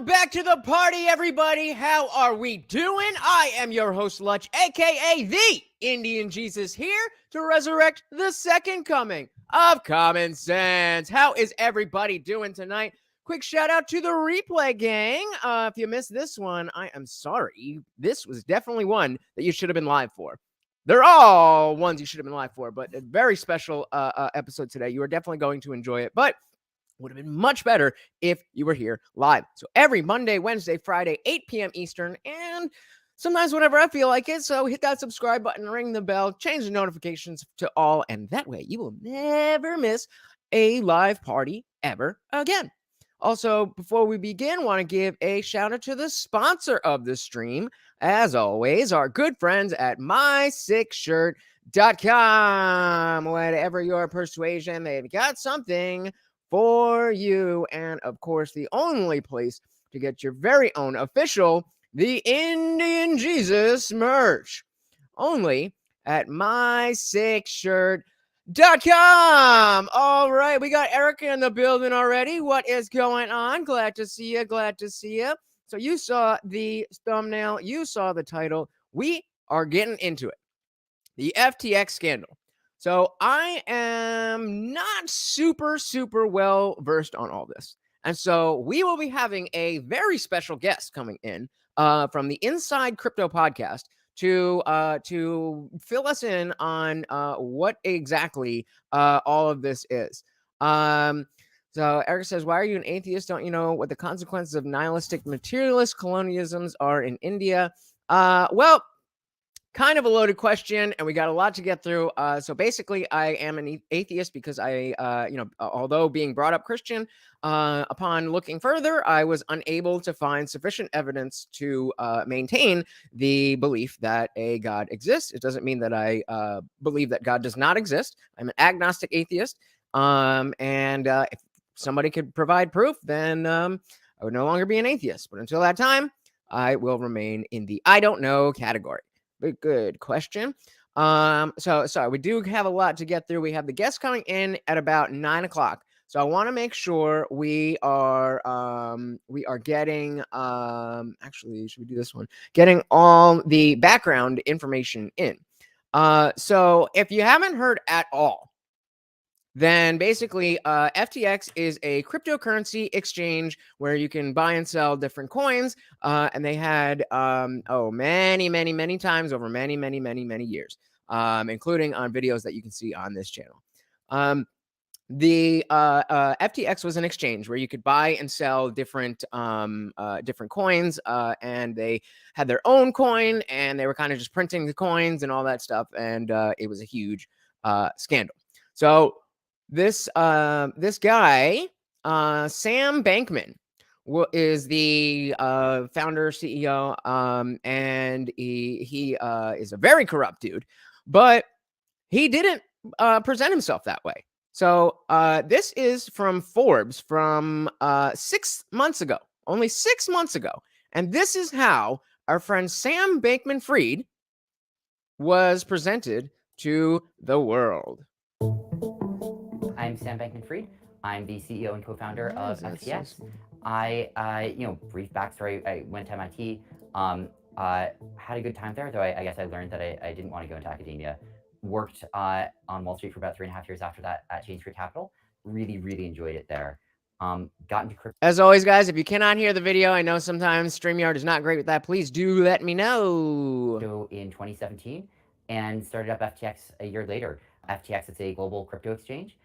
Welcome back to the party, everybody. How are we doing? I am your host, Lutch, aka the Indian Jesus, here to resurrect the second coming of common sense. How is everybody doing tonight? Quick shout out to the replay gang. If you missed this one, I am sorry. This was definitely one that you should have been live for. They're all ones you should have been live for, but a very special episode today. You are definitely going to enjoy it, but would have been much better if you were here live. So every Monday, Wednesday, Friday, 8 p.m. Eastern, and sometimes whenever I feel like it. So hit that subscribe button, ring the bell, change the notifications to all, and that way you will never miss a live party ever again. Also, before we begin, want to give a shout out to the sponsor of the stream. As always, our good friends at MySickShirt.com. Whatever your persuasion, they've got something for you. And of course, the only place to get your very own official The Indian Jesus merch. Only at MySickShirt.com. All right, we got Erica in the building already. What is going on? Glad to see you. Glad to see you. So you saw the thumbnail. You saw the title. We are getting into it. The FTX scandal. So I am not super well versed on all this. And so we will be having a very special guest coming in from the Inside Crypto podcast to fill us in on what exactly all of this is. So Eric says, why are you an atheist? Don't you know what the consequences of nihilistic materialist colonialisms are in India? Well, kind of a loaded question, and we got a lot to get through. So basically, I am an atheist because I, although being brought up Christian, upon looking further, I was unable to find sufficient evidence to maintain the belief that a God exists. It doesn't mean that I believe that God does not exist. I'm an agnostic atheist, and if somebody could provide proof, then I would no longer be an atheist. But until that time, I will remain in the I don't know category. Good question. So sorry, we do have a lot to get through. We have the guests coming in at about 9 o'clock. So I want to make sure we are getting actually, should we do this one? Getting all the background information in. So if you haven't heard at all, then basically FTX is a cryptocurrency exchange where you can buy and sell different coins. And they had, many times over many years, including on videos that you can see on this channel. The FTX was an exchange where you could buy and sell different coins, and they had their own coin, and they were kind of just printing the coins and all that stuff. And it was a huge scandal. So this guy, Sam Bankman, is the founder, CEO, and he is a very corrupt dude, but he didn't present himself that way. So this is from Forbes from 6 months ago, only 6 months ago, and this is how our friend Sam Bankman-Fried was presented to the world. I'm Sam Bankman-Fried. I'm the CEO and co-founder of FTX. Brief backstory, I went to MIT, had a good time there, though I guess I learned that I didn't want to go into academia. Worked on Wall Street for about 3.5 years after that at Jane Street Capital. Really enjoyed it there. Got into crypto. As always, guys, if you cannot hear the video, I know sometimes StreamYard is not great with that. Please do let me know. In 2017, and started up FTX a year later. FTX is a global crypto exchange.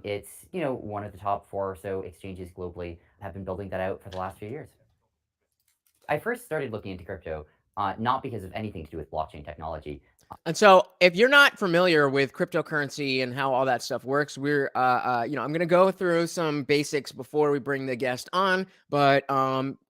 It's one of the top 4 or so exchanges globally. Have been building that out for the last few years. I first started looking into crypto not because of anything to do with blockchain technology. And so if you're not familiar with cryptocurrency and how all that stuff works, we're, I'm going to go through some basics before we bring the guest on. But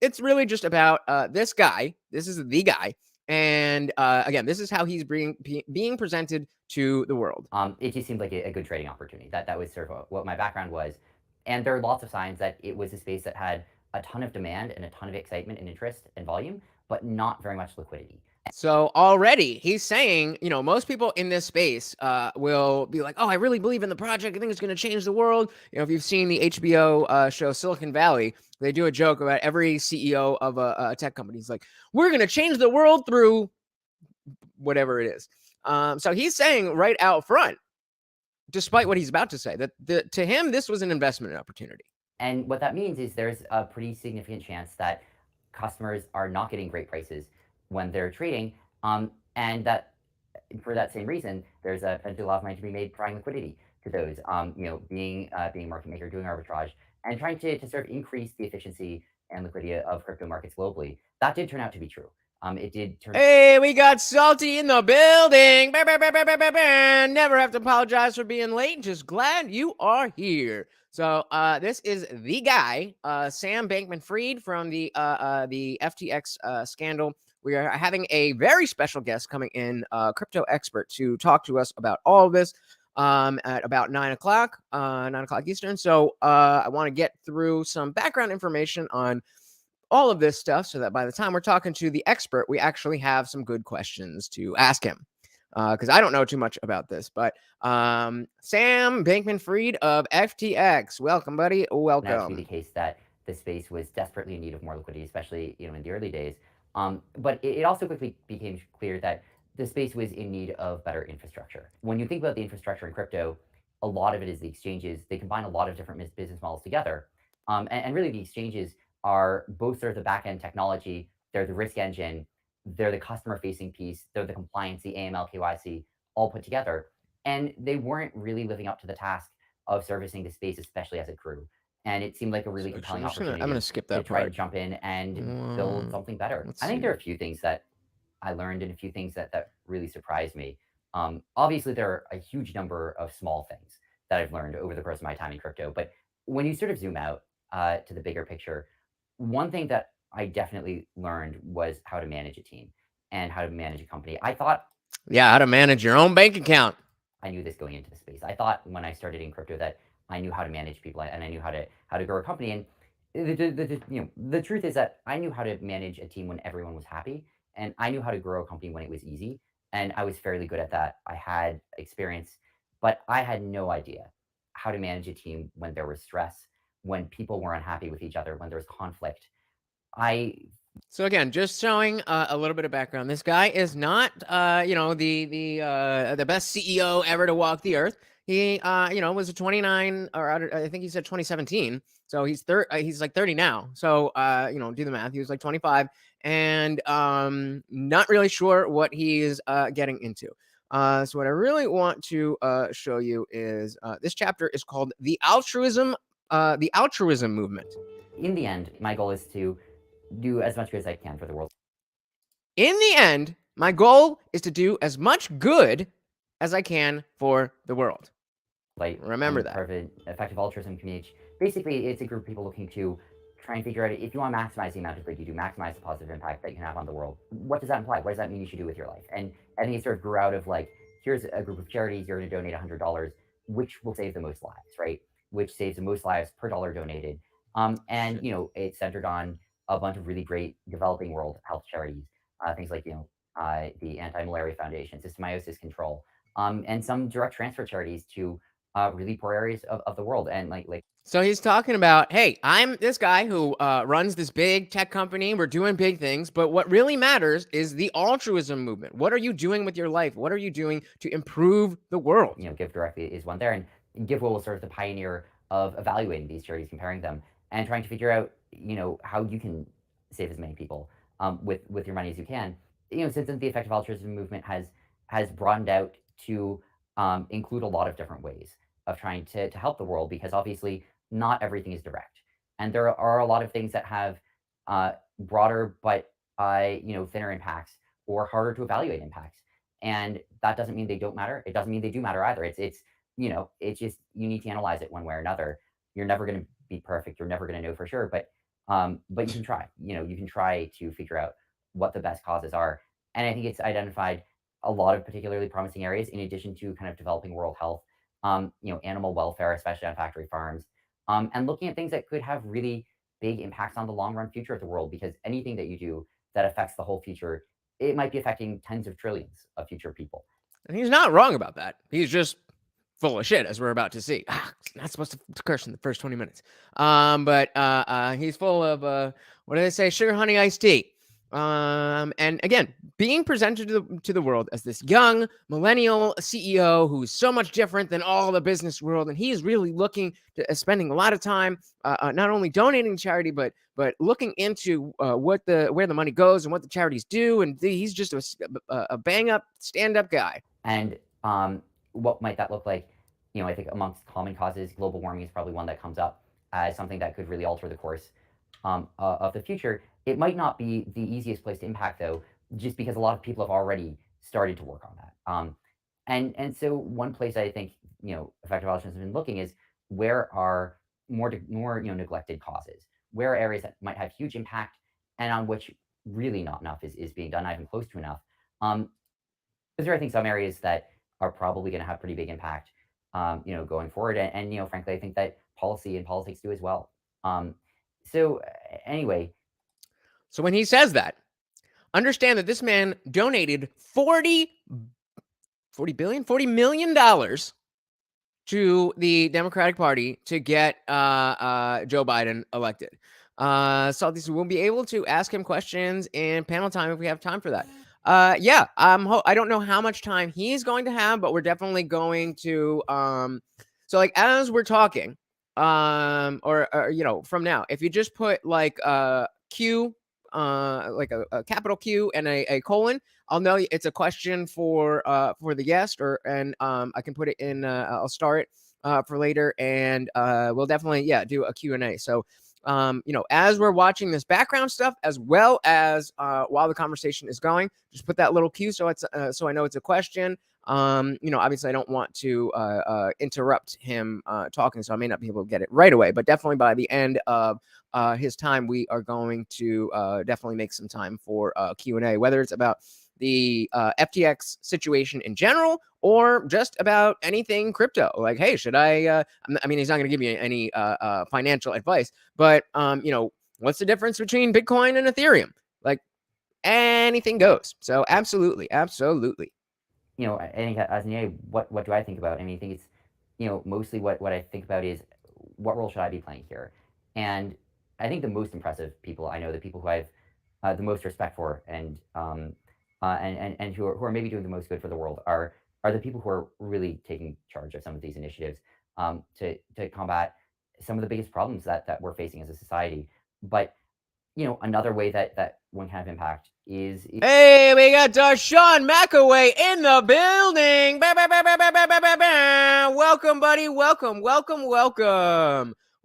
it's really just about this guy. This is the guy. And again, this is how he's being presented to the world. It just seemed like a good trading opportunity. That was sort of what my background was. And there are lots of signs that it was a space that had a ton of demand and a ton of excitement and interest and volume, but not very much liquidity. So already he's saying, most people in this space will be like, "Oh, I really believe in the project. I think it's going to change the world." If you've seen the HBO show Silicon Valley, they do a joke about every CEO of a tech company. He's like, "We're going to change the world through whatever it is." So he's saying right out front, despite what he's about to say, that to him this was an investment opportunity. And what that means is there's a pretty significant chance that customers are not getting great prices when they're trading, and that for that same reason, there's a potential lot of money to be made providing liquidity to those, being a market maker, doing arbitrage, and trying to sort of increase the efficiency and liquidity of crypto markets globally. That did turn out to be true. It did turn. Hey, we got Salty in the building. Never have to apologize for being late. Just glad you are here. So this is the guy, Sam Bankman-Fried from the FTX scandal. We are having a very special guest coming in, crypto expert, to talk to us about all of this at about 9 o'clock, 9 o'clock Eastern. So I want to get through some background information on all of this stuff so that by the time we're talking to the expert, we actually have some good questions to ask him. Because I don't know too much about this, but Sam Bankman-Fried of FTX, welcome, buddy. Out to be the Welcome. case that the space was desperately in need of more liquidity, especially in the early days. But it also quickly became clear that the space was in need of better infrastructure. When you think about the infrastructure in crypto, a lot of it is the exchanges. They combine a lot of different business models together, and really the exchanges are both sort of the back end technology. They're the risk engine. They're the customer facing piece. They're the compliance, the AML, KYC, all put together, and they weren't really living up to the task of servicing the space, especially as it grew. And it seemed like a really So actually, compelling I'm gonna opportunity skip to that try to part. jump in and build something better. Let's I think see. there are a few things that I learned and a few things that really surprised me. Obviously, there are a huge number of small things that I've learned over the course of my time in crypto. But when you sort of zoom out to the bigger picture, one thing that I definitely learned was how to manage a team and how to manage a company. I thought Yeah, how to manage your own bank account. I knew this going into the space. I thought when I started in crypto that I knew how to manage people and I knew how to grow a company. And the truth is that I knew how to manage a team when everyone was happy, and I knew how to grow a company when it was easy. And I was fairly good at that. I had experience, but I had no idea how to manage a team when there was stress, when people were unhappy with each other, when there was conflict. I So again, just showing a little bit of background. This guy is not, the best CEO ever to walk the earth. He, was a 29, or I think he said 2017. So he's like 30 now. So, do the math. He was like 25, and not really sure what he's getting into. So what I really want to show you is this chapter is called the altruism movement. in the end, my goal is to do as much good as I can for the world. In the end, my goal is to do as much good as I can for the world. Like, Remember I'm that. part of an effective altruism community. Basically, it's a group of people looking to try and figure out if you want to maximize the amount of good you do, maximize the positive impact that you can have on the world. What does that imply? What does that mean you should do with your life? And I think it sort of grew out of like, here's a group of charities, you're going to donate $100, which will save the most lives, right? Which saves the most lives per dollar donated. And it's centered on a bunch of really great developing world health charities, things like the Anti-Malaria Foundation, Systemiosis Control, and some direct transfer charities to really poor areas of the world. And So he's talking about, hey, I'm this guy who runs this big tech company. We're doing big things, but what really matters is the altruism movement. What are you doing with your life? What are you doing to improve the world? Give directly is one there, and GiveWell was sort of the pioneer of evaluating these charities, comparing them, and trying to figure out how you can save as many people with your money as you can. Since the effective altruism movement has broadened out to include a lot of different ways of trying to help the world, because obviously not everything is direct, and there are a lot of things that have broader but thinner impacts or harder to evaluate impacts. And that doesn't mean they don't matter. It doesn't mean they do matter either. It's just you need to analyze it one way or another. You're never going to be perfect. You're never going to know for sure, but you can try. You can try to figure out what the best causes are. And I think it's identified a lot of particularly promising areas in addition to kind of developing world health, animal welfare, especially on factory farms, and looking at things that could have really big impacts on the long run future of the world, because anything that you do that affects the whole future it might be affecting tens of trillions of future people. And he's not wrong about that. He's just full of shit, as we're about to see. Not supposed to curse in the first 20 minutes. But he's full of what do they say? Sugar, honey, iced tea. And again, being presented to the world as this young millennial CEO who's so much different than all the business world, and he's really looking to spending a lot of time not only donating to charity, but looking into where the money goes and what the charities do, and he's just a bang up, stand up guy. And what might that look like? I think amongst common causes, global warming is probably one that comes up as something that could really alter the course of the future. It might not be the easiest place to impact, though, just because a lot of people have already started to work on that. And so one place I think effective politicians have been looking is where are more neglected causes, where are areas that might have huge impact and on which really not enough is being done, not even close to enough. Those are, I think, some areas that are probably going to have pretty big impact, going forward. And frankly, I think that policy and politics do as well. So anyway. So when he says that, understand that this man donated $40 million to the Democratic Party to get Joe Biden elected. So we'll be able to ask him questions in panel time if we have time for that. Yeah, I don't know how much time he's going to have, but we're definitely going to. So like as we're talking, or from now, if you just put like Q, like a capital Q and a colon, I'll know it's a question for the guest, and I can put it in. I'll start it for later, and we'll definitely do a Q&A. So as we're watching this background stuff, as well as while the conversation is going, just put that little cue so it's so I know it's a question. Obviously I don't want to interrupt him talking, so I may not be able to get it right away, but definitely by the end of his time, we are going to definitely make some time for Q&A, whether it's about the FTX situation in general or just about anything crypto. Like, hey, should I mean, he's not going to give you any financial advice, but what's the difference between Bitcoin and Ethereum? Like, anything goes. So absolutely. I think as an what do I think about? I mean, I think it's mostly what I think about is what role should I be playing here? And I think the most impressive people I know, the people who I've the most respect for, and who are maybe doing the most good for the world are the people who are really taking charge of some of these initiatives to combat some of the biggest problems that we're facing as a society. But another way that one can have impact is. Hey, we got Sean McAway in the building. Welcome, buddy. Welcome.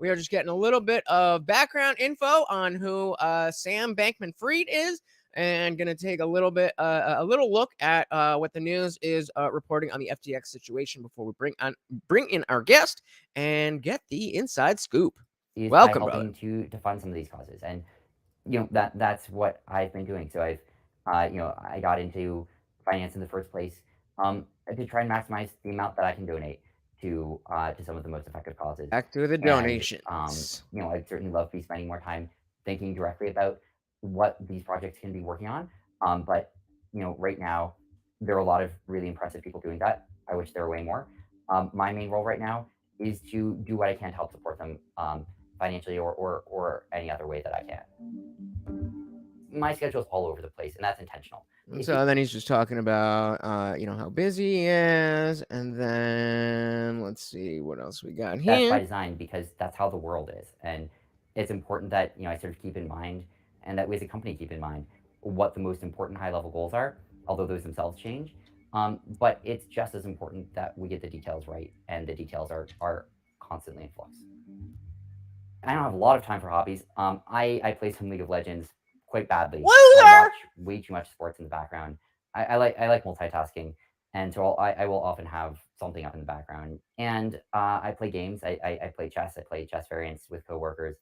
We are just getting a little bit of background info on who Sam Bankman-Fried is, and going to take a little look at what the news is reporting on the FTX situation before we bring in our guest and get the inside scoop. Welcome, by helping to fund some of these causes, and that's what I've been doing. So I got into finance in the first place to try and maximize the amount that I can donate to some of the most effective causes. Back to the donations. I'd certainly love to be spending more time thinking directly about what these projects can be working on. But right now there are a lot of really impressive people doing that. I wish there were way more. My main role right now is to do what I can to help support them financially or any other way that I can. My schedule is all over the place, and that's intentional. So then he's just talking about how busy he is, and then let's see what else we got here. That's by design, because that's how the world is, and it's important that I sort of keep in mind, and that we as a company keep in mind what the most important high-level goals are, although those themselves change. But it's just as important that we get the details right, and the details are constantly in flux. I don't have a lot of time for hobbies. I play some League of Legends quite badly. I watch way too much sports in the background. I like multitasking, and so I will often have something up in the background. And I play games. I play chess. I play chess variants with coworkers.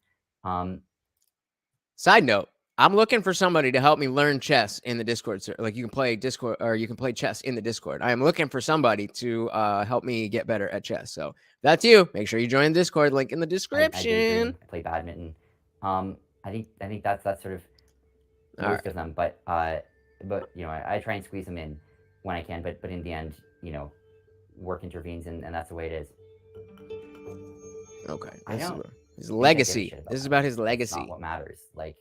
Side note: I'm looking for somebody to help me learn chess in the Discord. Like, you can play Discord, or you can play chess in the Discord. I am looking for somebody to help me get better at chess. So if that's you, make sure you join the Discord. Link in the description. I play badminton. I think that's sort of most of them. But but I try and squeeze them in when I can, but in the end, work intervenes, and that's the way it is. Okay, I don't his think I give a legacy. shit about This is money. about his That's not legacy. what matters. Like,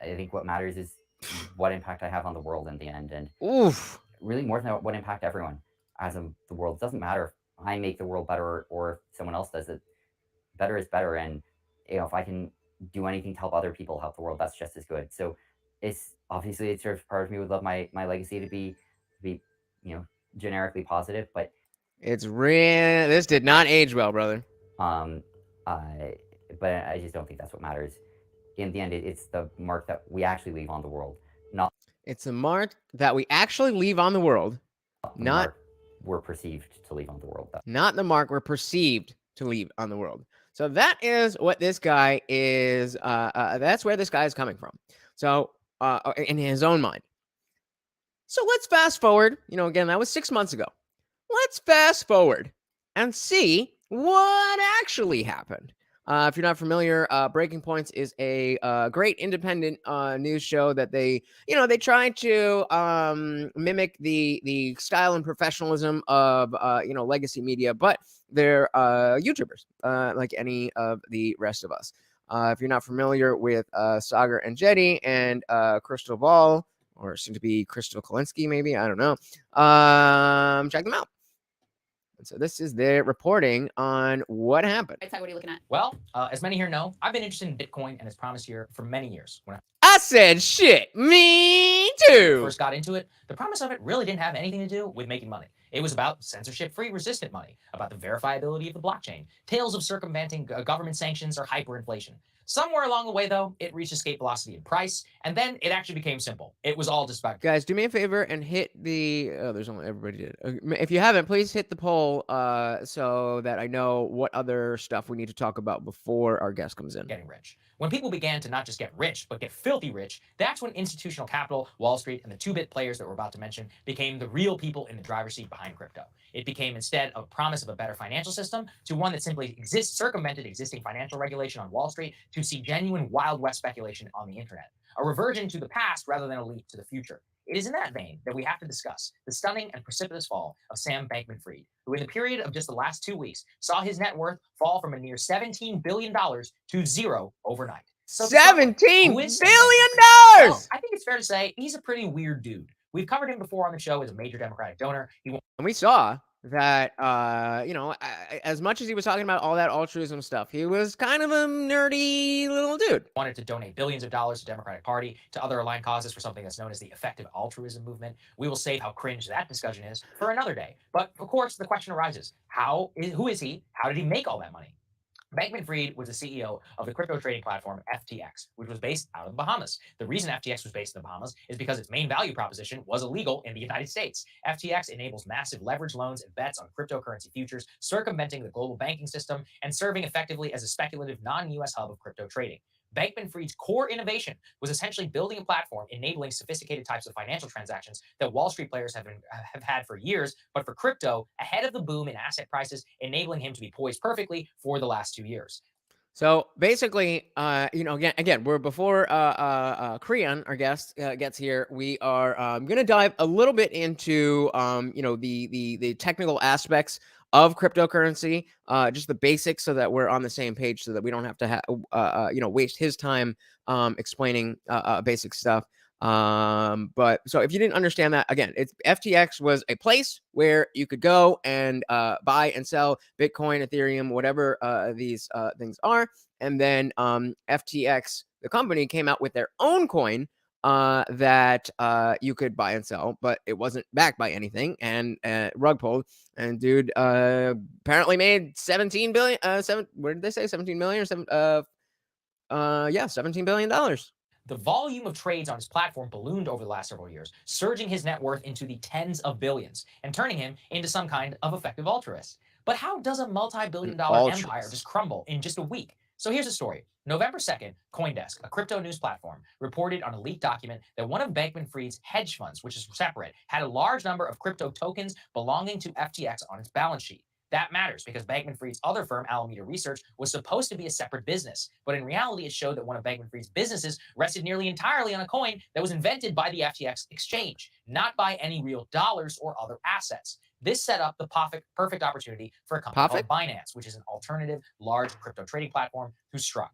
I think what matters is what impact I have on the world in the end, and Oof. really more than what impact everyone has on the world. It doesn't matter if I make the world better or if someone else does it. Better is better, and if I can do anything to help other people help the world, that's just as good. So it's obviously it's sort of part of me would love my legacy to be you know generically positive, but It's real. This did not age well, brother. um, uh, but I just don't think that's what matters. In the end, it's the mark that we actually leave on the world, not It's a mark that we actually leave on the world, the not mark we're perceived to leave on the world. not the mark we're perceived to leave on the world. So that is what this guy is. That's where this guy is coming from. So in his own mind. So let's fast forward. Again, that was 6 months ago. Let's fast forward and see what actually happened. If you're not familiar, Breaking Points is a great independent news show that they try to mimic the style and professionalism of legacy media, but they're YouTubers like any of the rest of us. If you're not familiar with Sagar and Jetty and Crystal Ball, or soon to be Crystal Kolinsky, maybe, I don't know. Check them out. And so this is their reporting on what happened. What are you looking at? Well, as many here know, I've been interested in Bitcoin and its promise here for many years. When I said shit. Me too. I first got into it, the promise of it really didn't have anything to do with making money. It was about censorship-free resistant money, about the verifiability of the blockchain, tales of circumventing government sanctions or hyperinflation. Somewhere along the way, though, it reached escape velocity in price, and then it actually became simple. It was all just about Guys, do me a favor and hit the. Oh, there's only everybody did. If you haven't, please hit the poll so that I know what other stuff we need to talk about before our guest comes in. getting rich. When people began to not just get rich, but get filthy rich, that's when institutional capital, Wall Street, and the two-bit players that we're about to mention became the real people in the driver's seat behind crypto. It became instead a promise of a better financial system to one that simply circumvented existing financial regulation on Wall Street to see genuine Wild West speculation on the internet. A reversion to the past rather than a leap to the future. It is in that vein that we have to discuss the stunning and precipitous fall of Sam Bankman-Fried, who in the period of just the last 2 weeks saw his net worth fall from a near $17 billion to zero overnight. So $17 billion. Well, I think it's fair to say he's a pretty weird dude. We've covered him before on the show as a major Democratic donor. And we saw that, as much as he was talking about all that altruism stuff, he was kind of a nerdy little dude. Wanted to donate billions of dollars to the Democratic Party, to other aligned causes for something that's known as the effective altruism movement. We will save how cringe that discussion is for another day. But of course, the question arises, who is he? How did he make all that money? Bankman-Fried was the CEO of the crypto trading platform FTX, which was based out of the Bahamas. The reason FTX was based in the Bahamas is because its main value proposition was illegal in the United States. FTX enables massive leverage loans and bets on cryptocurrency futures, circumventing the global banking system and serving effectively as a speculative non-US hub of crypto trading. Bankman-Fried's core innovation was essentially building a platform enabling sophisticated types of financial transactions that Wall Street players have had for years, but for crypto, ahead of the boom in asset prices, enabling him to be poised perfectly for the last 2 years. So basically, again, we're before Crian, our guest, gets here. We are going to dive a little bit into the technical aspects of cryptocurrency, just the basics, so that we're on the same page, so that we don't have to waste his time explaining basic stuff. But so if you didn't understand that, again, it's FTX was a place where you could go and buy and sell Bitcoin, Ethereum, whatever these things are. And then FTX, the company, came out with their own coin that you could buy and sell, but it wasn't backed by anything, and rug pulled. And dude apparently made 17 billion. What did they say? 17 million or $17 billion. The volume of trades on his platform ballooned over the last several years, surging his net worth into the tens of billions and turning him into some kind of effective altruist. But how does a multi-billion-dollar empire just crumble in just a week? So here's the story. November 2nd, CoinDesk, a crypto news platform, reported on a leaked document that one of Bankman-Fried's hedge funds, which is separate, had a large number of crypto tokens belonging to FTX on its balance sheet. That matters because Bankman-Fried's other firm, Alameda Research, was supposed to be a separate business. But in reality, it showed that one of Bankman-Fried's businesses rested nearly entirely on a coin that was invented by the FTX exchange, not by any real dollars or other assets. This set up the perfect opportunity for a company called Binance, which is an alternative large crypto trading platform who struck.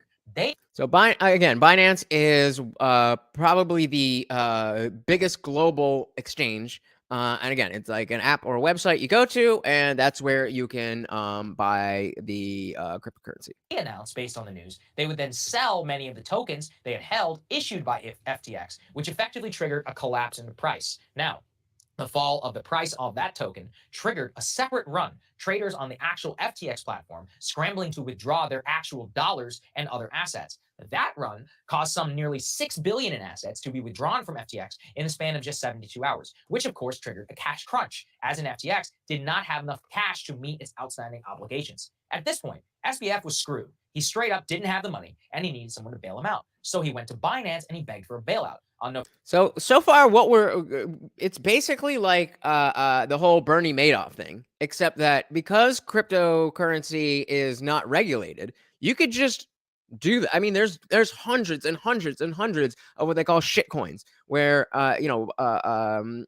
So again, Binance is probably the biggest global exchange. And again, it's like an app or a website you go to, and that's where you can buy the cryptocurrency. They announced, based on the news, they would then sell many of the tokens they had held issued by FTX, which effectively triggered a collapse in the price. Now, the fall of the price of that token triggered a separate run. Traders on the actual FTX platform scrambling to withdraw their actual dollars and other assets. That run caused some nearly $6 billion in assets to be withdrawn from FTX in the span of just 72 hours, which of course triggered a cash crunch, as in FTX did not have enough cash to meet its outstanding obligations. At this point, SBF was screwed. He straight up didn't have the money, and he needed someone to bail him out. So he went to Binance and he begged for a bailout. So far, it's basically like the whole Bernie Madoff thing, except that because cryptocurrency is not regulated, you could just do that. I mean, there's hundreds and hundreds and hundreds of what they call shit coins, where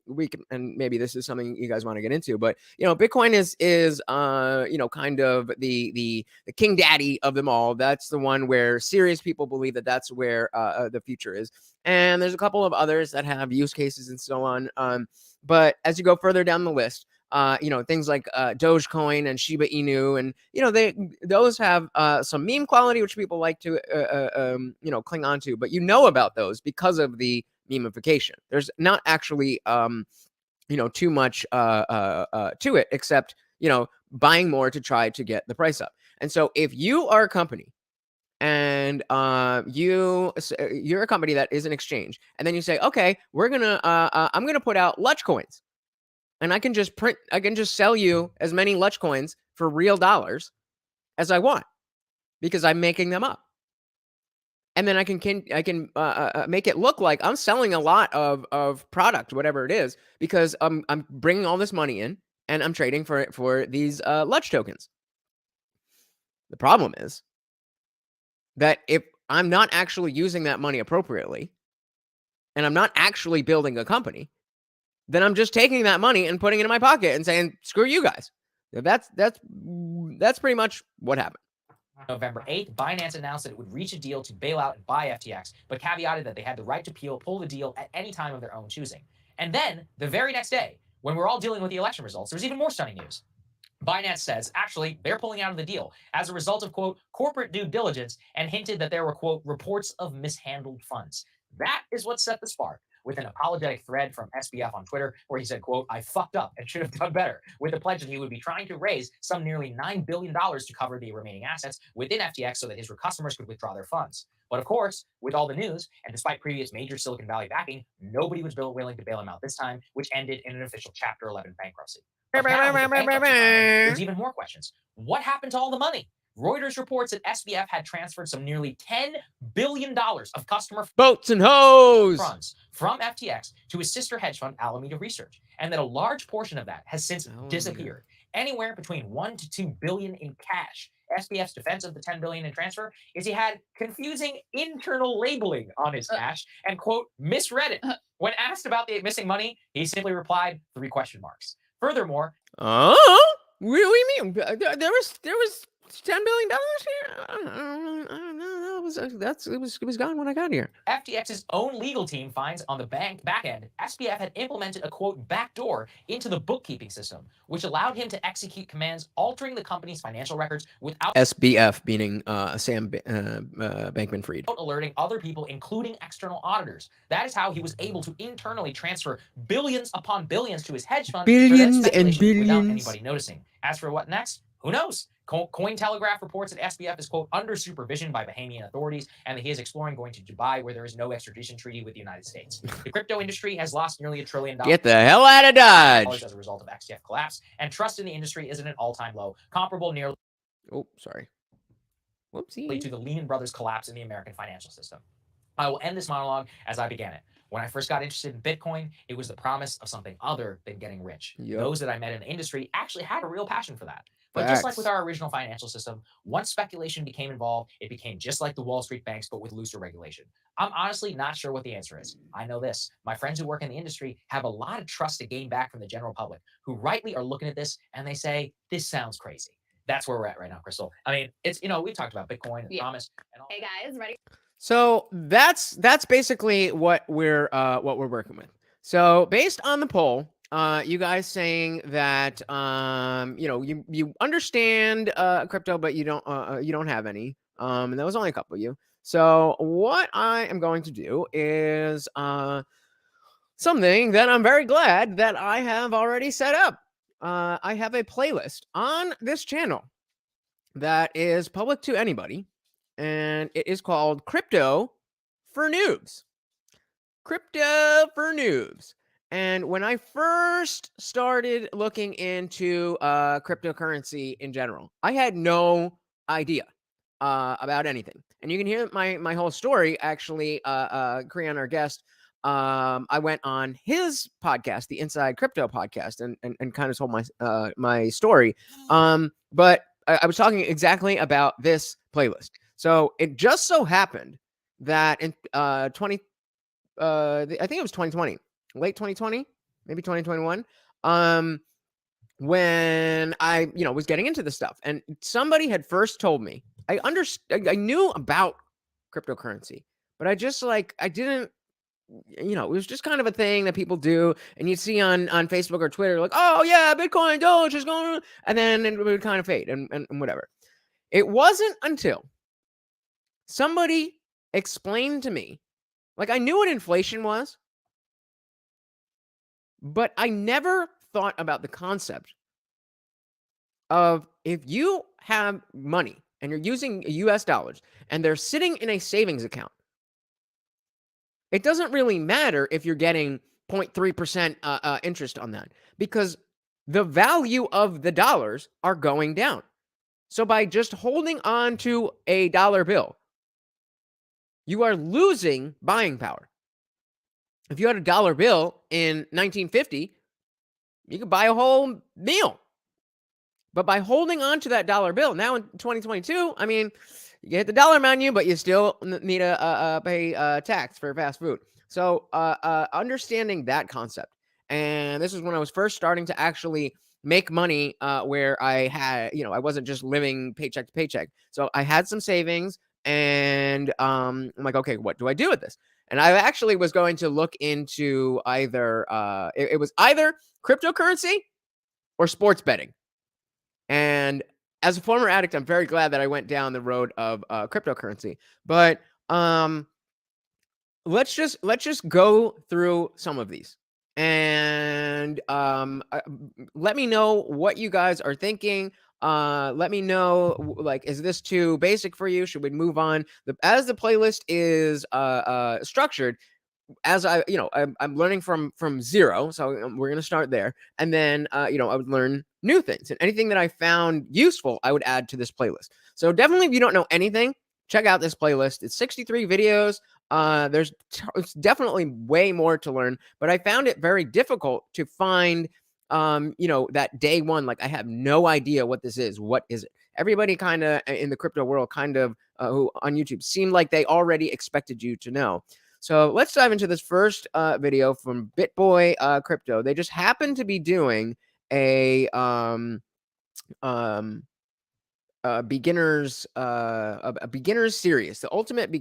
we can, and maybe this is something you guys want to get into, but Bitcoin is kind of the king daddy of them all. That's the one where serious people believe that that's where the future is. And there's a couple of others that have use cases and so on. But as you go further down the list, things like Dogecoin and Shiba Inu, and those have some meme quality, which people like to cling on to. But about those because of the memification. There's not actually too much to it, except buying more to try to get the price up. And so if you are a company and you're a company that is an exchange, and then you say, okay, I'm gonna put out Lutch coins, and I can just sell you as many Lutch coins for real dollars as I want because I'm making them up, and then I can make it look like I'm selling a lot of product, whatever it is, because I'm bringing all this money in and I'm trading for these Lutch tokens. The problem is that if I'm not actually using that money appropriately, and I'm not actually building a company, then I'm just taking that money and putting it in my pocket and saying, screw you guys. That's pretty much what happened. November 8th, Binance announced that it would reach a deal to bail out and buy FTX, but caveated that they had the right to pull the deal at any time of their own choosing. And then, the very next day, when we're all dealing with the election results, there's even more stunning news. Binance says, actually, they're pulling out of the deal as a result of, quote, corporate due diligence, and hinted that there were, quote, reports of mishandled funds. That is what set the spark, with an apologetic thread from SBF on Twitter where he said, quote, I fucked up and should have done better, with the pledge that he would be trying to raise some nearly $9 billion to cover the remaining assets within FTX so that his customers could withdraw their funds. But of course, with all the news, and despite previous major Silicon Valley backing, nobody was willing to bail him out this time, which ended in an official Chapter 11 bankruptcy. There's even more questions. What happened to all the money? Reuters reports that SBF had transferred some nearly $10 billion of customer boats and hoes funds from FTX to his sister hedge fund, Alameda Research, and that a large portion of that has since disappeared. Anywhere between $1 to $2 billion in cash. SBF's defense of the $10 billion in transfer is he had confusing internal labeling on his cash and, quote, misread it. When asked about the missing money, he simply replied 3 question marks. Furthermore, what do you mean? There was $10 billion here. I don't know. It was gone when I got here. FTX's own legal team finds on the back end, SBF had implemented a, quote, backdoor into the bookkeeping system, which allowed him to execute commands altering the company's financial records without SBF meaning Sam Bankman-Fried, alerting other people, including external auditors. That is how he was able to internally transfer billions upon billions to his hedge fund, billions and billions, without anybody noticing. As for what next, who knows? Cointelegraph reports that SBF is, quote, under supervision by Bahamian authorities and that he is exploring going to Dubai, where there is no extradition treaty with the United States. The crypto industry has lost nearly $1 trillion. Get the hell out of Dodge! As a result of XTF collapse, and trust in the industry is at an all-time low, comparable nearly whoopsie to the Lehman Brothers collapse in the American financial system. I will end this monologue as I began it. When I first got interested in Bitcoin, it was the promise of something other than getting rich. Yep. Those that I met in the industry actually had a real passion for that. But just like with our original financial system, once speculation became involved, it became just like the Wall Street banks, but with looser regulation. I'm honestly not sure what the answer is. I know this. My friends who work in the industry have a lot of trust to gain back from the general public, who rightly are looking at this and they say, this sounds crazy. That's where we're at right now, Crystal. I mean, it's, we've talked about Bitcoin and promise and all. Hey guys, ready? So that's basically what we're working with. So based on the poll, you guys saying that you understand crypto, but you don't have any. And there was only a couple of you. So what I am going to do is something that I'm very glad that I have already set up. I have a playlist on this channel that is public to anybody, and it is called Crypto for Noobs. Crypto for Noobs. And when I first started looking into cryptocurrency in general, I had no idea about anything. And you can hear my whole story. Actually, Crian, our guest, I went on his podcast, the Inside Crypto podcast, and kind of told my story. But I was talking exactly about this playlist. So it just so happened that in I think it was 2020, late 2020, maybe 2021. When I was getting into this stuff, and somebody had first told me, I knew about cryptocurrency, but I didn't. It was just kind of a thing that people do, and you'd see on Facebook or Twitter, like, oh yeah, Bitcoin Doge is going, and then it would kind of fade and whatever. It wasn't until somebody explained to me, like, I knew what inflation was, but I never thought about the concept of, if you have money and you're using US dollars and they're sitting in a savings account, it doesn't really matter if you're getting 0.3% interest on that, because the value of the dollars are going down. So by just holding on to a dollar bill, you are losing buying power. If you had a dollar bill in 1950, you could buy a whole meal. But by holding on to that dollar bill, now in 2022, I mean, you get the dollar menu, but you still need to pay tax for fast food. So understanding that concept, and this is when I was first starting to actually make money, where I had, I wasn't just living paycheck to paycheck. So I had some savings, and I'm like, okay, what do I do with this? And I actually was going to look into either it was either cryptocurrency or sports betting. And as a former addict, I'm very glad that I went down the road of cryptocurrency. But let's just go through some of these, and let me know what you guys are thinking. Let me know, like, is this too basic for you? Should we move on? As the playlist is structured, as I'm learning from zero, so we're gonna start there, and then I would learn new things, and anything that I found useful, I would add to this playlist. So definitely, if you don't know anything, check out this playlist. It's 63 videos. It's definitely way more to learn, but I found it very difficult to find that day one, like, I have no idea what this is. What is it? Everybody kind of in the crypto world, kind of who on YouTube, seemed like they already expected you to know. So let's dive into this first video from BitBoy Crypto. They just happen to be doing a beginners series, the ultimate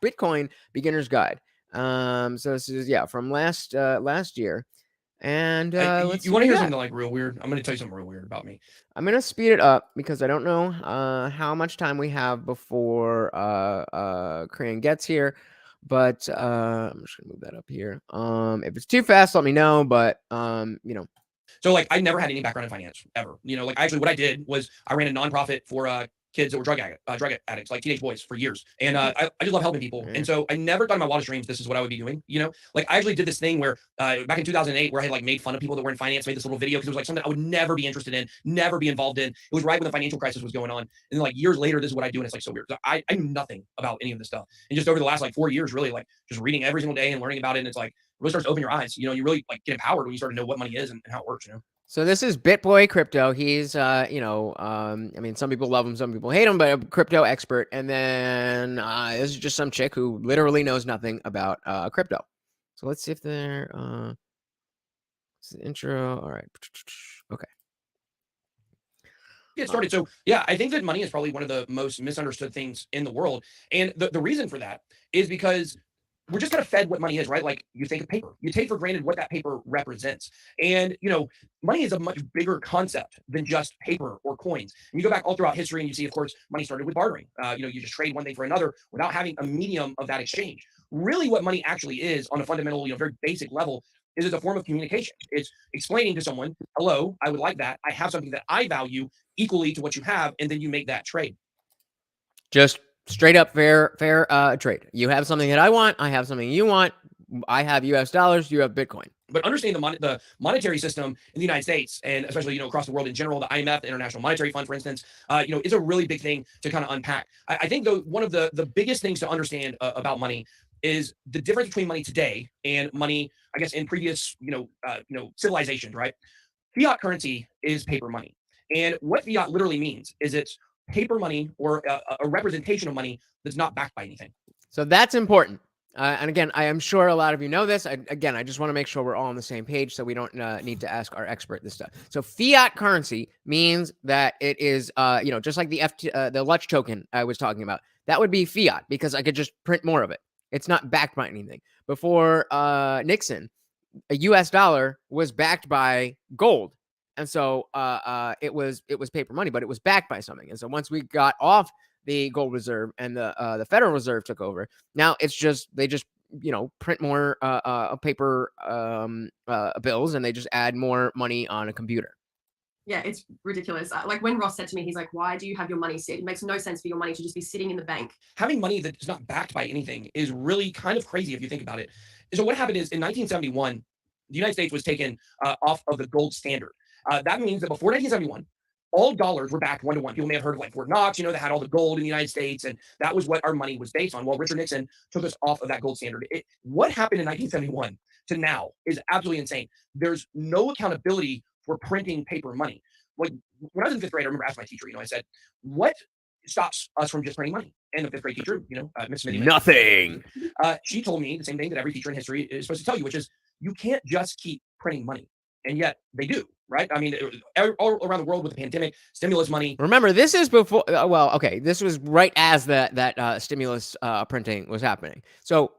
Bitcoin beginners guide. So this is from last year. And you want to hear something like real weird? I'm going to tell you something real weird about me. I'm going to speed it up because I don't know how much time we have before Crian gets here. But I'm just going to move that up here. If it's too fast, let me know. But So, like, I never had any background in finance ever. Like, actually, what I did was I ran a nonprofit for kids that were drug addicts, like teenage boys for years. And I just love helping people. And so I never thought in my wildest dreams this is what I would be doing. Like I actually did this thing where back in 2008 where I had like made fun of people that were in finance, made this little video because it was like something I would never be interested in, never be involved in. It was right when the financial crisis was going on. And then like years later, this is what I do. And it's like so weird. So I knew nothing about any of this stuff. And just over the last like 4 years, really like just reading every single day and learning about it. And it's like it really starts to open your eyes. You really like get empowered when you start to know what money is and how it works, So this is BitBoy Crypto. He's, I mean, some people love him, some people hate him, but a crypto expert. And then this is just some chick who literally knows nothing about crypto. So let's see if they're, it's the intro. All right. Okay. Get started. So yeah, I think that money is probably one of the most misunderstood things in the world. And the reason for that is because we're just kind of fed what money is, right? Like you think of paper, you take for granted what that paper represents. And, money is a much bigger concept than just paper or coins. And you go back all throughout history and you see, of course, money started with bartering. You just trade one thing for another without having a medium of that exchange. Really what money actually is on a fundamental, very basic level is it's a form of communication. It's explaining to someone, hello, I would like that. I have something that I value equally to what you have. And then you make that trade. Just straight up fair trade. You have something that I want. I have something you want. I have US dollars. You have Bitcoin. But understanding the monetary system in the United States and especially, across the world in general, the IMF, the International Monetary Fund, for instance, is a really big thing to kind of unpack. I think though, one of the biggest things to understand about money is the difference between money today and money, I guess, in previous, civilizations, right? Fiat currency is paper money. And what fiat literally means is it's paper money or a representation of money that's not backed by anything. So that's important. And again, I am sure a lot of you know this. I just want to make sure we're all on the same page so we don't need to ask our expert this stuff. So fiat currency means that it is, just like the Lutch token I was talking about. That would be fiat because I could just print more of it. It's not backed by anything. Before Nixon, a US dollar was backed by gold. And so it was paper money, but it was backed by something. And so once we got off the gold reserve and the Federal Reserve took over, now they just print more paper bills and they just add more money on a computer. Yeah, it's ridiculous. Like when Ross said to me, he's like, why do you have your money sit? It makes no sense for your money to just be sitting in the bank. Having money that is not backed by anything is really kind of crazy if you think about it. So what happened is in 1971, the United States was taken off of the gold standard. That means that before 1971, all dollars were backed one-to-one. People may have heard of like Fort Knox, that had all the gold in the United States, and that was what our money was based on. Well, Richard Nixon took us off of that gold standard. What happened in 1971 to now is absolutely insane. There's no accountability for printing paper money. Like when I was in fifth grade, I remember asking my teacher, I said, what stops us from just printing money? And the fifth grade teacher, Miss Smitty. Nothing. She told me the same thing that every teacher in history is supposed to tell you, which is you can't just keep printing money. And yet they do, right? I mean, all around the world with the pandemic, stimulus money. Remember, this is before, this was right as that stimulus printing was happening. So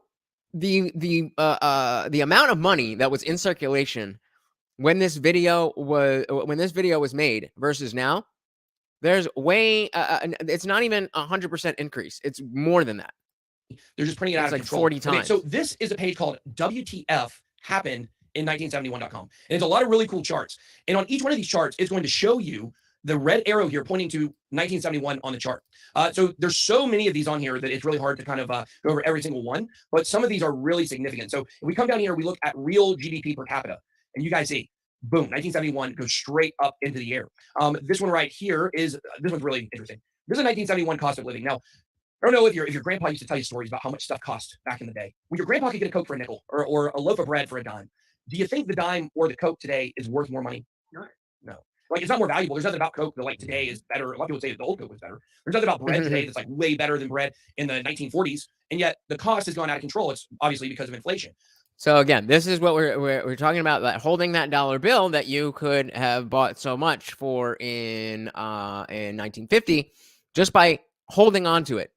the amount of money that was in circulation when this video was made versus now, there's way, it's not even 100% increase. It's more than that. They're just printing it out of like control. 40 times. Okay, so this is a page called WTF happened in 1971.com. And it's a lot of really cool charts. And on each one of these charts, it's going to show you the red arrow here pointing to 1971 on the chart. So there's so many of these on here that it's really hard to kind of go over every single one. But some of these are really significant. So if we come down here, we look at real GDP per capita. And you guys see, boom, 1971 goes straight up into the air. This one right here this one's really interesting. This is a 1971 cost of living. Now, I don't know if your grandpa used to tell you stories about how much stuff cost back in the day. When your grandpa could get a Coke for a nickel or a loaf of bread for a dime, do you think the dime or the Coke today is worth more money? No. Like it's not more valuable. There's nothing about Coke that like today is better. A lot of people say that the old Coke was better. There's nothing about bread today that's like way better than bread in the 1940s. And yet the cost has gone out of control. It's obviously because of inflation. So again, this is what we're talking about, that holding that dollar bill that you could have bought so much for in 1950 just by holding on to it.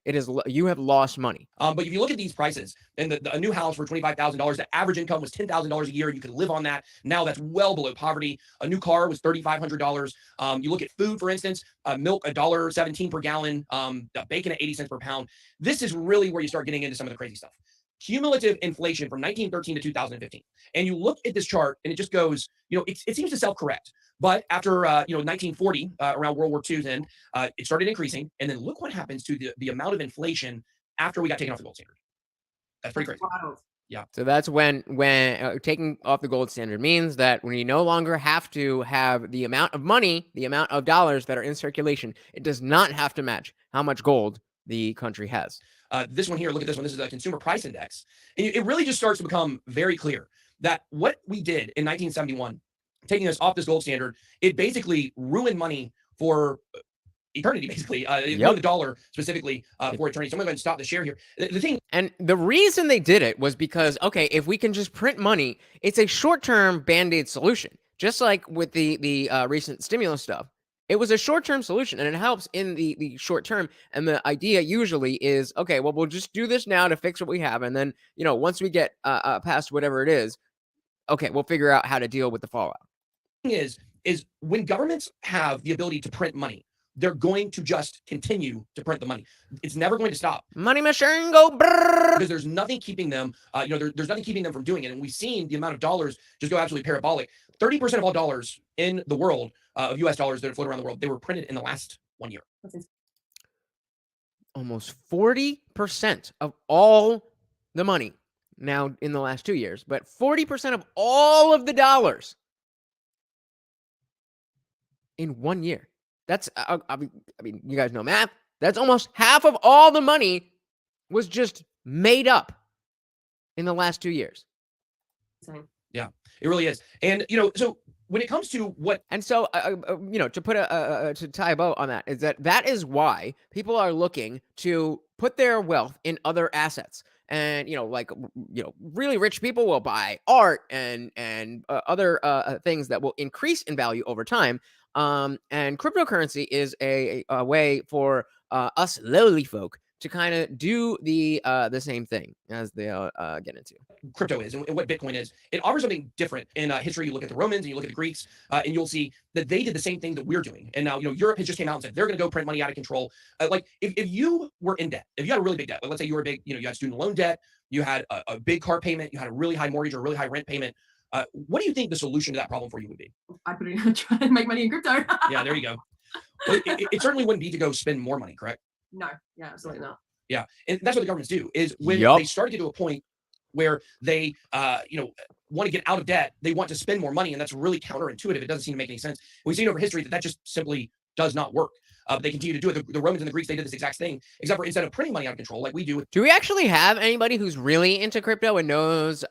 You have lost money. But if you look at these prices, and a new house for $25,000, the average income was $10,000 a year. You could live on that. Now that's well below poverty. A new car was $3,500. You look at food, for instance, milk $1.17 per gallon, bacon at 80 cents per pound. This is really where you start getting into some of the crazy stuff. cumulative inflation from 1913 to 2015. And you look at this chart and it just goes, it seems to self-correct. But after, 1940, around World War II's end, it started increasing. And then look what happens to the amount of inflation after we got taken off the gold standard. That's pretty crazy. Wild. Yeah. So that's when taking off the gold standard means that when you no longer have to have the amount of money, the amount of dollars that are in circulation, it does not have to match how much gold the country has. This one here, look at this one. This is a consumer price index. And it really just starts to become very clear that what we did in 1971, taking us off this gold standard, it basically ruined money for eternity, basically. It ruined the dollar specifically for eternity. So I'm going to stop the share here. The thing. And the reason they did it was because, okay, if we can just print money, it's a short-term Band-Aid solution. Just like with the recent stimulus stuff. It was a short-term solution, and it helps in the short term. And the idea usually is, okay, well, we'll just do this now to fix what we have. And then, once we get past whatever it is, okay, we'll figure out how to deal with the fallout. Is when governments have the ability to print money, they're going to just continue to print the money. It's never going to stop. Money machine go brrr. Because there's nothing keeping them, there's nothing keeping them from doing it. And we've seen the amount of dollars just go absolutely parabolic. 30% of all dollars in the world, of US dollars that float around the world, they were printed in the last 1 year. Almost 40% of all the money now in the last 2 years, but 40% of all of the dollars in 1 year. That's, I mean, you guys know math. That's almost half of all the money was just made up in the last 2 years. Yeah, it really is. And, so when it comes to what, and so, to put to tie a bow on that is that is why people are looking to put their wealth in other assets. And, really rich people will buy art and other things that will increase in value over time. And cryptocurrency is a way for us lowly folk to kind of do the same thing as they get into. Crypto is and what Bitcoin is. It offers something different in history. You look at the Romans and you look at the Greeks, and you'll see that they did the same thing that we're doing. And now, Europe has just came out and said they're going to go print money out of control. Like if you were in debt, if you had a really big debt, let's say you were big, you had student loan debt, you had a big car payment, you had a really high mortgage or a really high rent payment. What do you think the solution to that problem for you would be? I put it in try and make money in crypto. Yeah, there you go. Well, it certainly wouldn't be to go spend more money, correct? No, yeah, absolutely not. Yeah, and that's what the governments do is when they start to get to a point where they, want to get out of debt, they want to spend more money, and that's really counterintuitive. It doesn't seem to make any sense. We've seen over history that just simply does not work. But they continue to do it. The Romans and the Greeks, they did this exact thing, except for instead of printing money out of control like we do. Do we actually have anybody who's really into crypto and knows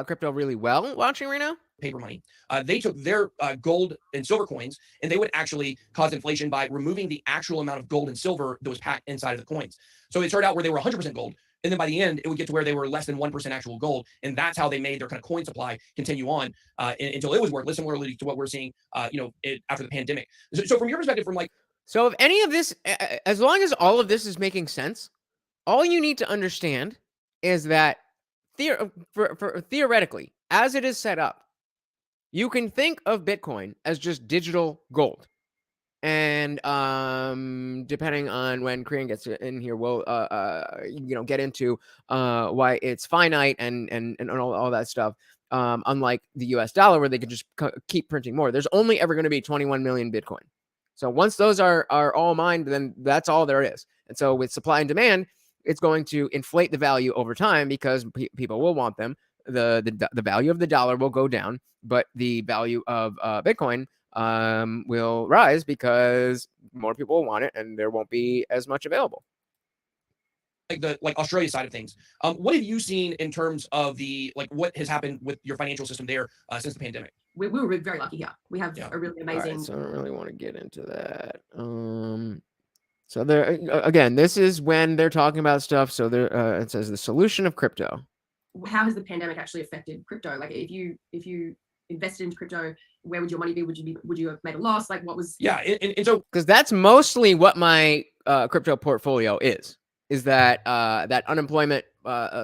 crypto really well watching right now? Paper money. They took their gold and silver coins, and they would actually cause inflation by removing the actual amount of gold and silver that was packed inside of the coins. So it started out where they were 100% gold, and then by the end, it would get to where they were less than 1% actual gold, and that's how they made their kind of coin supply continue on until it was worthless, similarly to what we're seeing, after the pandemic. So from your perspective, so if any of this, as long as all of this is making sense, all you need to understand is that theoretically, as it is set up, you can think of Bitcoin as just digital gold. And depending on when Crian gets in here, we'll get into why it's finite and all that stuff. Unlike the US dollar, where they could just keep printing more. There's only ever going to be 21 million Bitcoin. So once those are all mined, then that's all there is. And so with supply and demand, it's going to inflate the value over time because people will want them. The value of the dollar will go down, but the value of Bitcoin will rise because more people will want it and there won't be as much available. Like Australia side of things, what have you seen in terms of what has happened with your financial system there since the pandemic? We were very lucky here. We have a really amazing. Right, so I don't really want to get into that. So there again, this is when they're talking about stuff. So there, it says the solution of crypto. How has the pandemic actually affected crypto? Like if you invested into crypto, where would your money be? Would you have made a loss? Like what was? Yeah, and so because that's mostly what my crypto portfolio is that that unemployment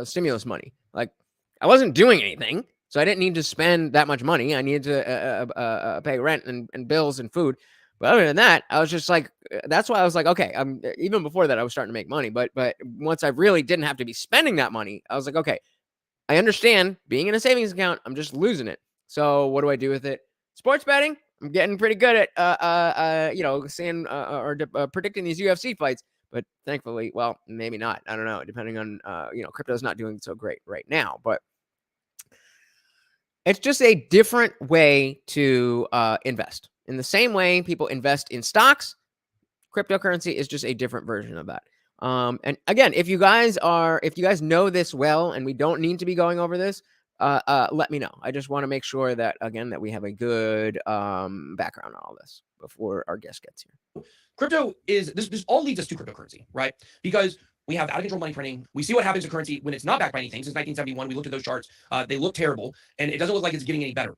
stimulus money. Like I wasn't doing anything, so I didn't need to spend that much money. I needed to pay rent and bills and food. But other than that, I was just like, that's why I was like, okay, even before that, I was starting to make money. But once I really didn't have to be spending that money, I was like, okay, I understand being in a savings account, I'm just losing it. So what do I do with it? Sports betting. I'm getting pretty good at seeing or predicting these UFC fights. But thankfully, well, maybe not. I don't know. Depending on crypto's not doing so great right now. But it's just a different way to invest. In the same way people invest in stocks, cryptocurrency is just a different version of that. And again, if you guys know this well, and we don't need to be going over this, let me know. I just want to make sure that we have a good background on all this before our guest gets here. Crypto is this all leads us to cryptocurrency, right? Because we have out of control money printing. We see what happens to currency when it's not backed by anything. Since 1971, we looked at those charts. They look terrible, and it doesn't look like it's getting any better.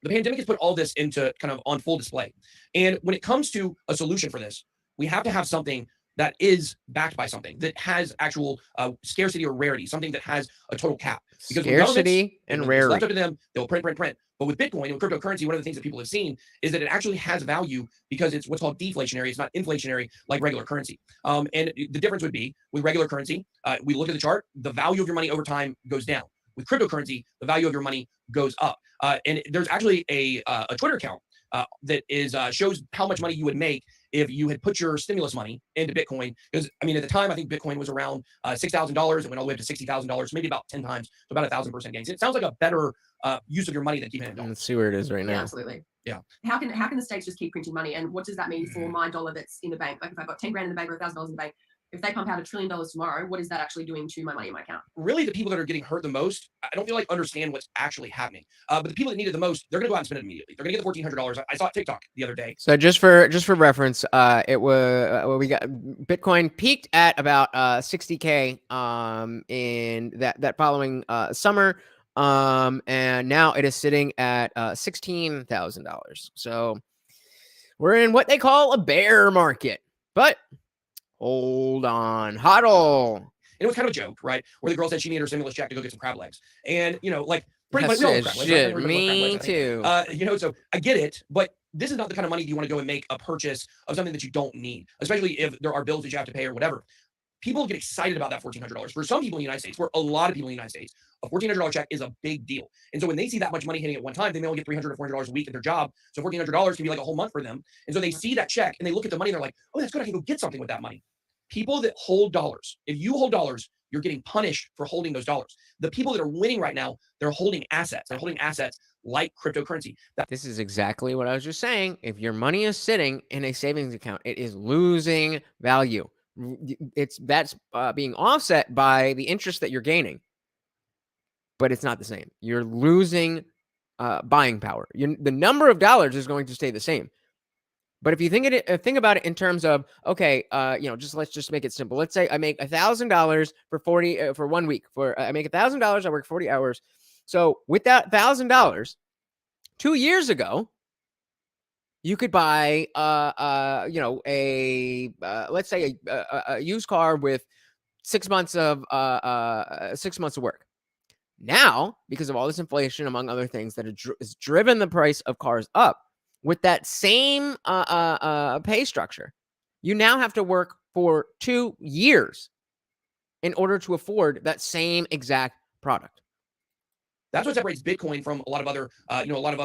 The pandemic has put all this into kind of on full display. And when it comes to a solution for this, we have to have something that is backed by something that has actual scarcity or rarity, something that has a total cap. Because scarcity and rarity, left up to them, they'll print. But with Bitcoin and with cryptocurrency, one of the things that people have seen is that it actually has value because it's what's called deflationary. It's not inflationary like regular currency. And the difference would be with regular currency, we look at the chart, the value of your money over time goes down. With cryptocurrency, the value of your money goes up. And there's actually a Twitter account that is shows how much money you would make if you had put your stimulus money into Bitcoin. Because I mean, at the time, I think Bitcoin was around $6,000. It went all the way up to $60,000, maybe about 10 times, so about 1,000% gains. It sounds like a better use of your money than keeping it in dollars. Let's see where it is right now. Yeah, absolutely. Yeah. How can the states just keep printing money, and what does that mean for my dollar that's in the bank? Like if I've got 10 grand in the bank or $1,000 in the bank, if they pump out $1 trillion tomorrow, what is that actually doing to my money in my account? Really, the people that are getting hurt the most, I don't feel like understand what's actually happening. But the people that need it the most, they're going to go out and spend it immediately. They're going to get the $1,400. I saw it TikTok the other day. So just for reference, it was we got Bitcoin peaked at about 60K in that following summer, and now it is sitting at $16,000. So we're in what they call a bear market, but hold on, hodl. And it was kind of a joke, right? Where the girl said she needed her stimulus check to go get some crab legs. And, like, pretty much shit, me too. So I get it, but this is not the kind of money you want to go and make a purchase of something that you don't need, especially if there are bills that you have to pay or whatever. People get excited about that $1,400. For some people in the United States, for a lot of people in the United States, a $1,400 check is a big deal. And so when they see that much money hitting at one time, they may only get $300 or $400 a week at their job. So $1,400 can be like a whole month for them. And so they see that check and they look at the money and they're like, oh, that's good. I can go get something with that money. People that hold dollars, if you hold dollars, you're getting punished for holding those dollars. The people that are winning right now, they're holding assets. They're holding assets like cryptocurrency. This is exactly what I was just saying. If your money is sitting in a savings account, it is losing value. That's being offset by the interest that you're gaining, but it's not the same. You're losing buying power. The number of dollars is going to stay the same. But if you think about it in terms of, okay, let's just make it simple. Let's say I make $1,000 for 1 week. I make $1,000. I work 40 hours. So with that $1,000, 2 years ago, you could buy let's say a used car with 6 months of 6 months of work. Now, because of all this inflation, among other things, that has driven the price of cars up. With that same pay structure, you now have to work for 2 years in order to afford that same exact product. That's what separates Bitcoin from a lot of other,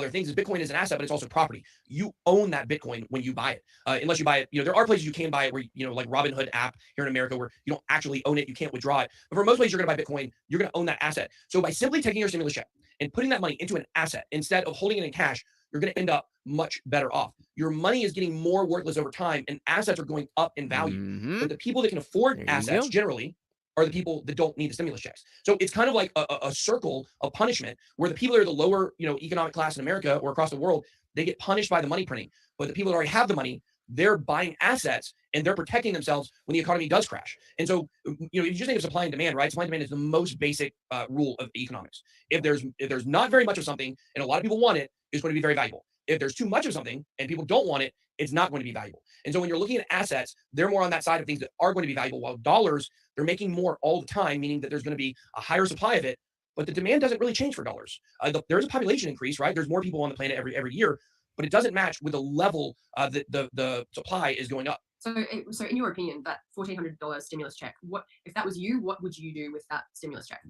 things. Is Bitcoin is an asset, but it's also property. You own that Bitcoin when you buy it, unless you buy it. There are places you can buy it where, like Robinhood app here in America, where you don't actually own it. You can't withdraw it. But for most places you're going to buy Bitcoin, you're going to own that asset. So by simply taking your stimulus check and putting that money into an asset instead of holding it in cash, you're going to end up much better off. Your money is getting more worthless over time, and assets are going up in value. Mm-hmm. But the people that can afford assets generally are the people that don't need the stimulus checks. So it's kind of like a circle of punishment where the people that are the lower, economic class in America or across the world, they get punished by the money printing. But the people that already have the money, they're buying assets and they're protecting themselves when the economy does crash. And so, if you just think of supply and demand, right? Supply and demand is the most basic rule of economics. If there's not very much of something and a lot of people want it, it's going to be very valuable. If there's too much of something and people don't want it, it's not going to be valuable. And so when you're looking at assets, they're more on that side of things that are going to be valuable, while dollars, they're making more all the time, meaning that there's going to be a higher supply of it, but the demand doesn't really change for dollars. There's a population increase, right? There's more people on the planet every year, but it doesn't match with the level that the supply is going up. So in your opinion, that $1,400 stimulus check, what if that was you? What would you do with that stimulus check?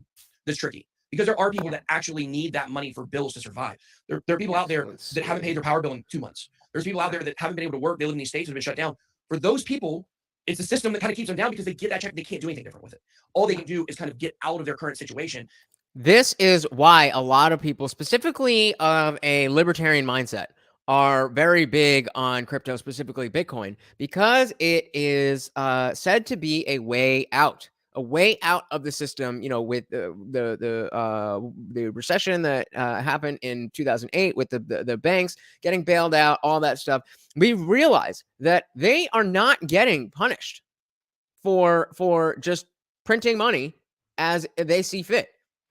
That's tricky. because there are people that actually need that money for bills to survive. There are people out there that haven't paid their power bill in 2 months. There's people out there that haven't been able to work. They live in these states that have been shut down. For those people, it's the system that kind of keeps them down because they get that check. They can't do anything different with it. All they can do is kind of get out of their current situation. This is why a lot of people, specifically of a libertarian mindset, are very big on crypto, specifically Bitcoin, because it is said to be a way out of the system. You know, with the recession that happened in 2008, with the banks getting bailed out, all that stuff. We realize that they are not getting punished for just printing money as they see fit,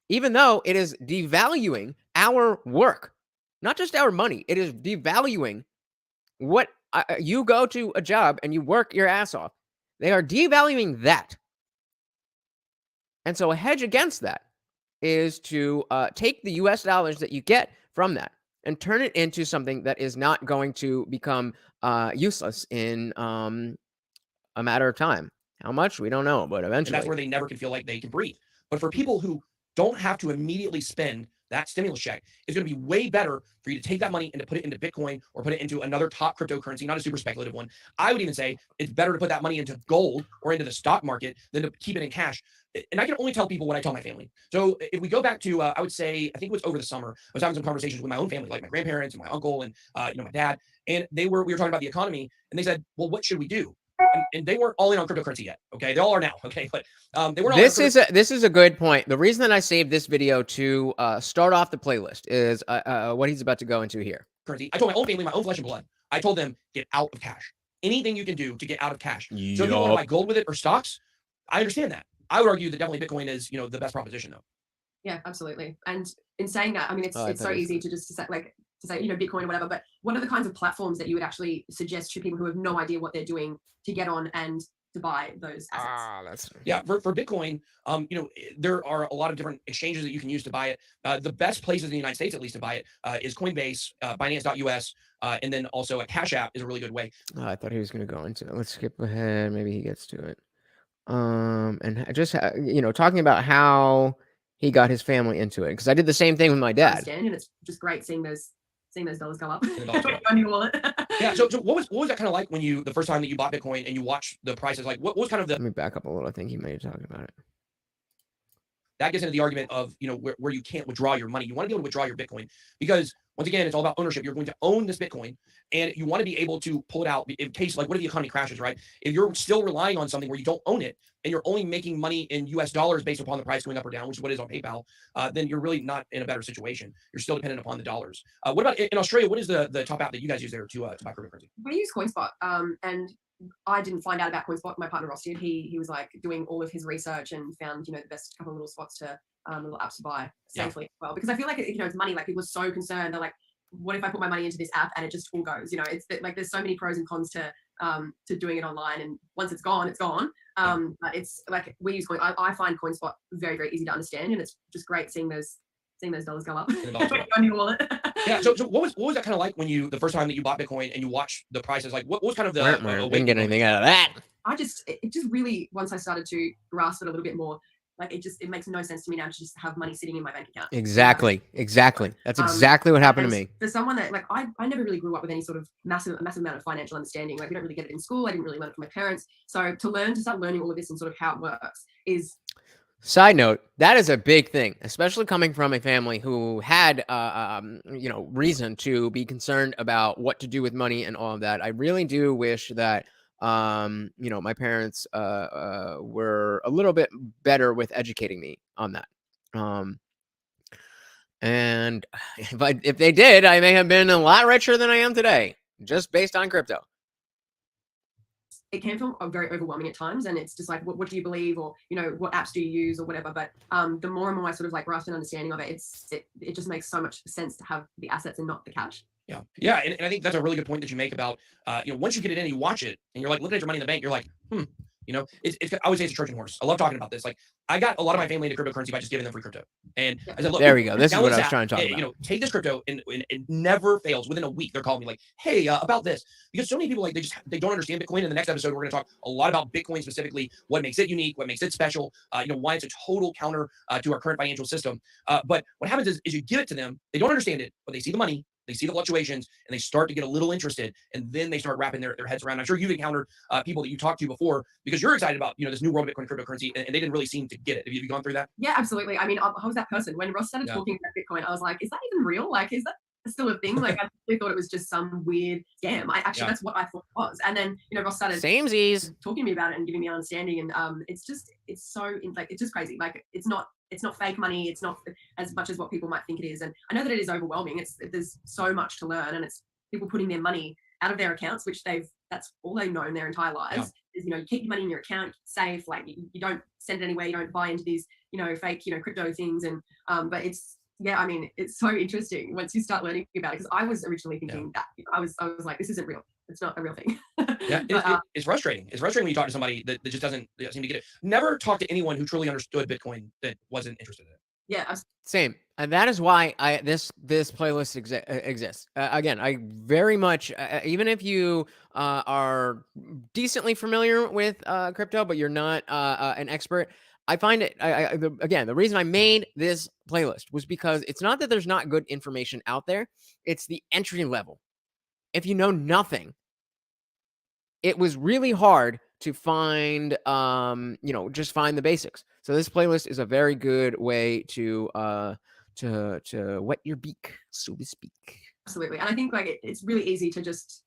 even though it is devaluing our work, not just our money. It is devaluing what you go to a job and you work your ass off. They are devaluing that. And so a hedge against that is to take the US dollars that you get from that and turn it into something that is not going to become useless in a matter of time. How much? We don't know, but eventually. And that's where they never can feel like they can breathe. But for people who don't have to immediately spend that stimulus check, it's going to be way better for you to take that money and to put it into Bitcoin or put it into another top cryptocurrency, not a super speculative one. I would even say it's better to put that money into gold or into the stock market than to keep it in cash. And I can only tell people what I tell my family. So if we go back to, I would say, I think it was over the summer, I was having some conversations with my own family, like my grandparents and my uncle and my dad, and we were talking about the economy, and they said, well, what should we do? And they weren't all in on cryptocurrency yet. Okay, they all are now. Okay, but they weren't. This is a good point. The reason that I saved this video to start off the playlist is what he's about to go into here. Currency. I told my own family, my own flesh and blood. I told them, get out of cash. Anything you can do to get out of cash. So if you want to buy gold with it or stocks, I understand that. I would argue that definitely Bitcoin is, the best proposition though. Yeah, absolutely. And in saying that, I mean, it's so easy to just say Bitcoin or whatever, but what are the kinds of platforms that you would actually suggest to people who have no idea what they're doing to get on and to buy those assets? For Bitcoin, there are a lot of different exchanges that you can use to buy it. The best places in the United States, at least, to buy it is Coinbase, Binance.us, and then also a CashApp is a really good way. I thought he was going to go into it. Let's skip ahead. Maybe he gets to it. And just talking about how he got his family into it, because I did the same thing with my dad. And it's just great seeing those dollars go up on your wallet. Yeah. So what was that kind of like when the first time that you bought Bitcoin and you watched the prices? Like, what was kind of the? Let me back up a little. I think he may be talking about it. That gets into the argument of where you can't withdraw your money. You want to be able to withdraw your Bitcoin because once again, it's all about ownership. You're going to own this Bitcoin, and you want to be able to pull it out in case, like, what if the economy crashes, right? If you're still relying on something where you don't own it and you're only making money in US dollars based upon the price going up or down, which is what it is on PayPal, then you're really not in a better situation. You're still dependent upon the dollars. What about in Australia? What is the top app that you guys use there to buy cryptocurrency? We use CoinSpot, and I didn't find out about CoinSpot. My partner Ross did. He was like doing all of his research and found the best couple of little spots to little apps to buy safely as well. Because I feel like it's money. Like people are so concerned. They're like, what if I put my money into this app and it just all goes? It's like there's so many pros and cons to doing it online, and once it's gone, it's gone. But it's like we use Coin. I find CoinSpot very, very easy to understand, and it's just great seeing those dollars go up on your wallet. Yeah. So what was that kind of like when the first time that you bought Bitcoin and you watched the prices? Like, what was kind of the? Didn't get anything out of that. It just really, once I started to grasp it a little bit more, like it makes no sense to me now to just have money sitting in my bank account. Exactly. That's exactly what happened to me. For someone that I never really grew up with any sort of massive amount of financial understanding. Like we don't really get it in school. I didn't really learn it from my parents. So to start learning all of this and sort of how it works is. Side note, that is a big thing, especially coming from a family who had, reason to be concerned about what to do with money and all of that. I really do wish that, my parents were a little bit better with educating me on that. And if they did, I may have been a lot richer than I am today, just based on crypto. It can feel very overwhelming at times, and it's just like, what do you believe, or what apps do you use, or whatever. But the more and more I sort of like grasp an understanding of it, it just makes so much sense to have the assets and not the cash. Yeah, and I think that's a really good point that you make about once you get it in, you watch it, and you're like looking at your money in the bank, you're like, You know, I would say it's a Trojan horse. I love talking about this. Like, I got a lot of my family into cryptocurrency by just giving them free crypto. And I said, look, There we go. This is download what I this was app, trying to talk you about. know, take this crypto, and it never fails. Within a week, they're calling me like, hey, about this. Because so many people, like, they don't understand Bitcoin. In the next episode, we're going to talk a lot about Bitcoin specifically, what makes it unique, what makes it special, you know, why it's a total counter to our current financial system. But what happens is you give it to them, they don't understand it, but they see the money, they see the fluctuations, and they start to get a little interested, and then they start wrapping their heads around. I'm sure you've encountered people that you talked to before because you're excited about, you know, this new world of Bitcoin cryptocurrency, and they didn't really seem to get it. Have you gone through that? Yeah, absolutely. I mean, I was that person when Ross started talking about Bitcoin. I was like, is that even real? Like, is that still a thing? Like, I really thought it was just some weird scam. That's what I thought it was. And then, you know, Ross started Samesies. talking to me about it and giving me an understanding. And it's just crazy. Like, it's not fake money. It's not as much as what people might think it is. And I know that it is overwhelming. There's so much to learn, and it's people putting their money out of their accounts, which that's all they've known their entire lives. Is, you know, you keep your money in your account safe, like you don't send it anywhere, you don't buy into these, you know, fake, you know, crypto things. And but I mean, it's so interesting once you start learning about it, because I was originally thinking that, you know, I was like, this isn't real. It's not a real thing. It's frustrating. It's frustrating when you talk to somebody that just doesn't seem to get it. Never talk to anyone who truly understood Bitcoin that wasn't interested in it. Yeah, Same. And that is why this playlist exists. Again, I very much, even if you are decently familiar with crypto, but you're not an expert, I find it, again, the reason I made this playlist was because it's not that there's not good information out there. It's the entry level. If you know nothing, it was really hard to find, you know, just find the basics. So this playlist is a very good way to wet your beak, so to speak. absolutely. And I think like it's really easy to just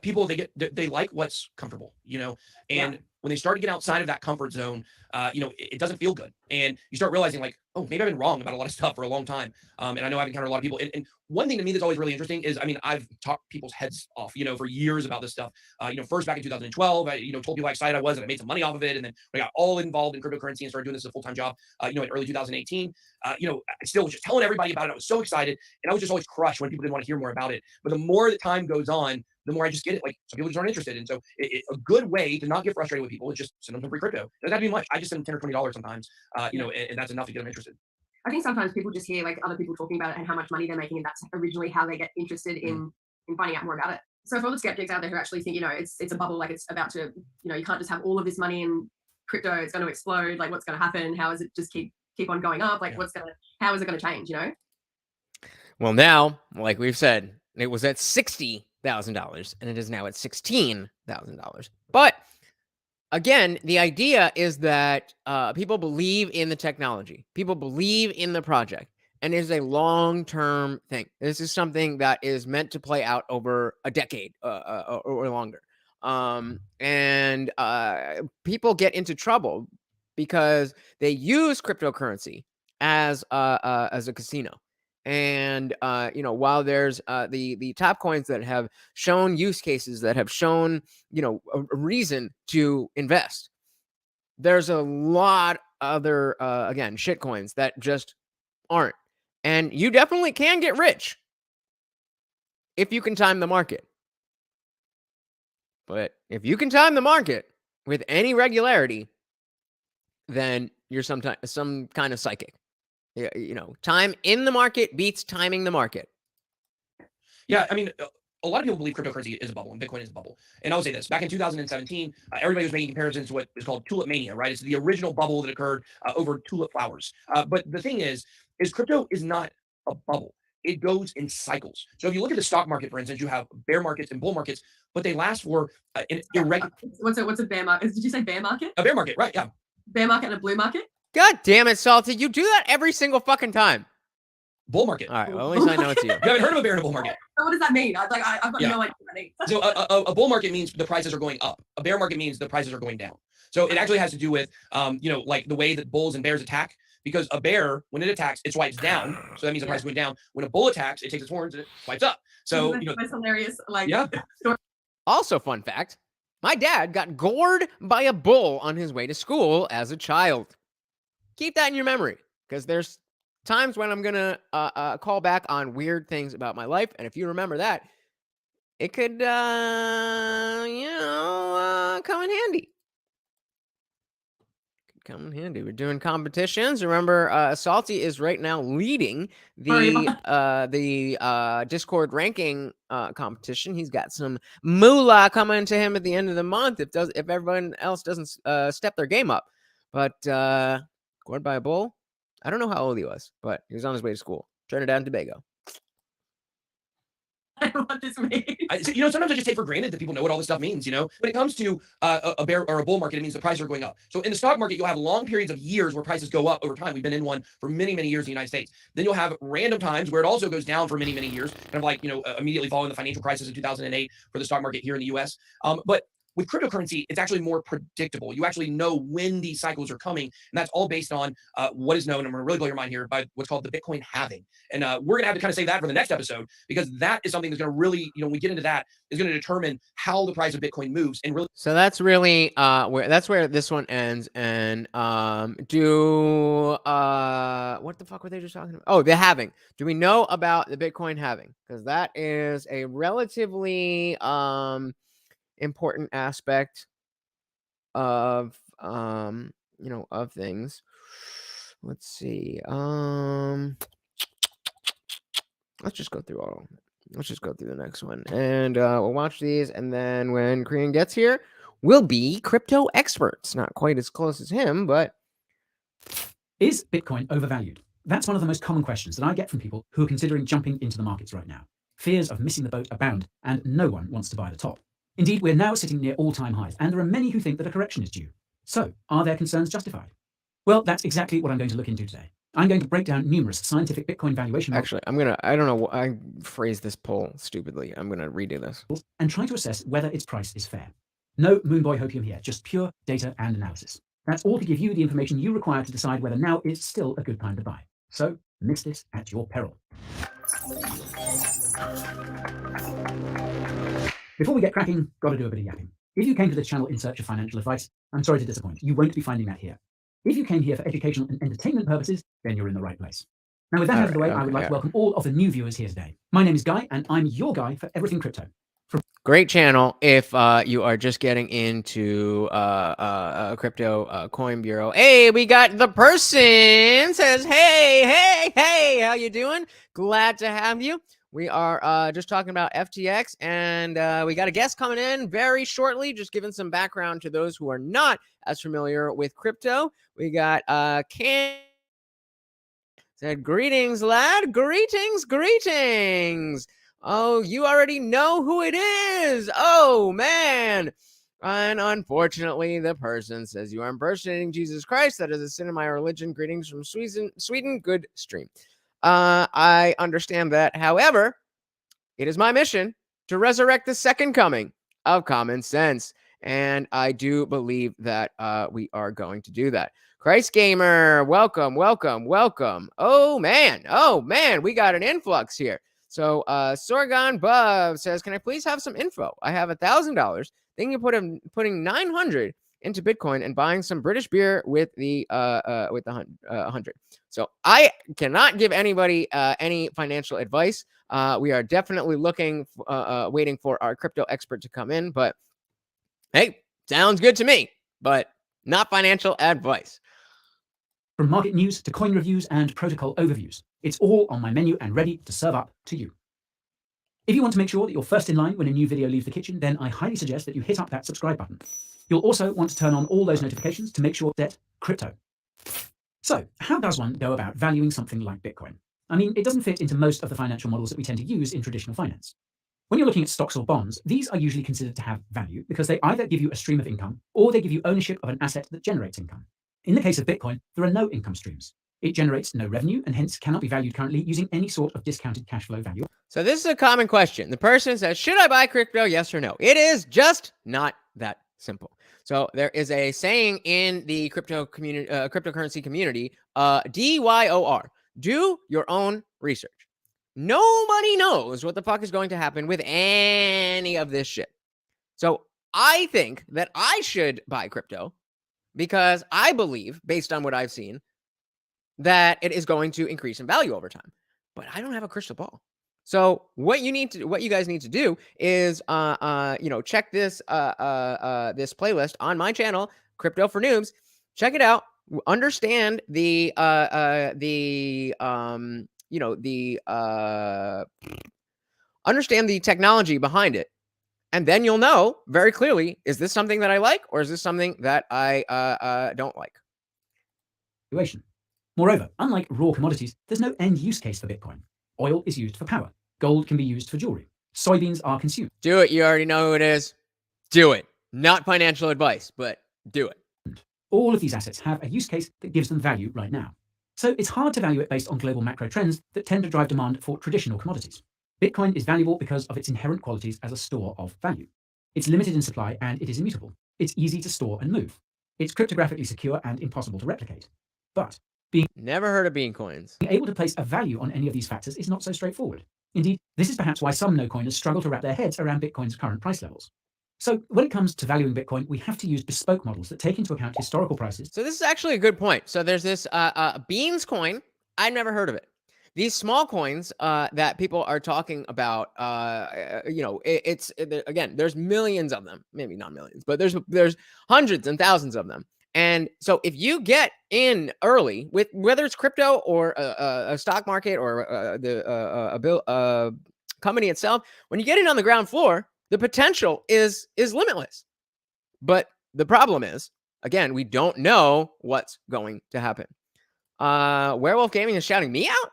people, they like what's comfortable, you know, and when they start to get outside of that comfort zone, you know, it doesn't feel good, and you start realizing like, oh, maybe I've been wrong about a lot of stuff for a long time. And I know I've encountered a lot of people, and one thing to me that's always really interesting is, I mean, I've talked people's heads off, you know, for years about this stuff. You know, first back in 2012, I, you know, told people how excited I was and I made some money off of it, and then I got all involved in cryptocurrency and started doing this as a full-time job. You know, in early 2018, you know, I still was just telling everybody about it. I was so excited, and I was just always crushed when people didn't want to hear more about it. But the more that time goes on, the more I just get it. Like, some people just aren't interested. And so a good way to not get frustrated with people is just send them some free crypto. It doesn't have to be much. I just send them $10 or $20 sometimes, you know, and that's enough to get them interested. I think sometimes people just hear like other people talking about it and how much money they're making, and that's originally how they get interested in finding out more about it. So for all the skeptics out there who actually think, you know, it's a bubble, like it's about to, you know, you can't just have all of this money in crypto, it's going to explode. Like, what's going to happen? How is it just keep on going up? Like, how is it going to change, you know? Well, now, like we've said, it was at $60,000 and it is now at $16,000. But again, the idea is that people believe in the technology, people believe in the project, and it is a long-term thing. This is something that is meant to play out over a decade or longer. And people get into trouble because they use cryptocurrency as a casino. And you know, while there's the top coins that have shown use cases, that have shown, you know, a reason to invest, there's a lot other again, shit coins that just aren't. And you definitely can get rich if you can time the market. But if you can time the market with any regularity, then you're some kind of psychic. You know, time in the market beats timing the market. Yeah, I mean, a lot of people believe cryptocurrency is a bubble and Bitcoin is a bubble. And I will say this: back in 2017, everybody was making comparisons to what is called tulip mania, right? It's the original bubble that occurred over tulip flowers. But the thing is crypto is not a bubble. It goes in cycles. So if you look at the stock market, for instance, you have bear markets and bull markets, but they last for an irregular. What's a bear market? Did you say bear market? A bear market, right? Yeah. Bear market and a blue market? God damn it, Salty. You do that every single fucking time. Bull market. All right, well, at least I know it's you. You haven't heard of a bear and a bull market? So what does that mean? I've got no idea what that means. So a bull market means the prices are going up. A bear market means the prices are going down. So it actually has to do with, you know, like the way that bulls and bears attack. Because a bear, when it attacks, it swipes down. So that means the price is going down. When a bull attacks, it takes its horns and it swipes up. So, you know, that's hilarious. Like, Also, fun fact, my dad got gored by a bull on his way to school as a child. Keep that in your memory, because there's times when I'm going to call back on weird things about my life. And if you remember that, it could, you know, come in handy. come in handy. We're doing competitions. Remember, Salty is right now leading the Discord ranking competition. He's got some moolah coming to him at the end of the month if everyone else doesn't step their game up. But scored by a bull. I don't know how old he was, but he was on his way to school. Trinidad and Tobago. I don't know what this means. Sometimes I just take for granted that people know what all this stuff means. When it comes to a bear or a bull market, it means the prices are going up. So in the stock market, you'll have long periods of years where prices go up over time. We've been in one for many, many years in the United States. Then you'll have random times where it also goes down for many, many years, kind of like, immediately following the financial crisis in 2008 for the stock market here in the US. But with cryptocurrency, it's actually more predictable. You actually know when these cycles are coming, and that's all based on what is known, and I'm going to really blow your mind here, by what's called the Bitcoin halving. And we're going to have to kind of save that for the next episode, because that is something that's going to really, when we get into that, is going to determine how the price of Bitcoin moves. And really, so that's really where this one ends. And what the fuck were they just talking about? Oh, the halving. Do we know about the Bitcoin halving? Because that is a relatively important aspect of of things. Let's see. Let's just go through the next one, and we'll watch these, and then when Crian gets here, we'll be crypto experts. Not quite as close as him, but is Bitcoin overvalued? That's one of the most common questions that I get from people who are considering jumping into the markets right now. Fears of missing the boat abound, and no one wants to buy the top. Indeed, we're now sitting near all-time highs, and there are many who think that a correction is due. So, are their concerns justified? Well, that's exactly what I'm going to look into today. I'm going to break down numerous scientific Bitcoin valuation models. Actually, I don't know, I phrased this poll stupidly. I'm going to redo this. And try to assess whether its price is fair. No moonboy hopium here, just pure data and analysis. That's all to give you the information you require to decide whether now is still a good time to buy. So, miss this at your peril. Before we get cracking, gotta do a bit of yapping. If you came to this channel in search of financial advice, I'm sorry to disappoint. You won't be finding that here. If you came here for educational and entertainment purposes, then you're in the right place. Now, with that out of the way, I would like to welcome all of the new viewers here today. My name is Guy, and I'm your guy for everything crypto. Great channel if you are just getting into crypto coin bureau. Hey, we got the person says, hey, how you doing? Glad to have you. We are just talking about FTX, and we got a guest coming in very shortly, just giving some background to those who are not as familiar with crypto. We got Can said, greetings, lad. Greetings. Oh, you already know who it is. Oh, man. And unfortunately, the person says, you are impersonating Jesus Christ. That is a sin in my religion. Greetings from Sweden. Good stream. I understand that. However, it is my mission to resurrect the second coming of common sense. And I do believe that we are going to do that. Christ Gamer, welcome. Oh, man, we got an influx here. So Sorgon Bub says, can I please have some info? I have $1,000. Thinking of putting 900 into Bitcoin and buying some British beer with the 100. So I cannot give anybody any financial advice. We are definitely waiting for our crypto expert to come in. But hey, sounds good to me. But not financial advice. From market news to coin reviews and protocol overviews, it's all on my menu and ready to serve up to you. If you want to make sure that you're first in line when a new video leaves the kitchen, then I highly suggest that you hit up that subscribe button. You'll also want to turn on all those notifications to make sure that crypto. So, how does one go about valuing something like Bitcoin? I mean, it doesn't fit into most of the financial models that we tend to use in traditional finance. When you're looking at stocks or bonds, these are usually considered to have value because they either give you a stream of income or they give you ownership of an asset that generates income. In the case of Bitcoin, there are no income streams. It generates no revenue and hence cannot be valued currently using any sort of discounted cash flow value. So this is a common question. The person says, should I buy crypto? Yes or no? It is just not that simple. So there is a saying in the cryptocurrency community, DYOR, do your own research. Nobody knows what the fuck is going to happen with any of this shit. So I think that I should buy crypto because I believe, based on what I've seen, that it is going to increase in value over time. But I don't have a crystal ball. So what you guys need to do is check this this playlist on my channel, Crypto for Noobs. Check it out. understand the understand the technology behind it, and then you'll know very clearly, is this something that I like, or is this something that I don't like? Valuation. Moreover, unlike raw commodities, there's no end use case for Bitcoin. Oil is used for power. Gold can be used for jewelry. Soybeans are consumed. Do it. You already know who it is. Do it. Not financial advice, but do it. All of these assets have a use case that gives them value right now. So it's hard to value it based on global macro trends that tend to drive demand for traditional commodities. Bitcoin is valuable because of its inherent qualities as a store of value. It's limited in supply and it is immutable. It's easy to store and move. It's cryptographically secure and impossible to replicate. But Never heard of bean coins. being able to place a value on any of these factors is not so straightforward. Indeed, this is perhaps why some no-coiners struggle to wrap their heads around Bitcoin's current price levels. So when it comes to valuing Bitcoin, we have to use bespoke models that take into account historical prices. So this is actually a good point. So there's this beans coin. I've never heard of it. These small coins that people are talking about, again, there's millions of them. Maybe not millions, but there's hundreds and thousands of them. And so if you get in early with whether it's crypto or a stock market or a company itself, when you get in on the ground floor, the potential is limitless. But the problem is, again, we don't know what's going to happen. Werewolf Gaming is shouting me out.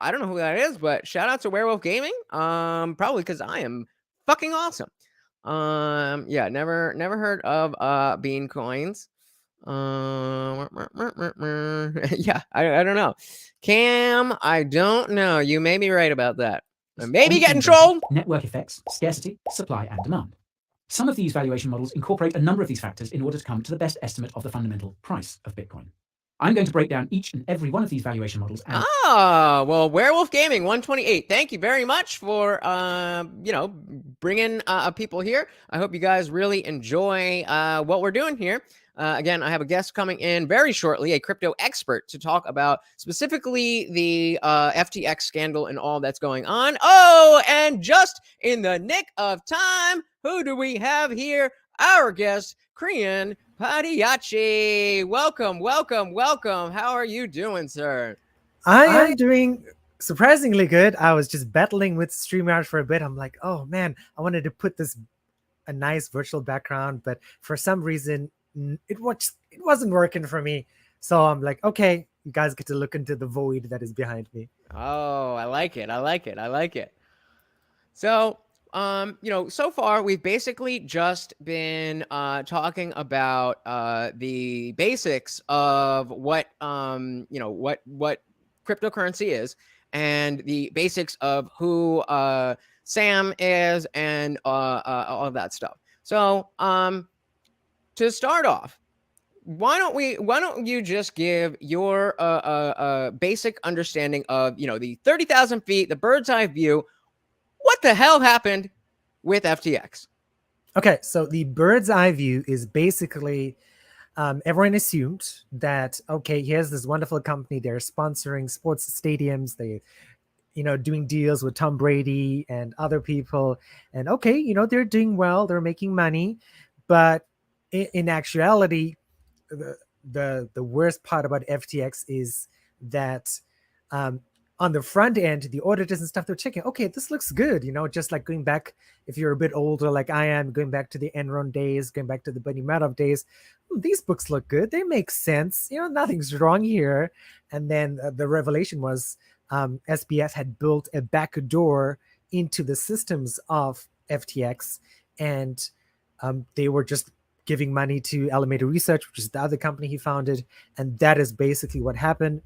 I don't know who that is, but shout out to Werewolf Gaming. Probably because I am fucking awesome. Yeah, never heard of bean coins. Yeah, I don't know. Cam, I don't know. You may be right about that. Maybe getting trolled. Network effects, scarcity, supply, and demand. Some of these valuation models incorporate a number of these factors in order to come to the best estimate of the fundamental price of Bitcoin. I'm going to break down each and every one of these valuation models. Well, Werewolf Gaming 128. Thank you very much for bringing people here. I hope you guys really enjoy what we're doing here. Again, I have a guest coming in very shortly, a crypto expert, to talk about specifically the FTX scandal and all that's going on. Oh, and just in the nick of time, who do we have here? Our guest, Crian Padayachee. Welcome. How are you doing, sir? I am doing surprisingly good. I was just battling with StreamYard for a bit. I'm like, oh man, I wanted to put a nice virtual background, but for some reason it wasn't working for me. So I'm like, okay, you guys get to look into the void that is behind me. Oh, I like it. So, so far we've basically just been talking about the basics of what what cryptocurrency is, and the basics of who Sam is, and all of that stuff. So, to start off, why don't you just give your basic understanding of the 30,000 feet, the bird's eye view? What the hell happened with FTX? Okay, so the bird's eye view is basically everyone assumed that, okay, here's this wonderful company. They're sponsoring sports stadiums. They, doing deals with Tom Brady and other people. And okay, they're doing well. They're making money. But in actuality, the worst part about FTX is that on the front end, the auditors and stuff, they're checking, okay, this looks good, just like going back, if you're a bit older like I am, going back to the Enron days, going back to the Bernie Madoff days, these books look good, they make sense, nothing's wrong here. And then the revelation was SBF had built a backdoor into the systems of FTX, and they were just giving money to Alameda Research, which is the other company he founded, and that is basically what happened.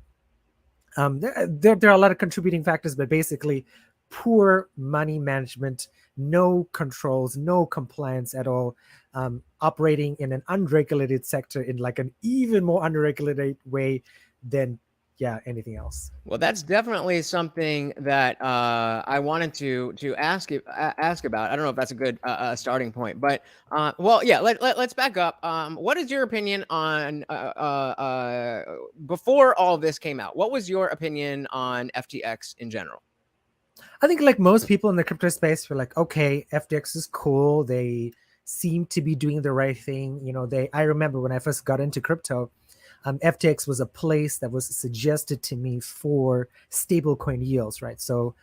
There are a lot of contributing factors, but basically poor money management, no controls, no compliance at all, operating in an unregulated sector in like an even more unregulated way than anything else. Well, that's definitely something that I wanted to ask about. I don't know if that's a good starting point, but let's back up. What is your opinion on before all this came out? What was your opinion on FTX in general? I think like most people in the crypto space were like, okay, FTX is cool. They seem to be doing the right thing. I remember when I first got into crypto, FTX was a place that was suggested to me for stablecoin yields, right? So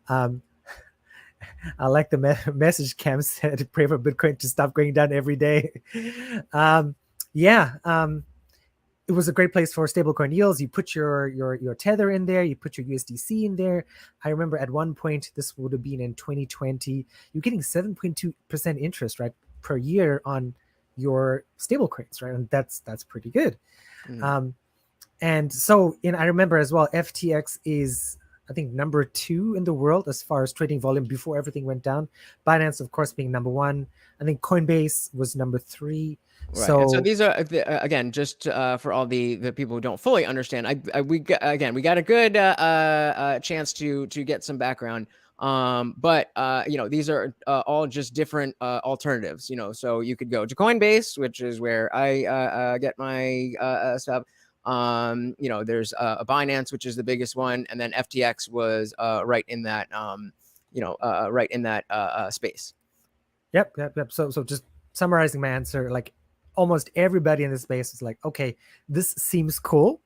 I like the message Cam said, pray for Bitcoin to stop going down every day. It was a great place for stablecoin yields. You put your Tether in there, you put your USDC in there. I remember at one point, this would have been in 2020, you're getting 7.2% interest, right, per year on your stablecoins, right? And that's pretty good. And so, I remember as well, FTX is, I think, number 2 in the world as far as trading volume before everything went down. Binance, of course, being number 1. I think Coinbase was number 3. Right. So these are, again, just for all the people who don't fully understand. We got a good chance to get some background. But these are all just different alternatives. So you could go to Coinbase, which is where I get my stuff. There's a Binance, which is the biggest one, and then FTX was right in that space. Yep. So just summarizing my answer, like almost everybody in the space is like, okay, this seems cool.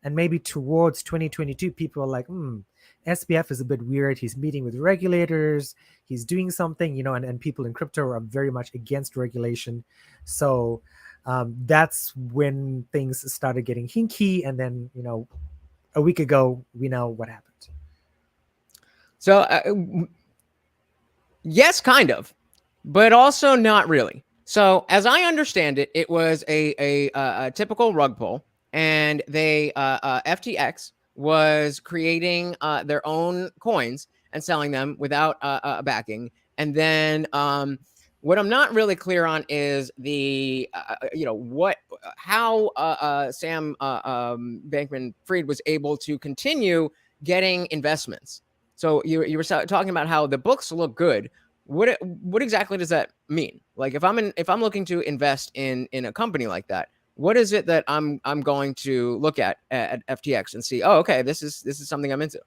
And maybe towards 2022, people are like, SBF is a bit weird. He's meeting with regulators. He's doing something, and people in crypto are very much against regulation. So that's when things started getting hinky. And then, a week ago, we know what happened. So, yes, kind of, but also not really. So, as I understand it, it was a typical rug pull, and they FTX was creating their own coins and selling them without backing. And then what I'm not really clear on is the how Sam Bankman-Fried was able to continue getting investments. So you were talking about how the books look good. What exactly does that mean? Like if I'm looking to invest in a company like that, what is it that I'm going to look at FTX and see? Oh, okay, this is something I'm into.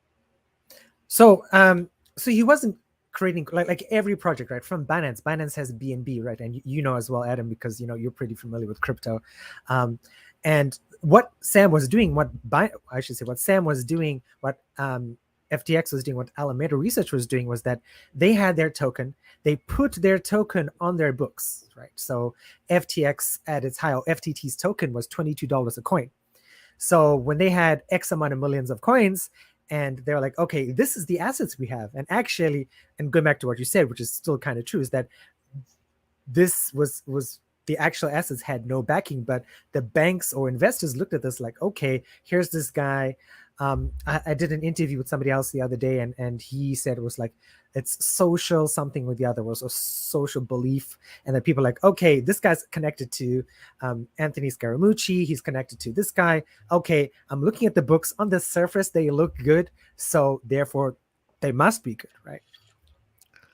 So so he wasn't creating like every project, right? From Binance. Binance has BNB, right? And as well, Adam, because you're pretty familiar with crypto. And what Sam was doing, what FTX was doing, what Alameda Research was doing, was that they had their token. They put their token on their books, right? So FTX at its high, FTT's token was $22 a coin. So when they had X amount of millions of coins, and they're like, okay, this is the assets we have. And actually, and going back to what you said, which is still kind of true, is that this was the actual assets had no backing, but the banks or investors looked at this like, okay, here's this guy. I did an interview with somebody else the other day, and he said it was like, it's social something with the other, was a social belief. And then people are like, okay, this guy's connected to Anthony Scaramucci. He's connected to this guy. Okay, I'm looking at the books. On the surface, they look good. So therefore, they must be good, right?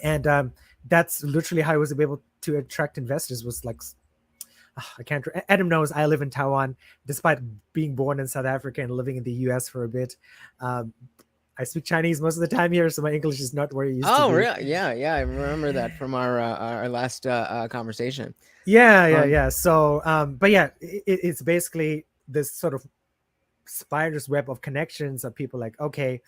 And that's literally how I was able to attract investors, was like, I can't. Adam knows I live in Taiwan, despite being born in South Africa and living in the US for a bit. I speak Chinese most of the time here, so my English is not where it used to be. Oh, really? Yeah. I remember that from our last conversation. Yeah. So, but yeah, it's basically this sort of spider's web of connections of people like, okay,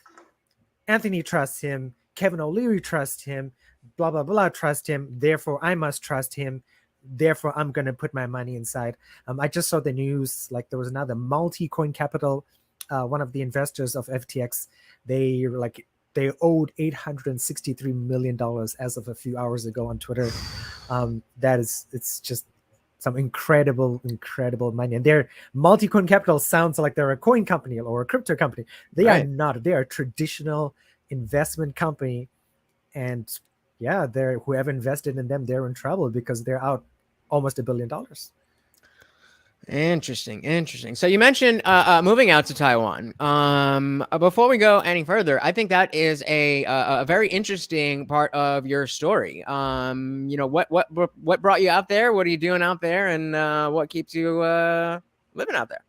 Anthony trusts him, Kevin O'Leary trusts him, blah, blah, blah, trust him. Therefore, I must trust him. Therefore, I'm going to put my money inside. I just saw the news, like there was another Multi-Coin Capital, one of the investors of FTX. They owed $863 million as of a few hours ago on Twitter. It's just some incredible money. And their Multi-Coin Capital sounds like they're a coin company or a crypto company. They are not. They are a traditional investment company. And yeah, whoever invested in them, they're in trouble because they're out almost $1 billion. Interesting. So you mentioned moving out to Taiwan. Before we go any further, I think that is a very interesting part of your story. What brought you out there? What are you doing out there, and what keeps you living out there?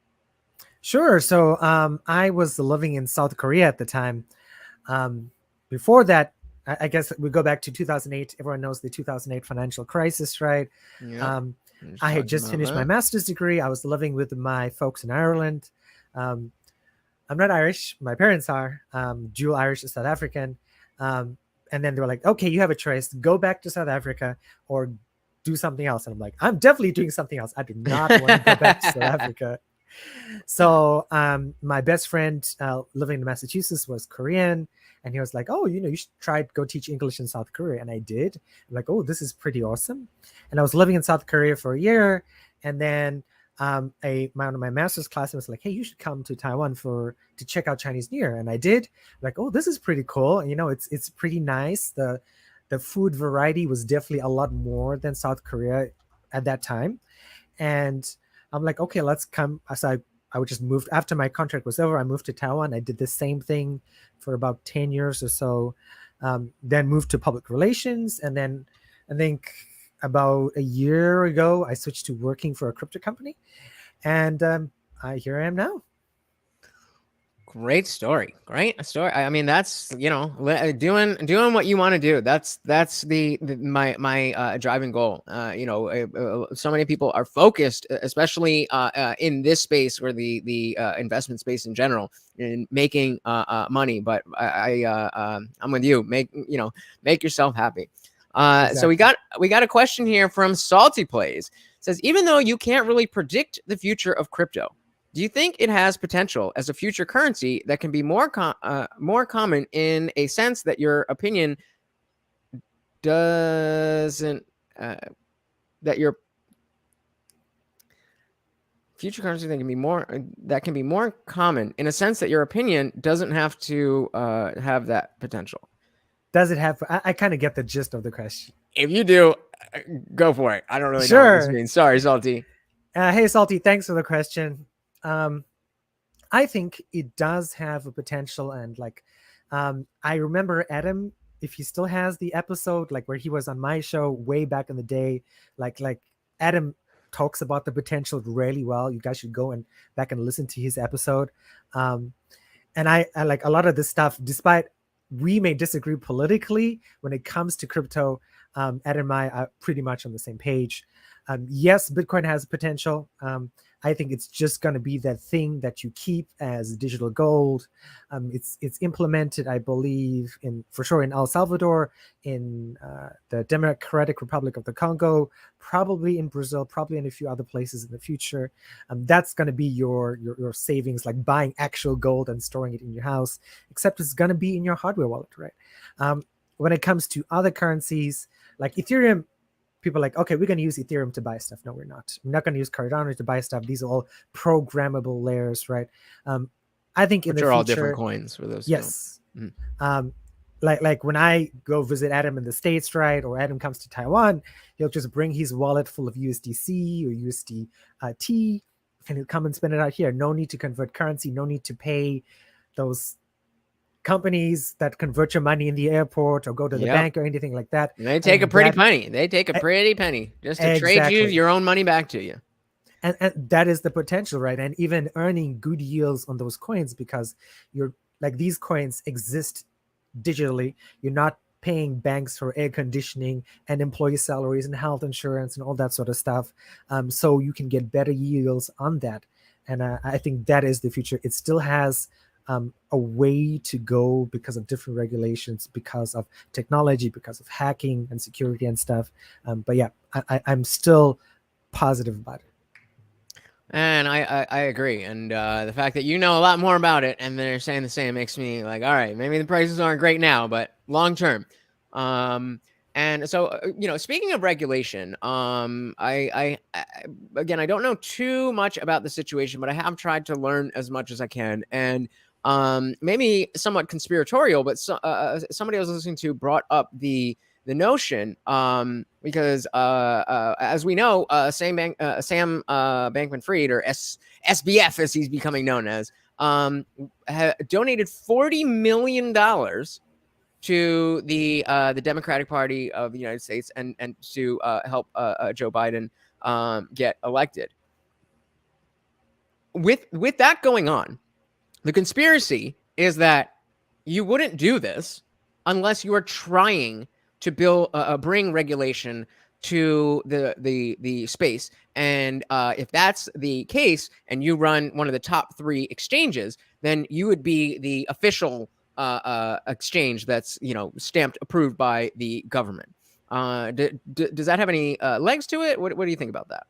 Sure. So I was living in South Korea at the time. Before that, I guess we go back to 2008. Everyone knows the 2008 financial crisis, right? Yeah. I had just finished my master's degree. I was living with my folks in Ireland. I'm not Irish. My parents are dual Irish and South African. And then they were like, okay, you have a choice. Go back to South Africa or do something else. And I'm like, I'm definitely doing something else. I do not want to go back to South Africa. So my best friend living in Massachusetts was Korean. And he was like, oh, you should try to go teach English in South Korea. And I did. I'm like, oh, this is pretty awesome. And I was living in South Korea for a year. And then one of my master's classmates was like, hey, you should come to Taiwan to check out Chinese New Year. And I did. I'm like, oh, this is pretty cool. It's pretty nice. The food variety was definitely a lot more than South Korea at that time. And I'm like, okay, let's come. So I would just move after my contract was over. I moved to Taiwan. I did the same thing for about 10 years or so. Then moved to public relations. And then I think about a year ago, I switched to working for a crypto company. And here I am now. Great story. Great story. I mean, that's, doing what you want to do. That's my driving goal. So many people are focused, especially in this space or the investment space in general, in making money. But I'm with you. Make yourself happy. Exactly. So we got a question here from Salty Plays. It says, even though you can't really predict the future of crypto, do you think it has potential as a future currency that can be more common in a sense that your opinion doesn't that your future currency that can be more common in a sense that your opinion doesn't have to have that potential? Does it have? I kind of get the gist of the question. If you do, go for it. I don't really know what this means. Sorry, Salty. Hey, Salty. Thanks for the question. I think it does have a potential, and I remember Adam, if he still has the episode where he was on my show way back in the day, like Adam talks about the potential really well. You guys should go back and listen to his episode. And I like a lot of this stuff, despite we may disagree politically when it comes to crypto. Adam and I are pretty much on the same page. Yes, Bitcoin has potential. I think it's just going to be that thing that you keep as digital gold. It's implemented, I believe, for sure in El Salvador, in the Democratic Republic of the Congo, probably in Brazil, probably in a few other places in the future. That's going to be your savings, like buying actual gold and storing it in your house, except it's going to be in your hardware wallet, right? When it comes to other currencies, like Ethereum, people are like, okay, we're going to use Ethereum to buy stuff. No, we're not. We're not going to use Cardano to buy stuff. These are all programmable layers, right? I think in the future, all different coins for those. Yes. Like when I go visit Adam in the States, right, or Adam comes to Taiwan, he'll just bring his wallet full of USDC or USDT, and he'll come and spend it out here. No need to convert currency. No need to pay those companies that convert your money in the airport or go to the bank or anything like that. And they take a pretty penny. They take a pretty penny just to trade you your own money back to you. And that is the potential, right? And even earning good yields on those coins, because these coins exist digitally. You're not paying banks for air conditioning and employee salaries and health insurance and all that sort of stuff. So you can get better yields on that. And I think that is the future. It still has a way to go because of different regulations, because of technology, because of hacking and security and stuff. But yeah, I'm still positive about it. And I agree. And the fact that you know a lot more about it and they're saying the same makes me like, all right, maybe the prices aren't great now, but long term. And so, speaking of regulation, I again, I don't know too much about the situation, but I have tried to learn as much as I can. And maybe somewhat conspiratorial, but somebody I was listening to brought up the notion, because as we know, Sam Bankman-Fried, or SBF as he's becoming known as, donated $40 million to the Democratic Party of the United States and to help Joe Biden get elected. With that going on, the conspiracy is that you wouldn't do this unless you are trying to bring regulation to the space. And if that's the case, and you run one of the top 3 exchanges, then you would be the official exchange that's stamped approved by the government. Does that have any legs to it? What do you think about that?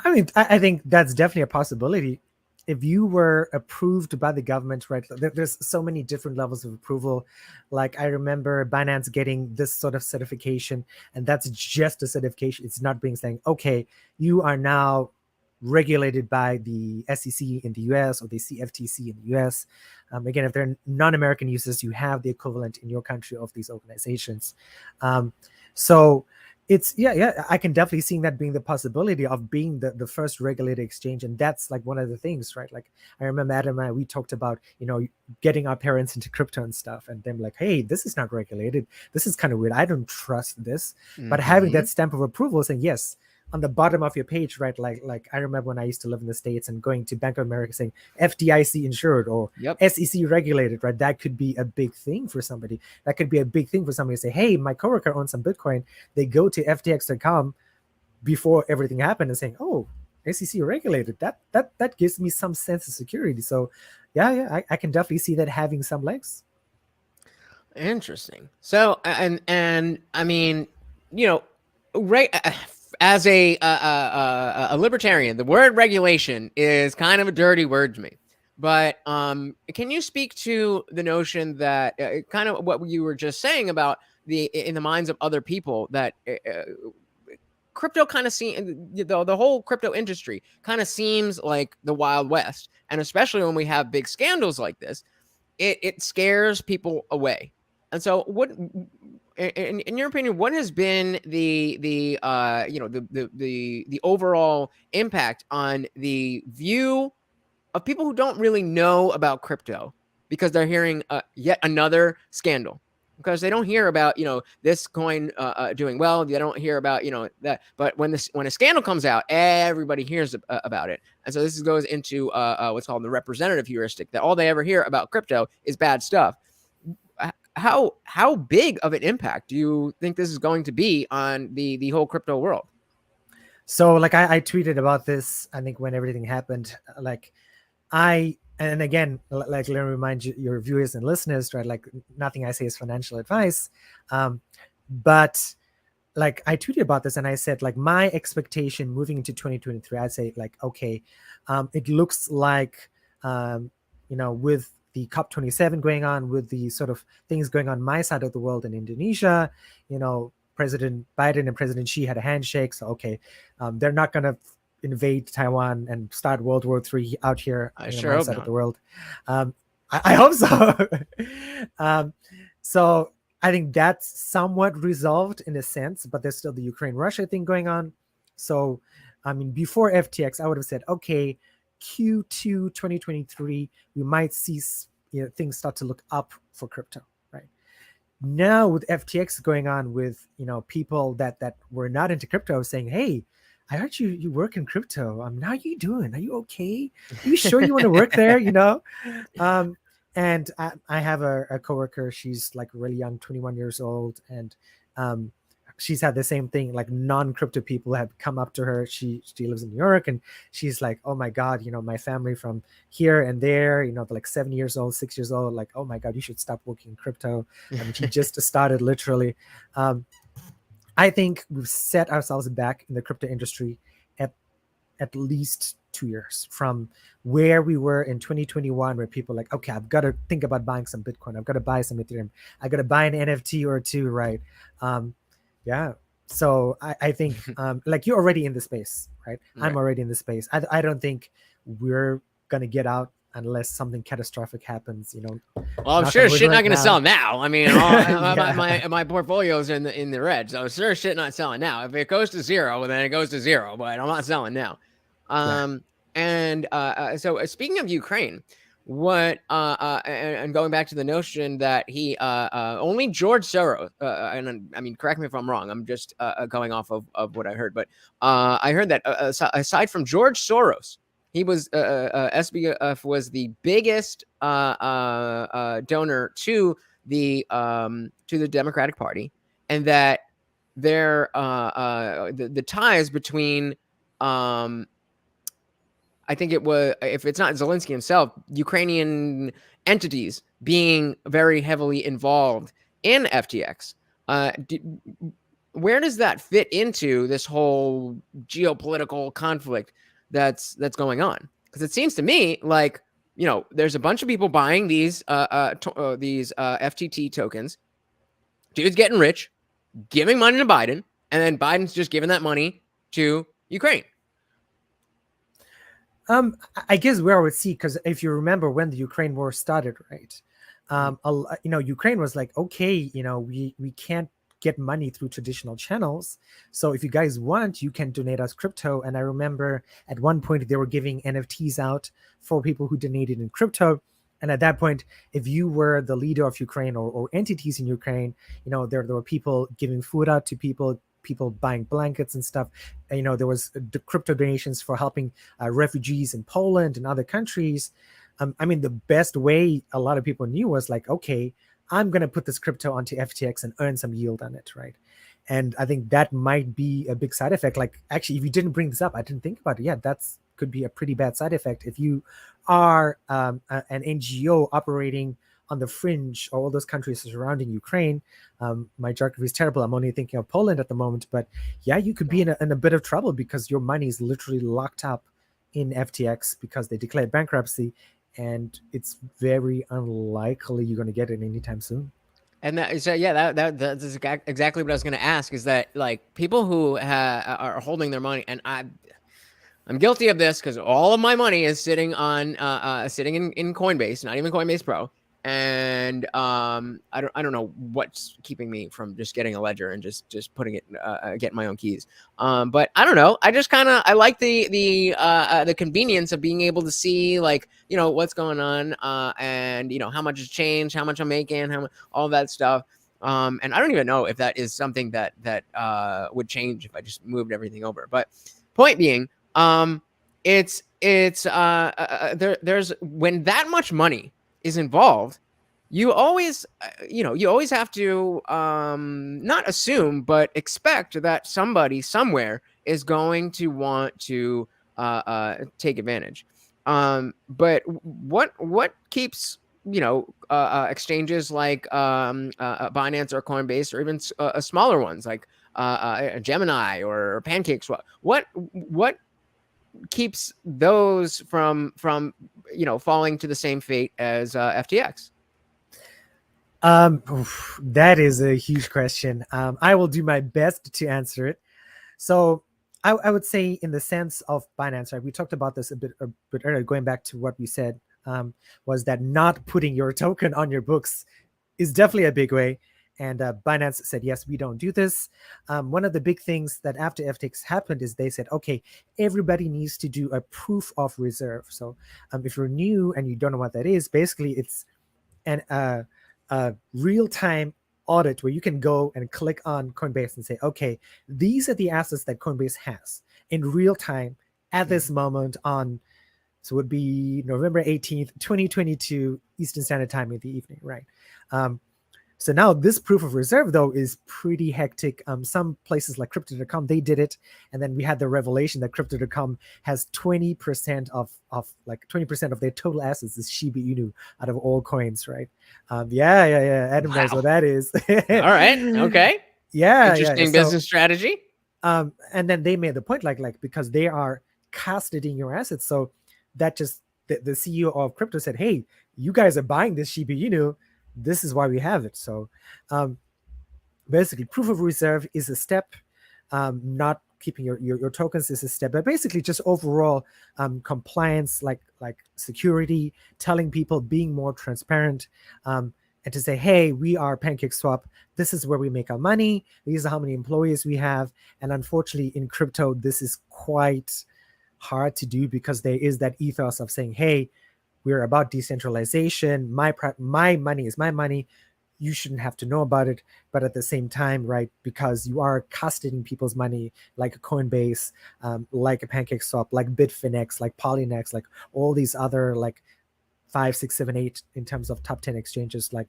I mean, I think that's definitely a possibility. If you were approved by the government, right? There's so many different levels of approval. Like I remember Binance getting this sort of certification, and that's just a certification. It's not being saying, okay, you are now regulated by the SEC in the US or the CFTC in the US. Again, if they're non-American users, you have the equivalent in your country of these organizations. So it's I can definitely see that being the possibility of being the first regulated exchange. And that's like one of the things, right? Like I remember Adam and I, we talked about getting our parents into crypto and stuff, and them like, hey, this is not regulated, this is kind of weird, I don't trust this. But having that stamp of approval saying yes on the bottom of your page, right? Like I remember when I used to live in the States and going to Bank of America saying FDIC insured or SEC regulated, right? That could be a big thing for somebody. That could be a big thing for somebody to say, hey, my coworker owns some Bitcoin. They go to FTX.com before everything happened and saying, oh, SEC regulated. That gives me some sense of security. So I can definitely see that having some legs. Interesting. So and I mean, right. As a libertarian, the word regulation is kind of a dirty word to me. But can you speak to the notion that kind of what you were just saying about in the minds of other people, that crypto kind of the whole crypto industry kind of seems like the Wild West, and especially when we have big scandals like this, it scares people away. And so, what, in your opinion, what has been the overall impact on the view of people who don't really know about crypto because they're hearing yet another scandal? Because they don't hear about this coin doing well, they don't hear about that. But when a scandal comes out, everybody hears about it, and so this goes into what's called the representative heuristic, that all they ever hear about crypto is bad stuff. How big of an impact do you think this is going to be on the whole crypto world? So like I tweeted about this, I think when everything happened, and again, like let me remind you, your viewers and listeners, right? Like nothing I say is financial advice. But like I tweeted about this and I said, like, my expectation moving into 2023, I'd say like, okay, it looks like, with the COP27 going on, with the sort of things going on my side of the world in Indonesia, President Biden and President Xi had a handshake. So, okay, they're not going to invade Taiwan and start World War III out here on my side of the world. I hope so. So I think that's somewhat resolved in a sense, but there's still the Ukraine-Russia thing going on. So, I mean, before FTX, I would have said, okay, Q2 2023, we might see things start to look up for crypto, right? Now with FTX going on, with people that were not into crypto saying, hey, I heard you work in crypto. How are you doing? Are you okay? Are you sure you want to work there? And I have a coworker. She's like really young, 21 years old, and she's had the same thing. Like non-crypto people have come up to her. She lives in New York, and she's like, oh my God, my family from here and there, they're like 7 years old, 6 years old. Like, oh my God, you should stop working in crypto. I mean, she just started literally. I think we've set ourselves back in the crypto industry at least 2 years from where we were in 2021, where people like, okay, I've got to think about buying some Bitcoin. I've got to buy some Ethereum. I got to buy an NFT or two, right? So I think like you're already in the space, right? I'm already in the space. I don't think we're going to get out unless something catastrophic happens, Well, I'm sure shit not going to sell now. I mean, my portfolio's in the red, so sure shit not selling now. If it goes to zero, then it goes to zero, but I'm not selling now. And so speaking of Ukraine, what and going back to the notion that he only George Soros, and I mean, correct me if I'm wrong, I'm just going off of what I heard, but I heard that aside from George Soros, he was SBF was the biggest donor to the Democratic Party, and that the ties between I think it was, if it's not Zelensky himself, Ukrainian entities being very heavily involved in FTX. Where does that fit into this whole geopolitical conflict that's going on? Because it seems to me like, there's a bunch of people buying these FTT tokens. Dude's getting rich, giving money to Biden, and then Biden's just giving that money to Ukraine. I guess where I would see, because if you remember when the Ukraine war started, right? Ukraine was like, okay, we can't get money through traditional channels. So if you guys want, you can donate us crypto. And I remember at one point they were giving NFTs out for people who donated in crypto. And at that point, if you were the leader of Ukraine or entities in Ukraine, there were people giving food out to people buying blankets and stuff. There was the crypto donations for helping refugees in Poland and other countries. The best way a lot of people knew was like, okay, I'm going to put this crypto onto FTX and earn some yield on it, right? And I think that might be a big side effect. Like, actually, if you didn't bring this up, I didn't think about it. Yeah, that's could be a pretty bad side effect. If you are an NGO operating on the fringe of all those countries surrounding Ukraine, my geography is terrible. I'm only thinking of Poland at the moment. But yeah, you could be in a bit of trouble because your money is literally locked up in FTX because they declared bankruptcy. And it's very unlikely you're going to get it anytime soon. And that's exactly what I was going to ask, is that like people who are holding their money, and I'm guilty of this because all of my money is sitting on sitting in Coinbase, not even Coinbase Pro. And I don't know what's keeping me from just getting a ledger and just putting it getting my own keys. But I don't know. I just I like the convenience of being able to see like what's going on and how much has changed, how much I'm making, all that stuff. And I don't even know if that is something that would change if I just moved everything over. But point being, there's when that much money is involved, you always have to not assume but expect that somebody somewhere is going to want to take advantage. But what keeps exchanges like Binance or Coinbase, or even smaller ones like Gemini or Pancakes, what keeps those from falling to the same fate as FTX? That is a huge question. I will do my best to answer it. So I would say, in the sense of Binance, right? We talked about this a bit earlier, going back to what we said, was that not putting your token on your books is definitely a big way. And Binance said, yes, we don't do this. One of the big things that after FTX happened is they said, okay, everybody needs to do a proof of reserve. So if you're new and you don't know what that is, basically it's a real-time audit where you can go and click on Coinbase and say, okay, these are the assets that Coinbase has in real time at this moment on, so it would be November 18th, 2022, Eastern Standard Time in the evening, right? So now this proof of reserve, though, is pretty hectic. Some places like Crypto.com, they did it. And then we had the revelation that Crypto.com has 20% of 20% of their total assets is Shiba Inu out of all coins, right? Yeah. Adam knows what that is. All right. Okay. Yeah. Interesting business strategy. And then they made the point, like because they are custodying your assets. So that just, the CEO of crypto said, hey, you guys are buying this Shiba Inu. This is why we have it. So basically, proof of reserve is a step. Not keeping your tokens is a step. But basically, just overall compliance, like security, telling people, being more transparent, and to say, hey, we are PancakeSwap. This is where we make our money. These are how many employees we have. And unfortunately, in crypto, this is quite hard to do because there is that ethos of saying, hey, we're about decentralization. My money is my money. You shouldn't have to know about it. But at the same time, right, because you are custodying people's money, like a Coinbase, like a PancakeSwap, like Bitfinex, like Polynex, like all these other like 5, 6, 7, 8 in terms of top 10 exchanges, like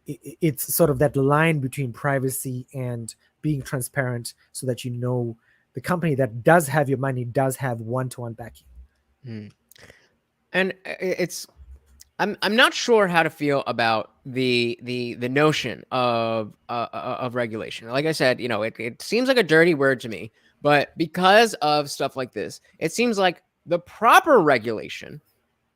it's sort of that line between privacy and being transparent so that you know the company that does have your money does have one-to-one backing. And I'm not sure how to feel about the notion of regulation. Like I said, it seems like a dirty word to me, but because of stuff like this, it seems like the proper regulation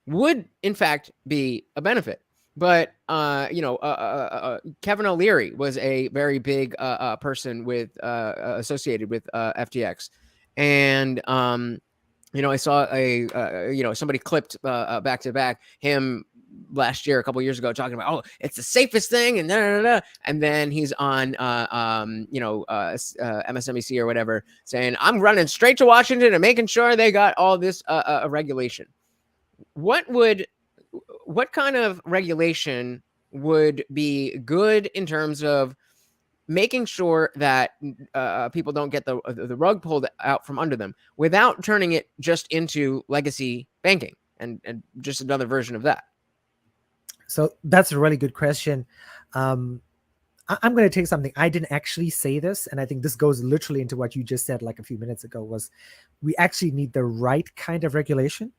would in fact be a benefit. But Kevin O'Leary was a very big person with associated with FTX, and I saw somebody clipped back to back him last year, a couple years ago, talking about, it's the safest thing, and and then he's on MSNBC or whatever saying, I'm running straight to Washington and making sure they got all this regulation. What kind of regulation would be good in terms of making sure that people don't get the rug pulled out from under them without turning it just into legacy banking and just another version of that? So that's a really good question. I'm going to take something. I didn't actually say this, and I think this goes literally into what you just said like a few minutes ago, was we actually need the right kind of regulation.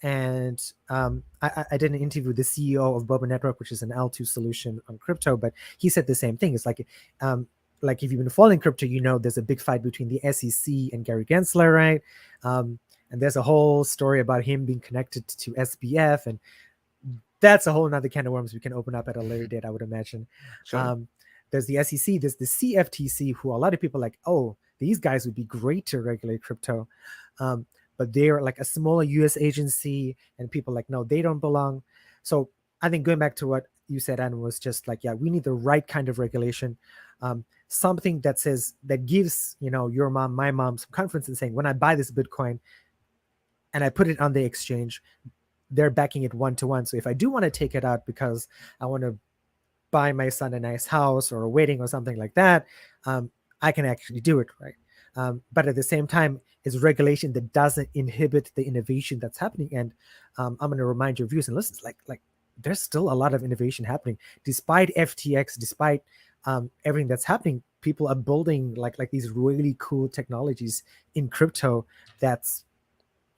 And I did an interview with the CEO of Boba Network, which is an L2 solution on crypto, but he said the same thing. It's like if you've been following crypto, there's a big fight between the SEC and Gary Gensler, right? And there's a whole story about him being connected to SBF, and that's a whole nother can of worms we can open up at a later date, I would imagine. Sure. There's the SEC, there's the CFTC, who a lot of people are like, these guys would be great to regulate crypto. But they're like a smaller US agency, and people are like, no, they don't belong. So I think going back to what you said, Anna, was just like, we need the right kind of regulation. Something that gives, your mom, my mom, some confidence in saying, when I buy this Bitcoin and I put it on the exchange, they're backing it one-to-one. So if I do want to take it out because I want to buy my son a nice house or a wedding or something like that, I can actually do it, right? But at the same time, it's regulation that doesn't inhibit the innovation that's happening. And I'm going to remind your viewers and listeners, like there's still a lot of innovation happening. Despite FTX, despite everything that's happening, people are building like these really cool technologies in crypto that's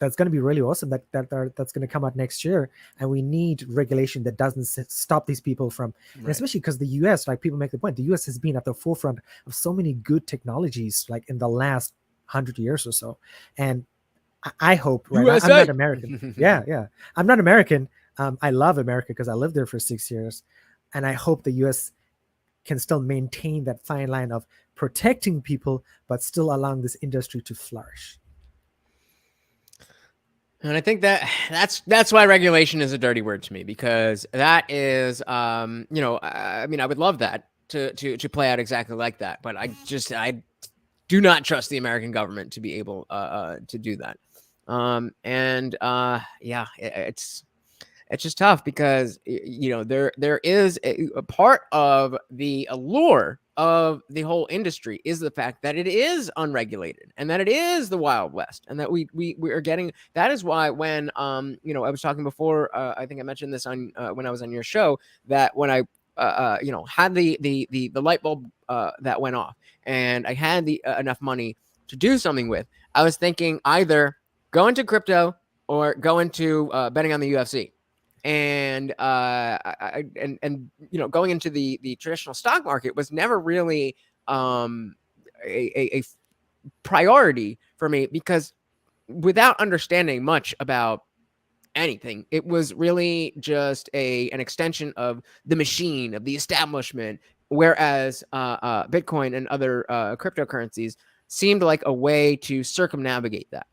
going to be really awesome, that's going to come out next year. And we need regulation that doesn't stop these people from, right. Especially because the US, like people make the point, the US has been at the forefront of so many good technologies, like in the last 100 years or so. And I hope, right? I'm not American. Yeah. I'm not American. I love America because I lived there for 6 years. And I hope the US can still maintain that fine line of protecting people, but still allowing this industry to flourish. And I think that's why regulation is a dirty word to me, because that is, I would love that to play out exactly like that, but I do not trust the American government to be able to do that. It's just tough because there is a part of the allure of the whole industry is the fact that it is unregulated and that it is the Wild West, and that we are getting. That is why when I was talking before, I think I mentioned this on when I was on your show, that when I had the light bulb that went off and I had the enough money to do something with, I was thinking either go into crypto or go into betting on the UFC. And going into the traditional stock market was never really a priority for me, because without understanding much about anything, it was really just an extension of the machine, of the establishment, whereas Bitcoin and other cryptocurrencies seemed like a way to circumnavigate that.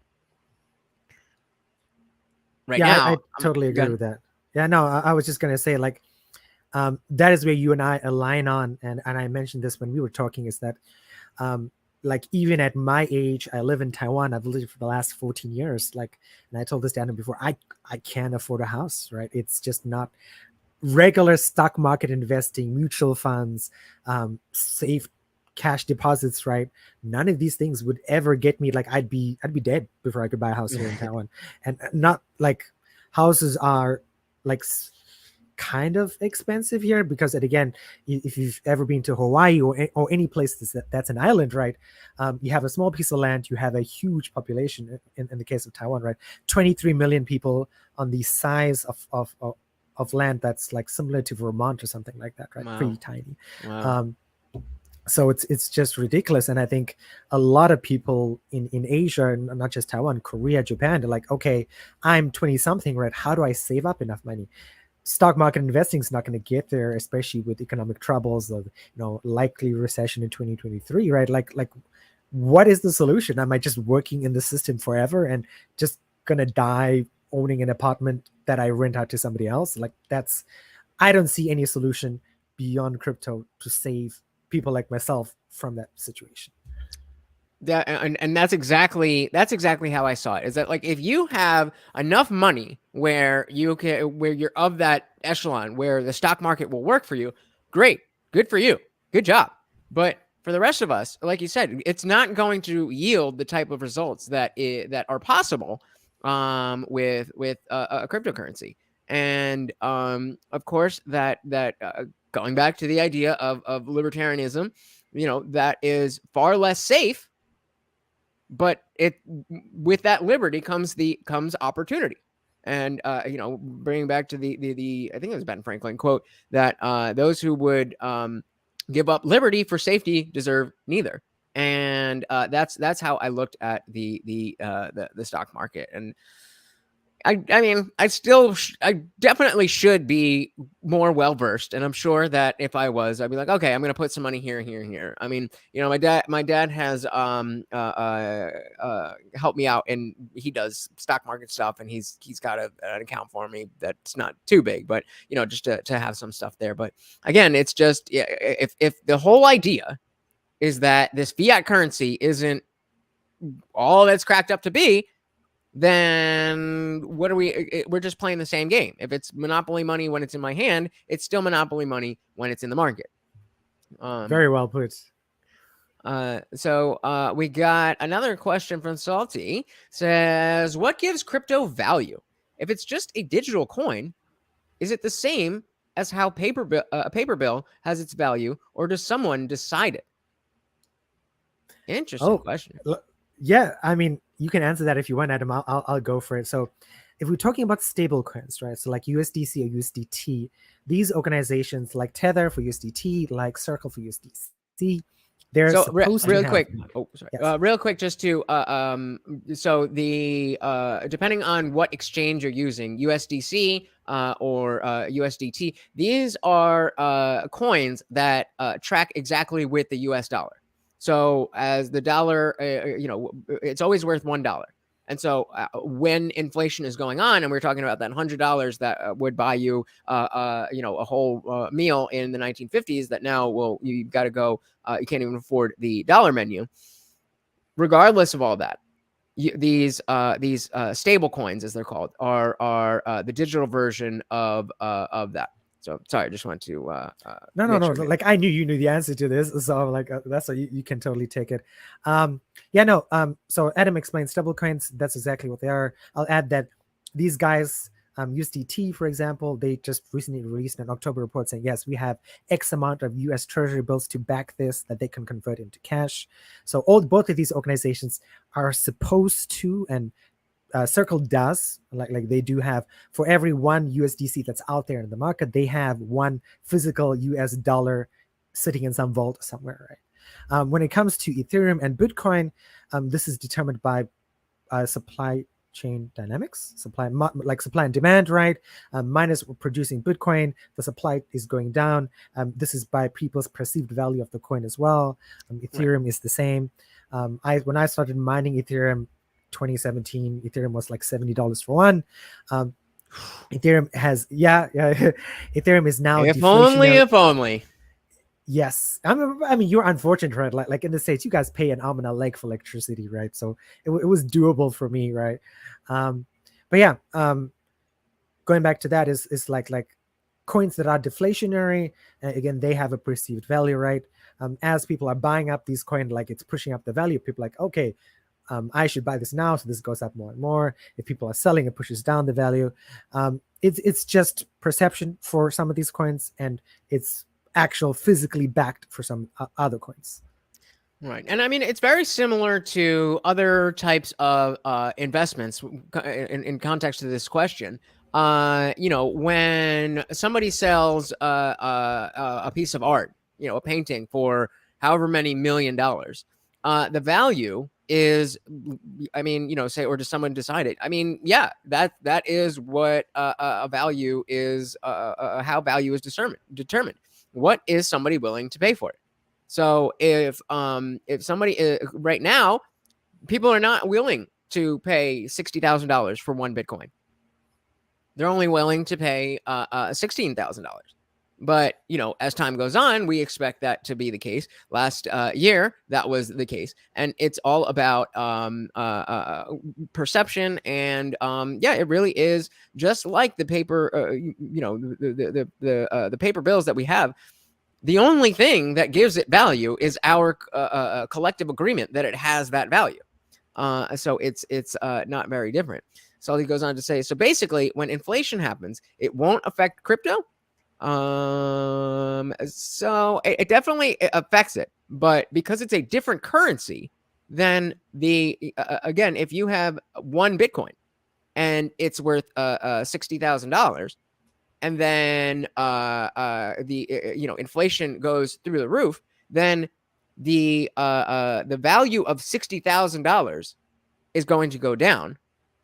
I totally agree with that. Yeah, no, I was just going to say, that is where you and I align on. And I mentioned this when we were talking, is that, even at my age, I live in Taiwan. I've lived for the last 14 years. And I told this to Anna before, I can't afford a house, right? It's just not regular stock market investing, mutual funds, safe cash deposits, right? None of these things would ever get me, I'd be dead before I could buy a house here in Taiwan. And not houses are kind of expensive here because, again, if you've ever been to Hawaii or any place that's an island, right? You have a small piece of land, you have a huge population. In the case of Taiwan, right, 23 million people on the size of land that's like similar to Vermont or something like that, right? Wow. Pretty tiny. Wow. So it's just ridiculous. And I think a lot of people in Asia, and not just Taiwan, Korea, Japan, they're like, okay, I'm 20 something, right? How do I save up enough money? Stock market investing is not going to get there, especially with economic troubles of, likely recession in 2023, right? Like what is the solution? Am I just working in the system forever and just going to die owning an apartment that I rent out to somebody else? Like I don't see any solution beyond crypto to save people like myself from that situation. And that's exactly how I saw it. Is that like if you have enough money where you're of that echelon where the stock market will work for you, great, good for you, good job. But for the rest of us, like you said, it's not going to yield the type of results that are possible with a cryptocurrency. And of course, that going back to the idea of libertarianism, that is far less safe. But with that liberty comes opportunity, and bringing back to the I think it was Ben Franklin quote that those who would give up liberty for safety deserve neither, and that's how I looked at the stock market. And I mean, I definitely should be more well-versed. And I'm sure that if I was, I'd be like, okay, I'm going to put some money here, here, and here. I mean, my dad has helped me out, and he does stock market stuff, and he's got an account for me that's not too big, but just to have some stuff there. But again, it's just, if the whole idea is that this fiat currency isn't all that's cracked up to be, then what are we're just playing the same game. If it's monopoly money when it's in my hand, it's still monopoly money when it's in the market. Very well put. So we got another question from Salty. Says, what gives crypto value? If it's just a digital coin, is it the same as how a paper bill has its value, or does someone decide it? Interesting question. Yeah, I mean, you can answer that if you want, Adam. I'll go for it. So if we're talking about stable coins, right? So like USDC or USDT, these organizations like Tether for USDT, like Circle for USDC, they're supposed to real have... quick. Oh, sorry. Yes. Real quick, just to so the depending on what exchange you're using, USDC or USDT, these are coins that track exactly with the US dollar. So as the dollar, it's always worth $1. And so when inflation is going on, and we're talking about that $100 that would buy you, a whole meal in the 1950s, that now, you've got to go, you can't even afford the dollar menu. Regardless of all that, these stable coins, as they're called, are the digital version of that. So sorry, I just want to no. Like, I knew you knew the answer to this, so I'm like, that's you can totally take it. So Adam explained stable coins. That's exactly what they are. I'll add that these guys, USDT, for example, they just recently released an October report saying, yes, we have X amount of US Treasury bills to back this that they can convert into cash. So both of these organizations are supposed to, and Circle does, like they do have, for every one USDC that's out there in the market, they have one physical US dollar sitting in some vault somewhere, right? When it comes to Ethereum and Bitcoin, this is determined by supply chain dynamics, supply and demand, right? Miners producing Bitcoin, the supply is going down. This is by people's perceived value of the coin as well. Ethereum is the same. When I started mining Ethereum, 2017, Ethereum was like $70 for one. Ethereum has Ethereum is now if only. Yes, I mean you're unfortunate, right? Like in the States, you guys pay an arm and a leg for electricity, right? So it was doable for me, right? But yeah, going back to that is like coins that are deflationary. Again, they have a perceived value, right? As people are buying up these coins, like it's pushing up the value. People are like, okay, I should buy this now, so this goes up more and more. If people are selling, it pushes down the value. It's just perception for some of these coins, and it's actual physically backed for some other coins. Right. And I mean, it's very similar to other types of investments in context to this question. When somebody sells a piece of art, a painting for however many $1 million, the value is, say, or does someone decide it? I mean, yeah, that is what a value is, how value is determined. What is somebody willing to pay for it? So if somebody right now, people are not willing to pay $60,000 for one Bitcoin. They're only willing to pay $16,000. But as time goes on, we expect that to be the case. Last year, that was the case, and it's all about perception. And it really is just like the paper, the paper bills that we have. The only thing that gives it value is our collective agreement that it has that value. So it's not very different. So he goes on to say, so basically, when inflation happens, it won't affect crypto. So it definitely affects it, but because it's a different currency, then again, if you have one Bitcoin and it's worth $60,000. And then inflation goes through the roof, then the value of $60,000 is going to go down,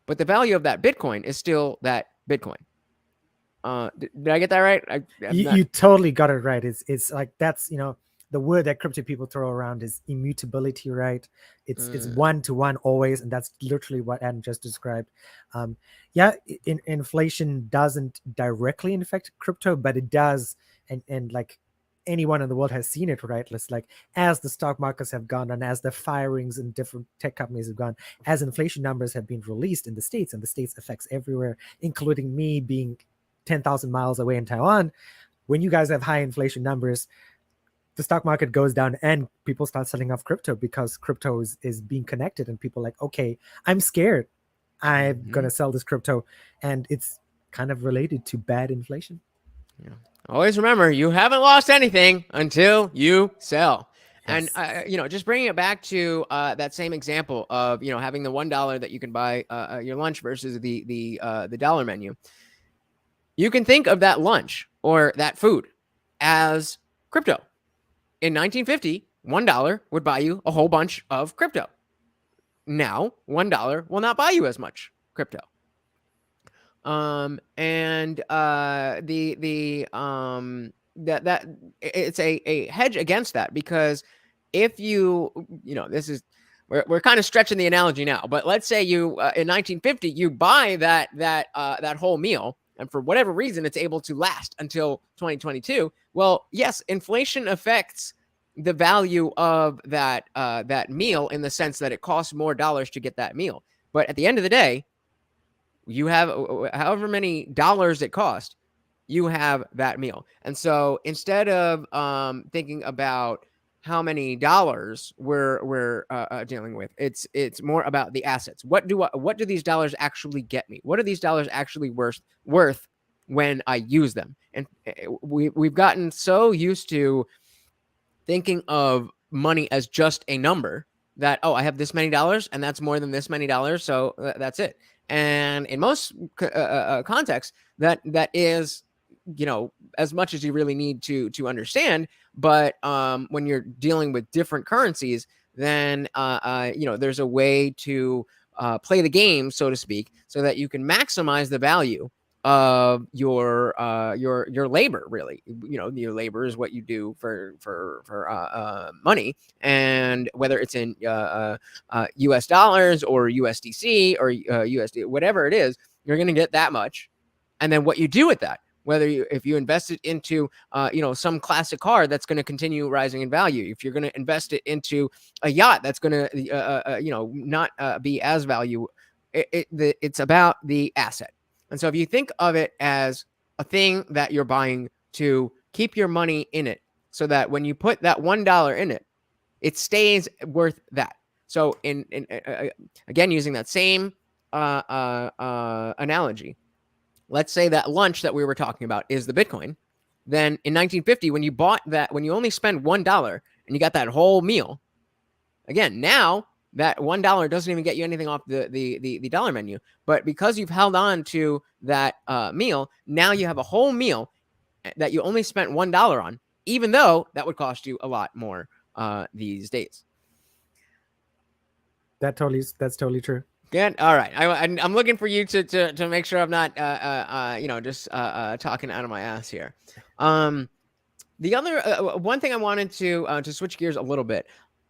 but the value of that Bitcoin is still that Bitcoin. Did I get that right? You totally got it right. It's like that's the word that crypto people throw around is immutability, right? It's 1-to-1 always, and that's literally what Adam just described. Inflation doesn't directly affect crypto, but it does, and like anyone in the world has seen it, right? It's like as the stock markets have gone and as the firings in different tech companies have gone, as inflation numbers have been released in the States, and the States affects everywhere, including me being 10,000 miles away in Taiwan. When you guys have high inflation numbers, the stock market goes down and people start selling off crypto because crypto is being connected, and people are like, okay, I'm scared. I'm going to sell this crypto. And it's kind of related to bad inflation. Yeah. Always remember, you haven't lost anything until you sell. Yes. And, just bringing it back to that same example of, having the $1 that you can buy your lunch versus the dollar menu. You can think of that lunch or that food as crypto. In 1950, $1 would buy you a whole bunch of crypto. Now, $1 will not buy you as much crypto. That it's a hedge against that, because if we're kind of stretching the analogy now, but let's say you in 1950 you buy that whole meal, and for whatever reason it's able to last until 2022. Well, yes, inflation affects the value of that meal in the sense that it costs more dollars to get that meal. But at the end of the day, you have however many dollars it cost, you have that meal. And so instead of thinking about how many dollars we're dealing with, it's more about the assets. What do these dollars actually get me? What are these dollars actually worth when I use them? And we've gotten so used to thinking of money as just a number that, I have this many dollars and that's more than this many dollars, so that's it. And in most contexts, that is, as much as you really need to understand. But when you're dealing with different currencies, then there's a way to play the game, so to speak, so that you can maximize the value of your labor. Really, your labor is what you do for money, and whether it's in US dollars or USDC or USD, whatever it is, you're going to get that much. And then what you do with that, if you invest it into some classic car that's going to continue rising in value, if you're going to invest it into a yacht that's going to not be as value, it's about the asset. And so if you think of it as a thing that you're buying to keep your money in it, so that when you put that $1 in it, it stays worth that. So again, using that same analogy, let's say that lunch that we were talking about is the Bitcoin. Then in 1950, when you bought that, when you only spend $1 and you got that whole meal, again, now that $1 doesn't even get you anything off the dollar menu. But because you've held on to that meal, now you have a whole meal that you only spent $1 on, even though that would cost you a lot more these days. That's totally true. Good. All right. I'm looking for you to make sure I'm not just talking out of my ass here. The other one thing I wanted to switch gears a little bit.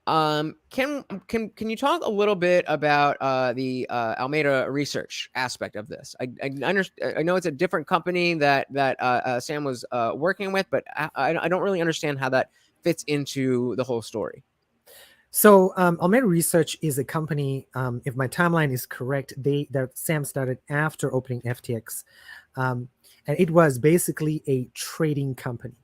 Can you talk a little bit about the Alameda research aspect of this? I know it's a different company that Sam was working with, but I don't really understand how that fits into the whole story. So Alameda Research is a company. If my timeline is correct, that Sam started after opening FTX, and it was basically a trading company.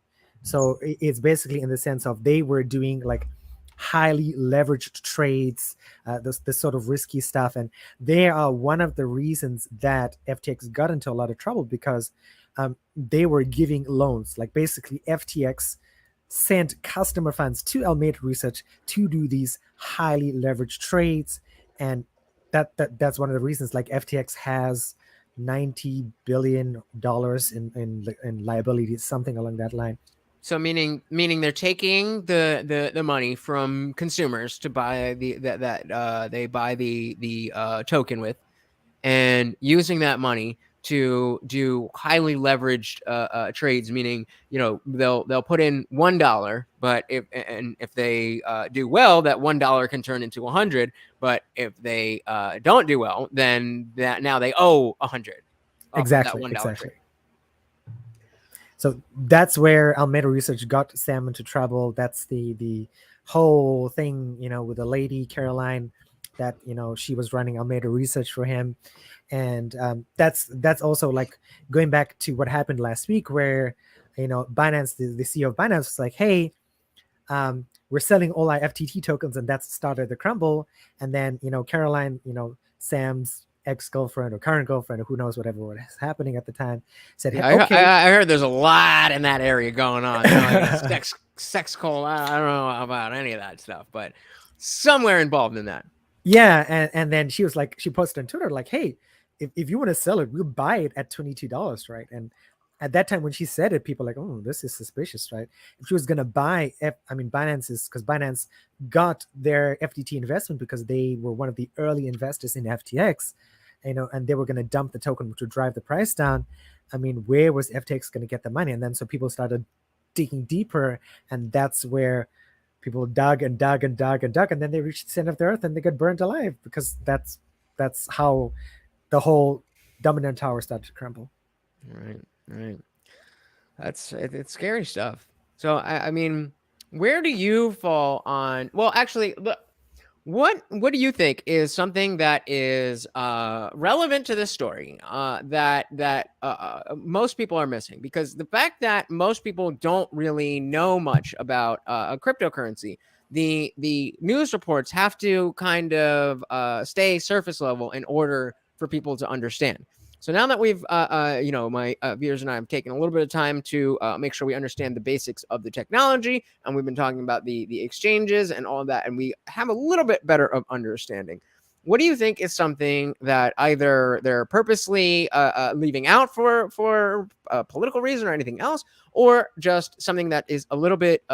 So it's basically in the sense of they were doing like highly leveraged trades, this sort of risky stuff, and they are one of the reasons that FTX got into a lot of trouble because they were giving loans. Like basically, FTX sent customer funds to Alameda Research to do these highly leveraged trades, and that's one of the reasons. Like FTX has $90 billion in liabilities, something along that line. So meaning they're taking the money from consumers to buy they buy the token with, and using that money to do highly leveraged trades, meaning they'll put in $1, but if they do well, that $1 can turn into 100. But if they don't do well, then now they owe 100. Exactly. That $1 trade. So that's where Alameda Research got Sam into trouble. That's the whole thing, with the lady Caroline, that she was running Alameda Research for him. And that's also like going back to what happened last week, where Binance, the CEO of Binance, was like, hey, we're selling all our FTT tokens, and that's started the crumble. And then Caroline, Sam's ex-girlfriend or current girlfriend, or who knows, whatever was happening at the time, said, hey, okay. I heard there's a lot in that area going on. Like sex call. I don't know about any of that stuff, but somewhere involved in that. Yeah, and then she was like, she posted on Twitter like, hey, if you want to sell it, we'll buy it at $22, right? And at that time when she said it, people were like, oh, this is suspicious, right? If she was gonna buy, because Binance got their FTT investment because they were one of the early investors in FTX, and they were gonna dump the token to drive the price down. I mean, where was FTX gonna get the money? And then so people started digging deeper, and that's where people dug and dug and dug and dug, and then they reached the center of the earth and they got burned alive, because that's how the whole dominant tower started to crumble. Right. It's scary stuff. So I mean, where do you fall on? Well, actually, what do you think is something that is relevant to this story that most people are missing? Because the fact that most people don't really know much about a cryptocurrency, the news reports have to kind of stay surface level in order for people to understand. So now that we've, my viewers and I have taken a little bit of time to make sure we understand the basics of the technology, and we've been talking about the exchanges and all of that, and we have a little bit better of understanding. What do you think is something that either they're purposely leaving out for a political reason or anything else, or just something that is a little bit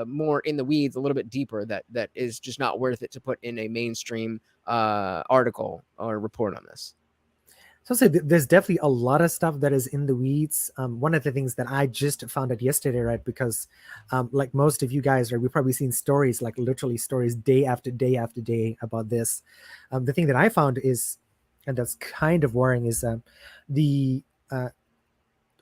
more in the weeds, a little bit deeper, that is just not worth it to put in a mainstream article or report on this? So there's definitely a lot of stuff that is in the weeds. One of the things that I just found out yesterday, right? Because like most of you guys, right, we've probably seen stories, like literally stories day after day after day about this. The thing that I found is, and that's kind of worrying, is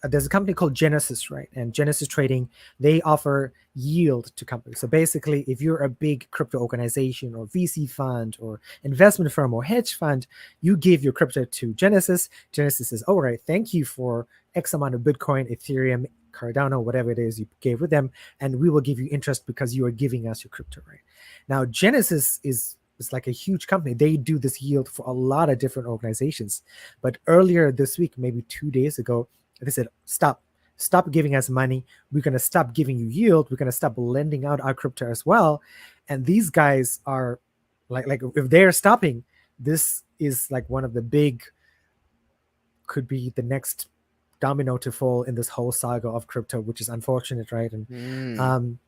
there's a company called Genesis, right? And Genesis Trading, they offer yield to companies. So basically, if you're a big crypto organization or VC fund or investment firm or hedge fund, you give your crypto to Genesis. Genesis says, all right, thank you for X amount of Bitcoin, Ethereum, Cardano, whatever it is you gave with them, and we will give you interest because you are giving us your crypto, right? Now, Genesis is it's like a huge company. They do this yield for a lot of different organizations. But earlier this week, maybe 2 days ago, they said, stop giving us money. We're going to stop giving you yield. We're going to stop lending out our crypto as well. And these guys are like if they're stopping, this is like one of the big, could be the next domino to fall in this whole saga of crypto, which is unfortunate, right? And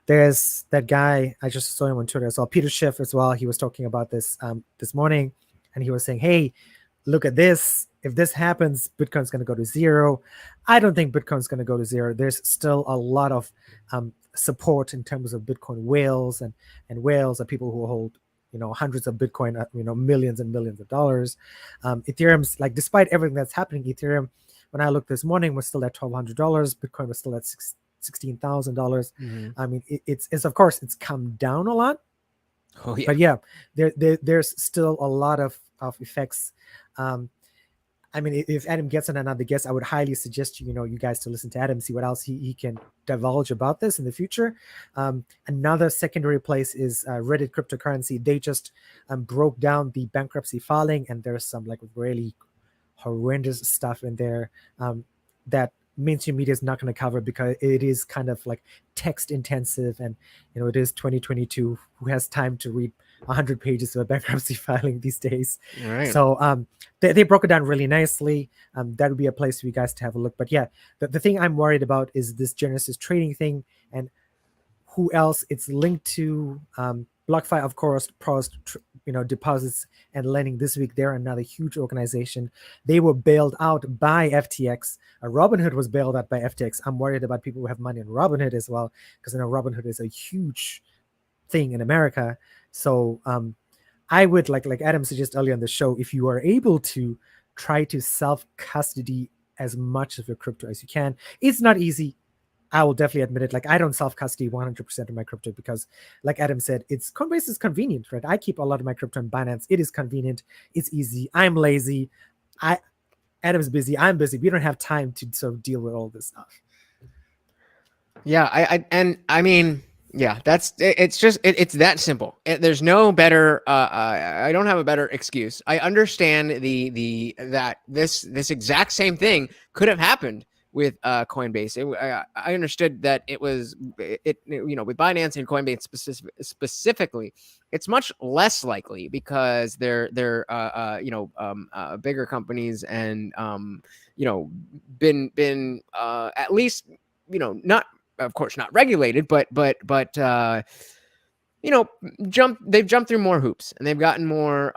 there's that guy, I just saw him on Twitter as well, Peter Schiff as well. He was talking about this this morning, and he was saying, hey, look at this. If this happens, Bitcoin's going to go to zero. I don't think Bitcoin's going to go to zero. There's still a lot of support in terms of Bitcoin whales, and whales are people who hold, you know, hundreds of Bitcoin, you know, millions and millions of dollars. Ethereum's like, despite everything that's happening, Ethereum, when I looked this morning, was still at $1,200. Bitcoin was still at $16,000. I mean, it's of course it's come down a lot. Oh yeah. But yeah, there's still a lot of effects. I mean, if Adam gets on another guest, I would highly suggest you guys to listen to Adam, see what else he can divulge about this in the future. Another secondary place is Reddit cryptocurrency. They just broke down the bankruptcy filing, and there's some like really horrendous stuff in there that mainstream media is not going to cover, because it is kind of like text intensive, and it is 2022. Who has time to read 100 pages of a bankruptcy filing these days? Right. So they broke it down really nicely. That would be a place for you guys to have a look. But yeah, the thing I'm worried about is this Genesis trading thing, and who else it's linked to. BlockFi, of course, paused deposits and lending this week. They're another huge organization. They were bailed out by FTX. Robinhood was bailed out by FTX. I'm worried about people who have money in Robinhood as well, because Robinhood is a huge thing in America. So I would like Adam suggested earlier on the show, if you are able to, try to self-custody as much of your crypto as you can. It's not easy. I will definitely admit it. Like, I don't self-custody 100% of my crypto because, like Adam said, Coinbase is convenient, right? I keep a lot of my crypto on Binance. It is convenient. It's easy. I'm lazy. Adam's busy. I'm busy. We don't have time to sort of deal with all this stuff. Yeah, I mean, yeah, it's that simple. There's no better. I don't have a better excuse. I understand that this exact same thing could have happened with Coinbase. I understood that it was with Binance and Coinbase specifically, it's much less likely because they're bigger companies and been at least not, of course, not regulated, but they've jumped through more hoops, and they've gotten more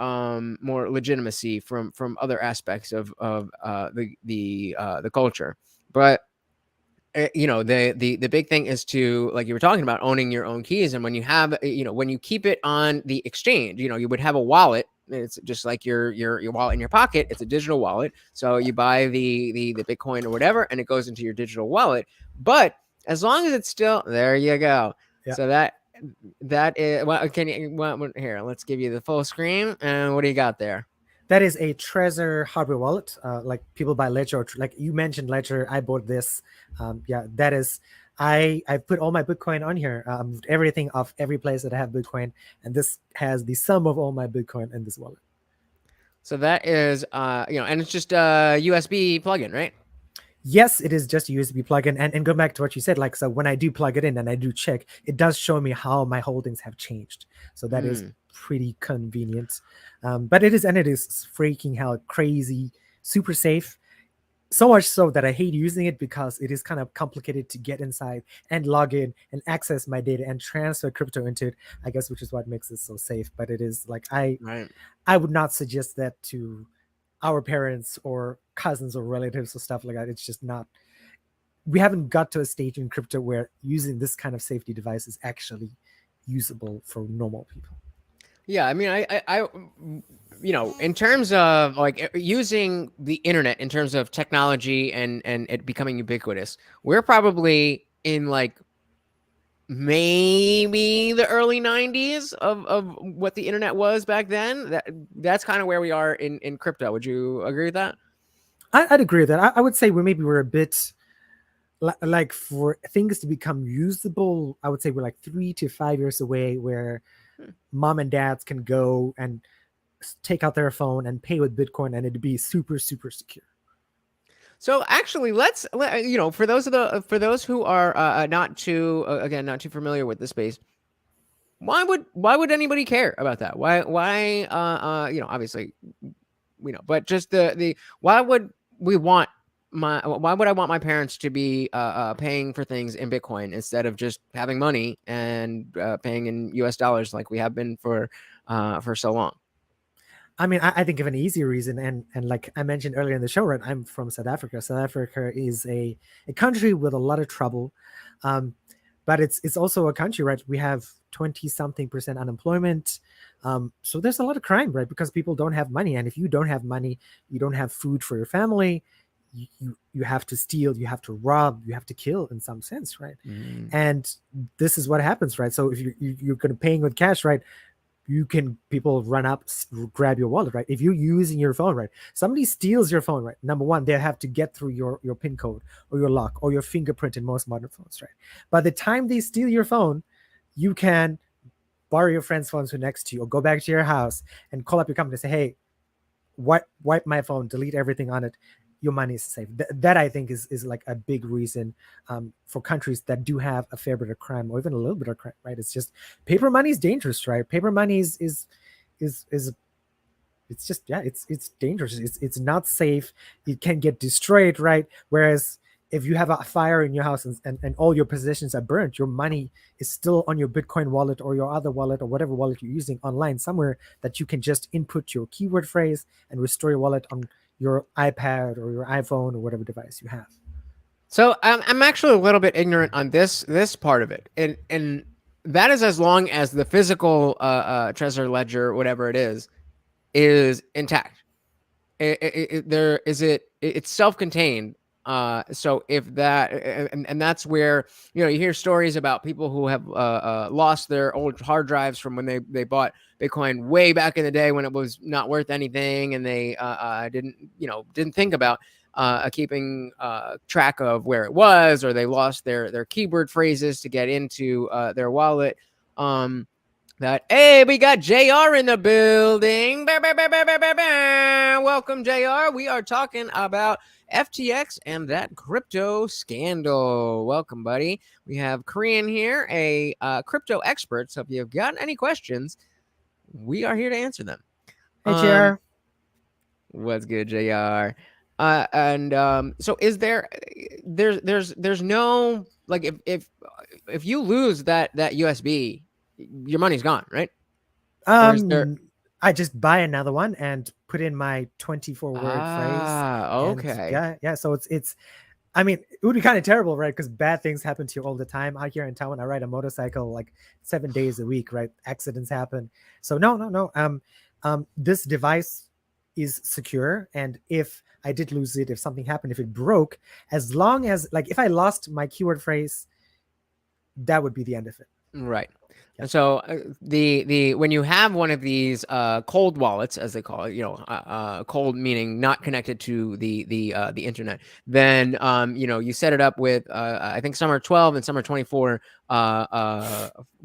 legitimacy from other aspects of the culture. But the big thing is to, like you were talking about, owning your own keys. And when you have when you keep it on the exchange, you would have a wallet. It's just like your wallet in your pocket. It's a digital wallet. So you buy the Bitcoin or whatever, and it goes into your digital wallet. But as long as it's still there, you go. Yeah. So that is, well, here, let's give you the full screen. And what do you got there? That is a Trezor hardware wallet. Like people buy Ledger, like you mentioned Ledger. I bought this. That is, I put all my Bitcoin on here. Everything of every place that I have Bitcoin, and this has the sum of all my Bitcoin in this wallet. So that is, and it's just a USB plugin, right? Yes, it is just a USB plugin. And go back to what you said, like, so when I do plug it in and I do check, it does show me how my holdings have changed. So that is pretty convenient. But it is freaking hell crazy, super safe. So much so that I hate using it because it is kind of complicated to get inside and log in and access my data and transfer crypto into it, I guess, which is what makes it so safe. But it is like, I would not suggest that to our parents or cousins or relatives or stuff like that. It's just not, we haven't got to a stage in crypto where using this kind of safety device is actually usable for normal people. Yeah, I mean, I in terms of like using the internet, in terms of technology and it becoming ubiquitous, we're probably in like maybe the early 90s of what the internet was back then. That's kind of where we are in crypto. Would you agree with that? I'd agree with that. I would say we're a bit like, for things to become usable, I would say we're like 3 to 5 years away, where mom and dads can go and take out their phone and pay with Bitcoin, and it'd be super, super secure. So actually, for those who are not too not too familiar with the space, why would anybody care about that? Why obviously but just the why would we want why would I want my parents to be paying for things in Bitcoin instead of just having money and paying in US dollars like we have been for so long? I mean, I think of an easy reason, and like I mentioned earlier in the show, right? I'm from South Africa. South Africa is a country with a lot of trouble, but it's also a country, right? We have 20-something% unemployment, so there's a lot of crime, right? Because people don't have money, and if you don't have money, you don't have food for your family. You have to steal, you have to rob, you have to kill in some sense, right? And this is what happens, right? So if you're going to paying with cash, right? People run up, grab your wallet, right? If you're using your phone, right? Somebody steals your phone, right? Number one, they have to get through your PIN code or your lock or your fingerprint in most modern phones, right? By the time they steal your phone, you can borrow your friend's phones who are next to you, or go back to your house and call up your company and say, hey, wipe my phone, delete everything on it. Your money is safe. That I think is like a big reason for countries that do have a fair bit of crime, or even a little bit of crime, right? It's just paper money is dangerous, right? Paper money is it's just, yeah, it's dangerous. It's not safe. It can get destroyed, right? Whereas if you have a fire in your house and all your possessions are burnt, your money is still on your Bitcoin wallet or your other wallet or whatever wallet you're using online somewhere that you can just input your keyword phrase and restore your wallet on your iPad or your iPhone or whatever device you have. So I'm actually a little bit ignorant on this part of it, and that is as long as the physical Trezor ledger, whatever it is intact. It's self-contained. So if that and that's where you hear stories about people who have lost their old hard drives from when they bought Bitcoin way back in the day when it was not worth anything, and they didn't think about keeping track of where it was, or they lost their keyword phrases to get into their wallet. Hey, we got JR in the building. Welcome, JR. We are talking about FTX and that crypto scandal. Welcome, buddy. We have Crian here, a crypto expert. So if you've got any questions, we are here to answer them. Hey, JR. What's good, JR? So is there's no, like, if you lose that USB, your money's gone, right? I just buy another one and put in my 24-word phrase. Okay. Yeah. So it's I mean, it would be kind of terrible, right? Because bad things happen to you all the time. Out here in town, when I ride a motorcycle like 7 days a week, right? Accidents happen. So no. This device is secure, and if I did lose it, if something happened, if it broke, as long as, like, if I lost my keyword phrase, that would be the end of it. Right. And so the when you have one of these cold wallets, as they call it, cold meaning not connected to the internet, then you set it up with I think some are 12 and some are 24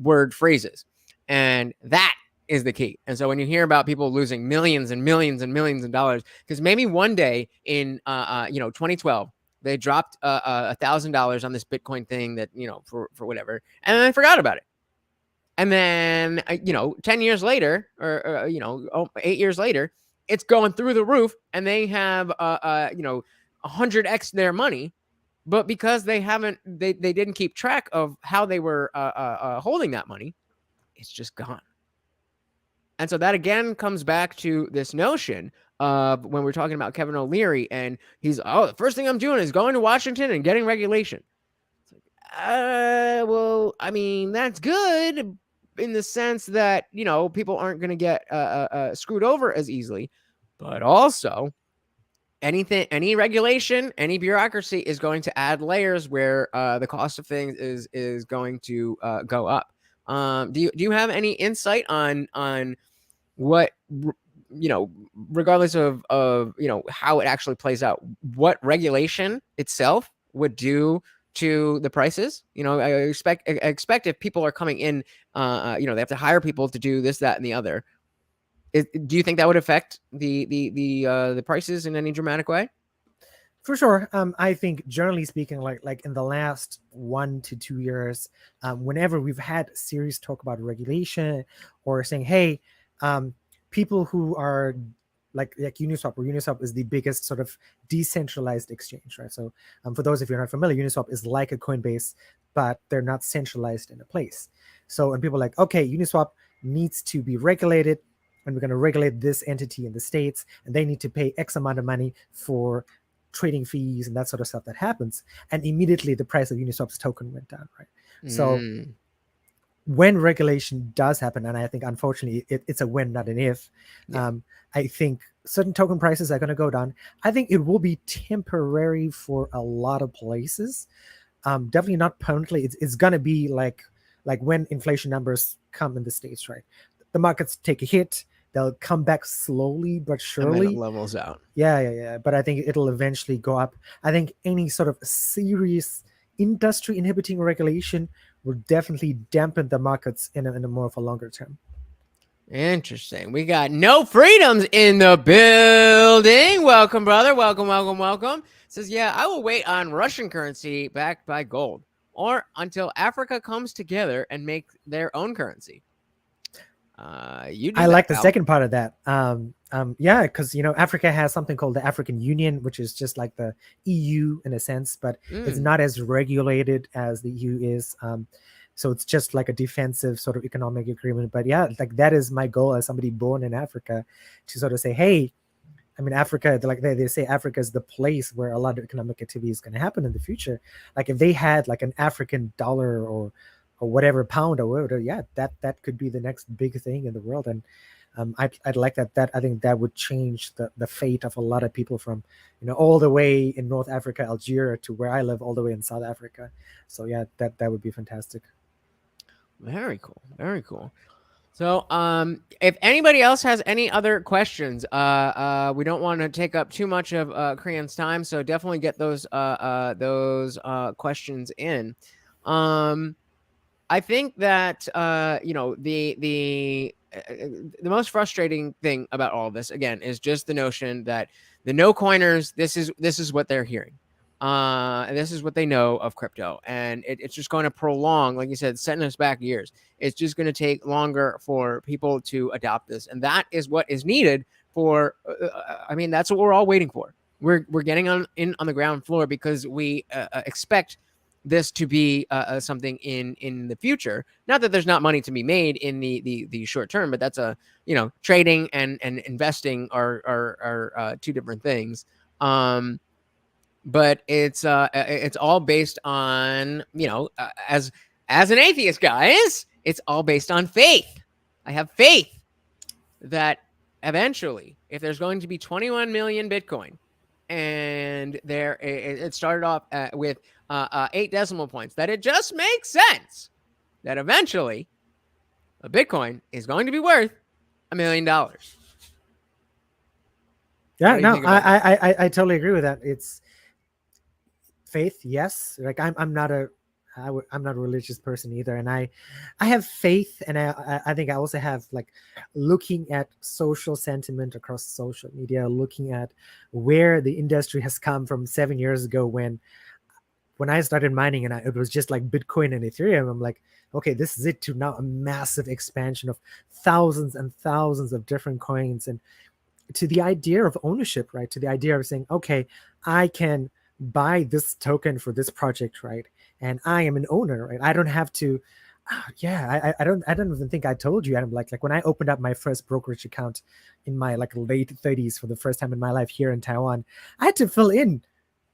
word phrases, and that is the key. And so when you hear about people losing millions and millions and millions of dollars, because maybe one day in 2012 they dropped $1,000 on this Bitcoin thing that for whatever, and then they forgot about it. And then, 10 years later, or 8 years later, it's going through the roof, and they have, 100x their money. But because they didn't keep track of how they were holding that money, it's just gone. And so that again comes back to this notion of when we're talking about Kevin O'Leary, and he's, the first thing I'm doing is going to Washington and getting regulation. Well, I mean, that's good in the sense that, people aren't going to get screwed over as easily, but also any regulation, any bureaucracy is going to add layers where the cost of things is going to go up. Do you have any insight on what, regardless of how it actually plays out, what regulation itself would do to the prices? You know, I expect if people are coming in, you know, they have to hire people to do this, that, and the other. Do you think that would affect the prices in any dramatic way? For sure. I think generally speaking, like in the last 1 to 2 years, whenever we've had serious talk about regulation or saying, hey, people who are like Uniswap, or Uniswap is the biggest sort of decentralized exchange, right? So for those of you who are not familiar, Uniswap is like a Coinbase, but they're not centralized in a place. So and people are like, okay, Uniswap needs to be regulated, and we're going to regulate this entity in the States, and they need to pay X amount of money for trading fees and that sort of stuff that happens. And immediately the price of Uniswap's token went down, right? So when regulation does happen, and I think unfortunately it's a when, not an if, I think certain token prices are going to go down. I think it will be temporary for a lot of places. Definitely not permanently. It's going to be like when inflation numbers come in the States, right? The markets take a hit. They'll come back slowly but surely. And then it levels out. Yeah. But I think it'll eventually go up. I think any sort of serious industry inhibiting regulation will definitely dampen the markets in a more of a longer term. Interesting. We got No Freedoms in the building. Welcome, brother. Welcome. Says, yeah, I will wait on Russian currency backed by gold, or until Africa comes together and make their own currency. I like the second part of that. Yeah, because Africa has something called the African Union, which is just like the EU in a sense, but it's not as regulated as the EU is. So it's just like a defensive sort of economic agreement. But yeah, like that is my goal as somebody born in Africa, to sort of say, hey, I mean, Africa, like they say, Africa is the place where a lot of economic activity is going to happen in the future. Like if they had like an African dollar or whatever, pound or whatever, yeah, that could be the next big thing in the world. And I'd like that. I think that would change the fate of a lot of people from, all the way in North Africa, Algeria, to where I live, all the way in South Africa. So yeah, that would be fantastic. Very cool. So if anybody else has any other questions, we don't want to take up too much of Crian's time, so definitely get those questions in. I think that the most frustrating thing about all of this, again, is just the notion that the no coiners, this is what they're hearing, and this is what they know of crypto, and it's just going to prolong, like you said, setting us back years. It's just going to take longer for people to adopt this, and that is what is needed for. I mean, that's what we're all waiting for. We're getting on the ground floor because we expect this to be something in the future. Not that there's not money to be made in the short term, but that's trading and investing are two different things. But it's all based on, as an atheist, guys, it's all based on faith. I have faith that eventually, if there's going to be 21 million Bitcoin, and it started off with 8 decimal points, that it just makes sense that eventually a Bitcoin is going to be worth $1 million. Yeah, no, I totally agree with that. It's faith, yes. Like I'm not a religious person either, and I have faith, and I think I also have, like, looking at social sentiment across social media, looking at where the industry has come from 7 years ago when I started mining, and it was just like Bitcoin and Ethereum. I'm like, okay, this is it, to now a massive expansion of thousands and thousands of different coins, and to the idea of ownership, right? To the idea of saying, okay, I can buy this token for this project, right? And I am an owner, right? I don't have to. I don't even think I told you, Adam. Like when I opened up my first brokerage account in my late 30s for the first time in my life here in Taiwan, I had to fill in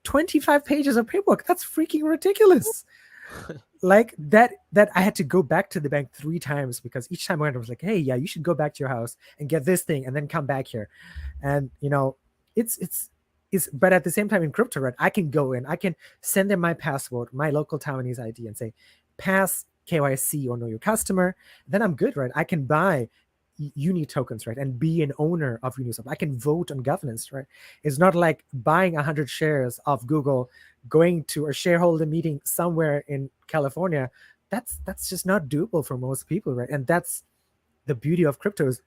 25 pages of paperwork. That's freaking ridiculous. Like that I had to go back to the bank 3 times, because each time I went, I was like, hey, yeah, you should go back to your house and get this thing and then come back here. And it's but at the same time in crypto, right, I can go in, I can send them my password, my local Taiwanese ID, and say pass KYC or know your customer. Then I'm good, right? I can buy uni tokens, right? And be an owner of Uniswap. I can vote on governance, right? It's not like buying 100 shares of Google, going to a shareholder meeting somewhere in California. That's just not doable for most people, right? And that's the beauty of cryptos,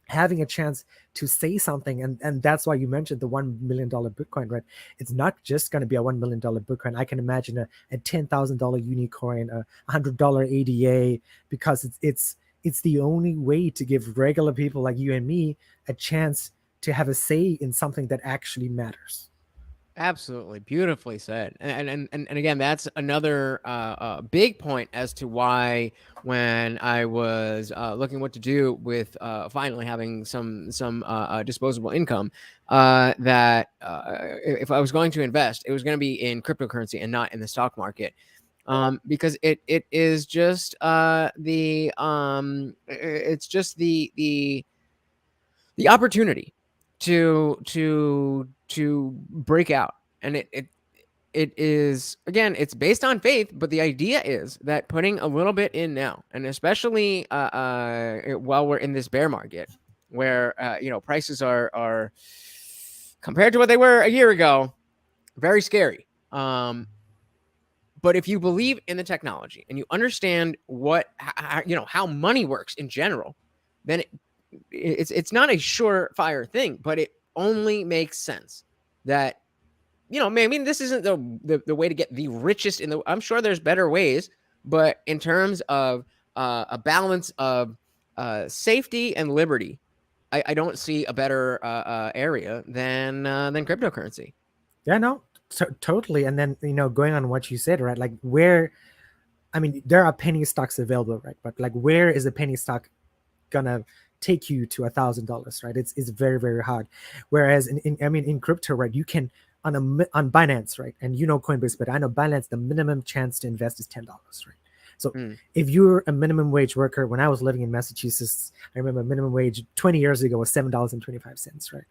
having a chance to say something. And that's why you mentioned the $1 million Bitcoin, right? It's not just going to be a $1 million Bitcoin. I can imagine a $10,000 unicorn, a $100 ADA, because it's the only way to give regular people like you and me a chance to have a say in something that actually matters. Absolutely, beautifully said. And again, that's another big point as to why, when I was looking what to do with finally having some disposable income, that if I was going to invest, it was going to be in cryptocurrency and not in the stock market. Because it is just it's just the opportunity to break out. And it is, again, it's based on faith, but the idea is that putting a little bit in now, and especially while we're in this bear market where prices are compared to what they were a year ago, very scary. But if you believe in the technology and you understand how money works in general, then it's not a surefire thing, but it only makes sense that, I mean, this isn't the way to get the richest I'm sure there's better ways, but in terms of a balance of safety and liberty, I don't see a better area than cryptocurrency. Yeah, no, totally. And then, going on what you said, right? Like I mean, there are penny stocks available, right? But like, where is a penny stock gonna take you to $1,000, right? It's very, very hard. Whereas in crypto, right, you can on Binance, right? And Coinbase, but I know Binance, the minimum chance to invest is $10, right? So if you're a minimum wage worker, when I was living in Massachusetts, I remember minimum wage 20 years ago was $7.25, right?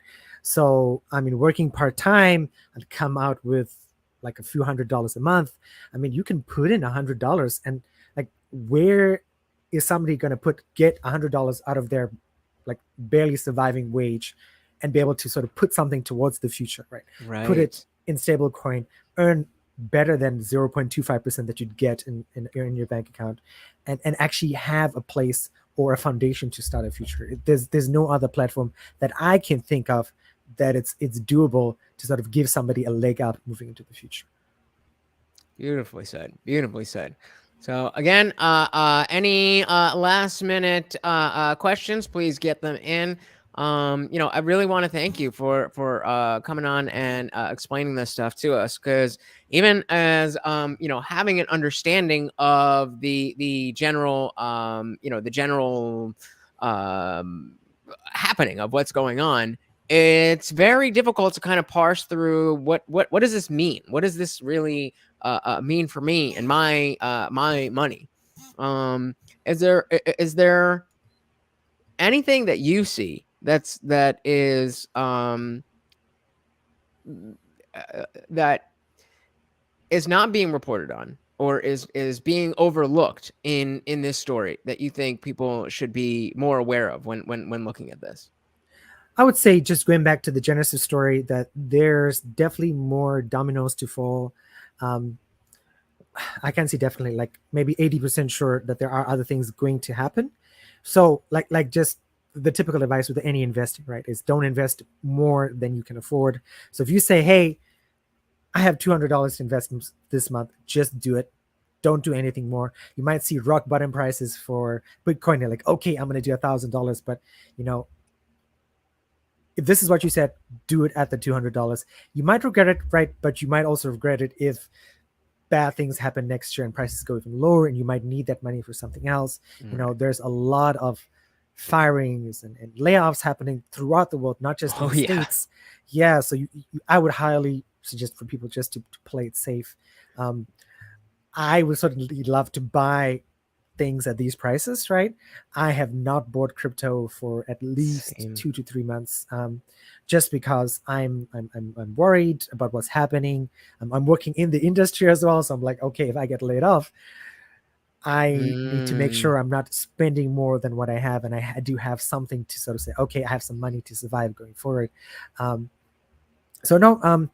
So I mean, working part-time and come out with like a few $100s a month. I mean, you can put in $100, and like, where is somebody going to get $100 out of their like barely surviving wage and be able to sort of put something towards the future, right? Put it in stable coin, earn better than 0.25% that you'd get in your bank account, and actually have a place or a foundation to start a future. There's no other platform that I can think of that it's doable to sort of give somebody a leg up moving into the future. Beautifully said. Beautifully said. So again, any last minute questions, please get them in. I really want to thank you for coming on and explaining this stuff to us, because even as having an understanding of the general the general happening of what's going on, it's very difficult to kind of parse through what does this mean? What does this really mean for me and my money? Is there anything that you see that is that is not being reported on, or is being overlooked in this story, that you think people should be more aware of when looking at this? I would say, just going back to the Genesis story, that there's definitely more dominoes to fall. I can see definitely like maybe 80% sure that there are other things going to happen. So like just the typical advice with any investing, right, is don't invest more than you can afford. So if you say, hey, I have $200 to invest this month, just do it. Don't do anything more. You might see rock bottom prices for Bitcoin. You're like, okay, I'm going to do $1,000, but if this is what you said, do it at the $200. You might regret it, right? But you might also regret it if bad things happen next year and prices go even lower, and you might need that money for something else. There's a lot of firings and layoffs happening throughout the world, not just in the States. Yeah, so I would highly suggest for people just to play it safe. I would certainly love to buy things at these prices, right? I have not bought crypto for at least 2 to 3 months, just because I'm worried about what's happening. I'm working in the industry as well, so I'm like, okay, if I get laid off, I need to make sure I'm not spending more than what I have, and I do have something to sort of say, okay, I have some money to survive going forward. So no,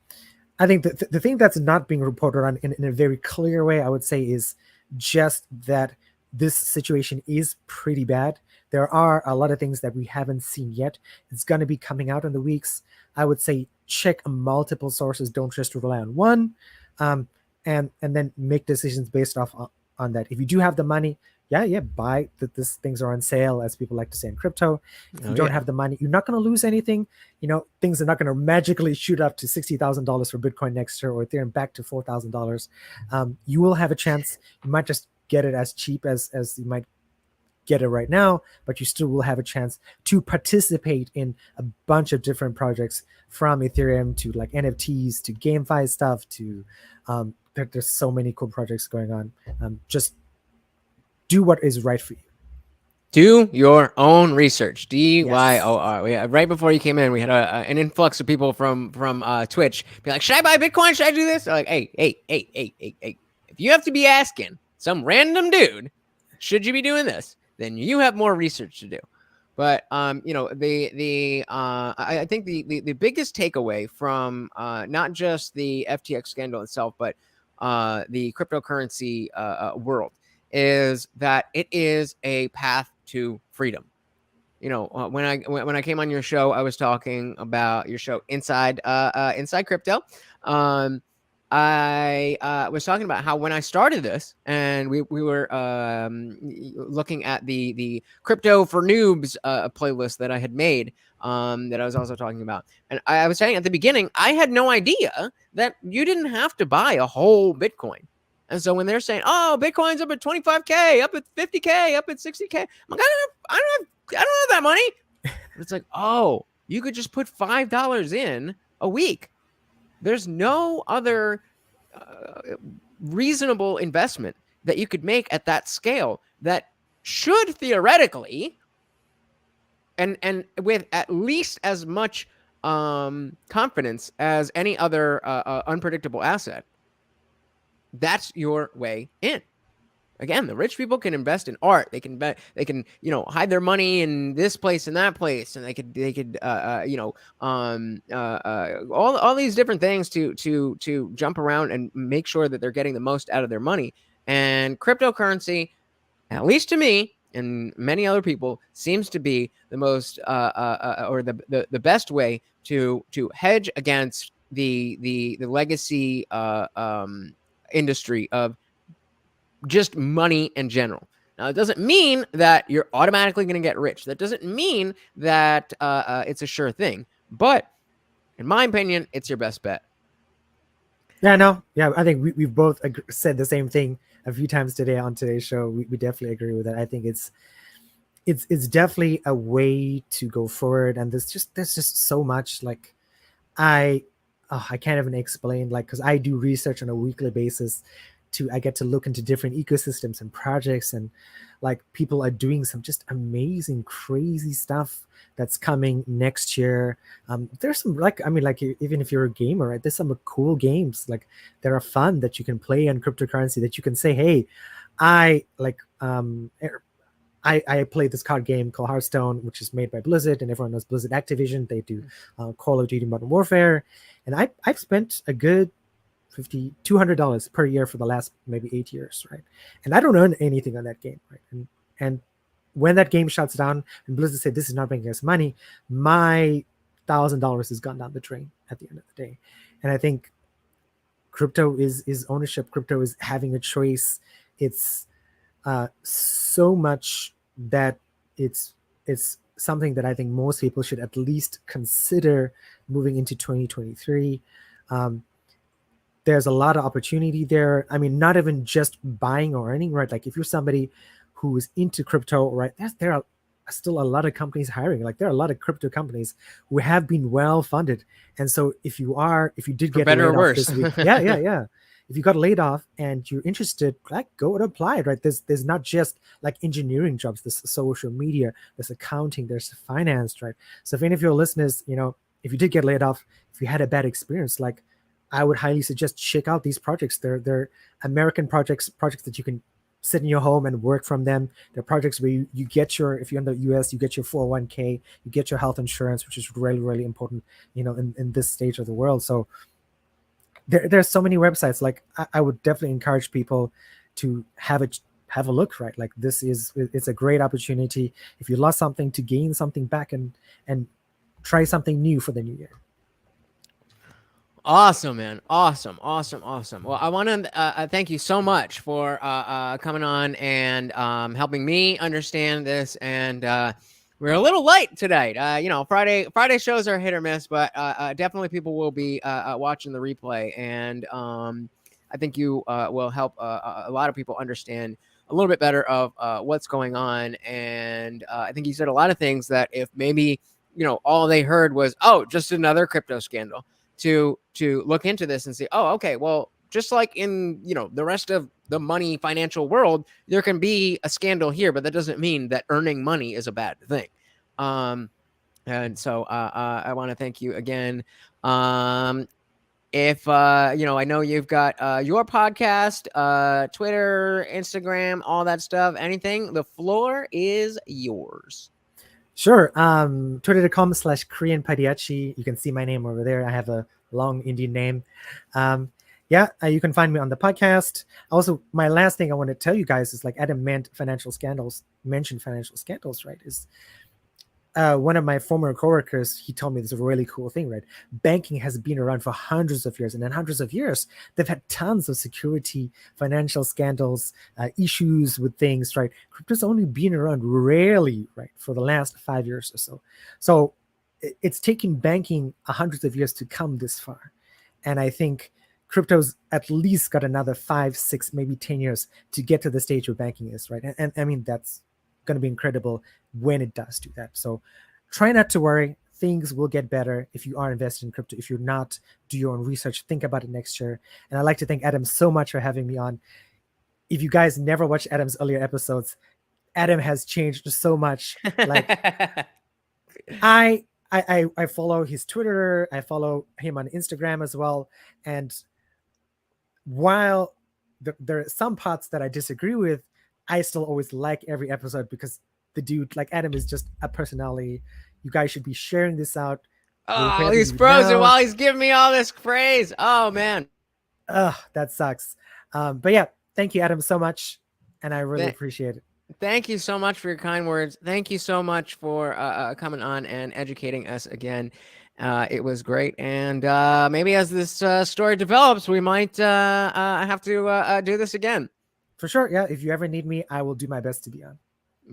I think the thing that's not being reported on in a very clear way, I would say, is just that this situation is pretty bad. There are a lot of things that we haven't seen yet. It's going to be coming out in the weeks. I would say check multiple sources. Don't just rely on one, and then make decisions based off on that. If you do have the money, buy that. These things are on sale, as people like to say in crypto. If you don't have the money, you're not going to lose anything. Things are not going to magically shoot up to $60,000 for Bitcoin next year, or Ethereum back to $4,000. You will have a chance. You might just get it as cheap as you might get it right now, but you still will have a chance to participate in a bunch of different projects, from Ethereum to like NFTs to GameFi stuff to there's so many cool projects going on. Just do what is right for you. Do your own research. DYOR. Right before you came in, we had an influx of people from Twitch be like, should I buy Bitcoin? Should I do this? They're like, hey. If you have to be asking some random dude, should you be doing this? Then you have more research to do. But I think the biggest takeaway from not just the FTX scandal itself, but the cryptocurrency world, is that it is a path to freedom. When I came on your show, I was talking about your show Inside Crypto. I was talking about how when I started this, and we were looking at the Crypto for Noobs playlist that I had made, that I was also talking about. And I was saying at the beginning, I had no idea that you didn't have to buy a whole Bitcoin. And so when they're saying, oh, Bitcoin's up at 25K, up at 50K, up at 60K, I'm like, I don't have that money. It's like, oh, you could just put $5 in a week. There's no other reasonable investment that you could make at that scale that should theoretically, and with at least as much confidence as any other unpredictable asset, that's your way in. Again, the rich people can invest in art. They can hide their money in this place and that place, and they could all these different things to jump around and make sure that they're getting the most out of their money. And cryptocurrency, at least to me and many other people, seems to be the most or the best way to hedge against the legacy industry of just money in general. Now, it doesn't mean that you're automatically going to get rich. That doesn't mean that it's a sure thing. But in my opinion, it's your best bet. Yeah, I think we've both said the same thing a few times today on today's show. We definitely agree with that. I think it's definitely a way to go forward. And there's just so much, like, I can't even explain, like, because I do research on a weekly basis. I get to look into different ecosystems and projects, and like people are doing some just amazing, crazy stuff that's coming next year. There's some even if you're a gamer, right? There's some cool games like that are fun that you can play on cryptocurrency, that you can say, hey, I play this card game called Hearthstone, which is made by Blizzard, and everyone knows Blizzard Activision. They do Call of Duty Modern Warfare, and I've spent a good $200 per year for the last maybe 8 years, right? And I don't earn anything on that game, right? And when that game shuts down and Blizzard said this is not making us money, my $1,000 has gone down the drain at the end of the day. And I think crypto is ownership. Crypto is having a choice. It's so much that it's something that I think most people should at least consider moving into 2023. There's a lot of opportunity there. I mean, not even just buying or earning, right? Like if you're somebody who is into crypto, right? There are still a lot of companies hiring. Like there are a lot of crypto companies who have been well funded. And so if you did get better laid or off worse. this week, yeah. If you got laid off and you're interested, like go and apply, right? There's not just like engineering jobs. There's social media, there's accounting, there's finance, right? So if any of your listeners, if you did get laid off, if you had a bad experience, like I would highly suggest check out these projects. They're American projects that you can sit in your home and work from them. There are projects where you get your, if you're in the US, you get your 401k, you get your health insurance, which is really, really important, in this stage of the world. So there's so many websites. Like I would definitely encourage people to have a look, right? Like it's a great opportunity if you lost something to gain something back and try something new for the new year. Awesome, man. Awesome. Well, I want to thank you so much for coming on and helping me understand this. And we're a little late tonight. Friday shows are hit or miss, but definitely people will be watching the replay. And I think you will help a lot of people understand a little bit better of what's going on. And I think you said a lot of things that if maybe, all they heard was, oh, just another crypto scandal, to look into this and say, oh, okay, well, just like in, the rest of the money financial world, there can be a scandal here, but that doesn't mean that earning money is a bad thing. And so I want to thank you again. If I know you've got your podcast, Twitter, Instagram, all that stuff, anything, the floor is yours. Sure. Twitter.com/Crian Padayachee. You can see my name over there. I have a long Indian name. You can find me on the podcast. Also, my last thing I want to tell you guys is, like Adam mentioned financial scandals, right? Is one of my former coworkers, he told me this is a really cool thing, right? Banking has been around for hundreds of years, and in hundreds of years, they've had tons of security, financial scandals, issues with things, right? Crypto's only been around rarely, right, for the last 5 years or so. So it's taken banking hundreds of years to come this far. And I think crypto's at least got another 5, 6, maybe 10 years to get to the stage where banking is, right? And I mean, that's going to be incredible when it does do that. So try not to worry. Things will get better if you are invested in crypto. If you're not, do your own research. Think about it next year. And I'd like to thank Adam so much for having me on. If you guys never watched Adam's earlier episodes, Adam has changed so much. Like I follow his Twitter. I follow him on Instagram as well. And while there are some parts that I disagree with, I still always like every episode because the dude, like Adam, is just a personality. You guys should be sharing this out. Oh, he's frozen while he's giving me all this praise. Oh, man. That sucks. But yeah, thank you, Adam, so much. And I really appreciate it. Thank you so much for your kind words. Thank you so much for coming on and educating us again. It was great. And maybe as this story develops, we might have to do this again. For sure. Yeah. If you ever need me, I will do my best to be on.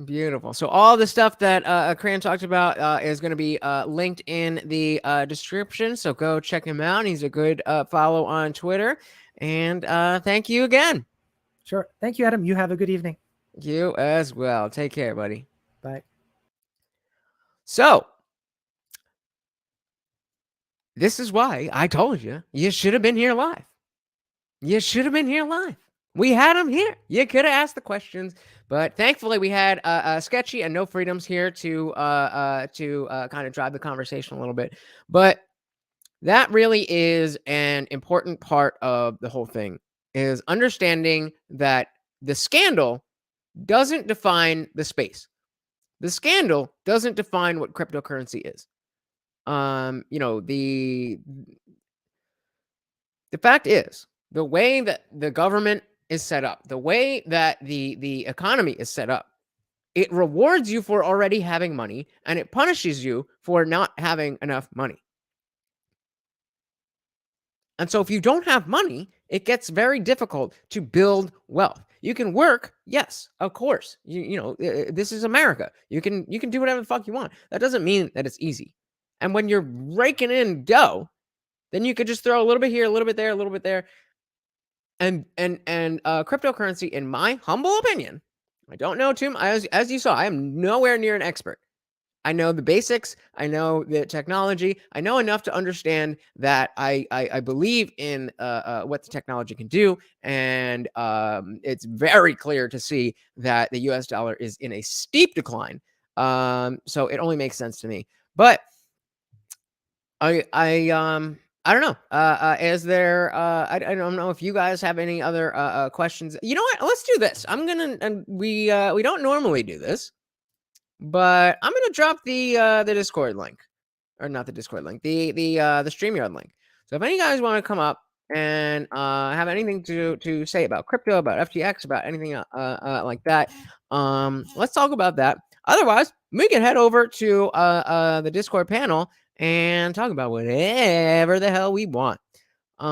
Beautiful. So all the stuff that Crian talked about is going to be linked in the description. So go check him out. He's a good follow on Twitter. And thank you again. Sure. Thank you, Adam. You have a good evening. You as well. Take care, buddy. Bye. So this is why I told you should have been here live. You should have been here live. We had him here. You could have asked the questions, but thankfully we had Sketchy and No Freedoms here to kind of drive the conversation a little bit. But that really is an important part of the whole thing, is understanding that the scandal doesn't define the space. The scandal doesn't define what cryptocurrency is. The fact is, the way that the government is set up, the way that the economy is set up, it rewards you for already having money, and it punishes you for not having enough money. And so if you don't have money, it gets very difficult to build wealth. You can work, yes, of course. This is America. You can do whatever the fuck you want. That doesn't mean that it's easy. And when you're raking in dough, then you could just throw a little bit here, a little bit there, a little bit there. And cryptocurrency, in my humble opinion, I don't know too much. As you saw, I am nowhere near an expert. I know the basics. I know the technology. I know enough to understand that I believe in what the technology can do. And it's very clear to see that the US dollar is in a steep decline. So it only makes sense to me. But I I don't know. Is there? I don't know if you guys have any other questions. You know what? Let's do this. I'm gonna. And we don't normally do this, but I'm gonna drop the Discord link, or not the Discord link, the StreamYard link. So if any guys want to come up and have anything to say about crypto, about FTX, about anything like that, let's talk about that. Otherwise, we can head over to the Discord panel and talk about whatever the hell we want. So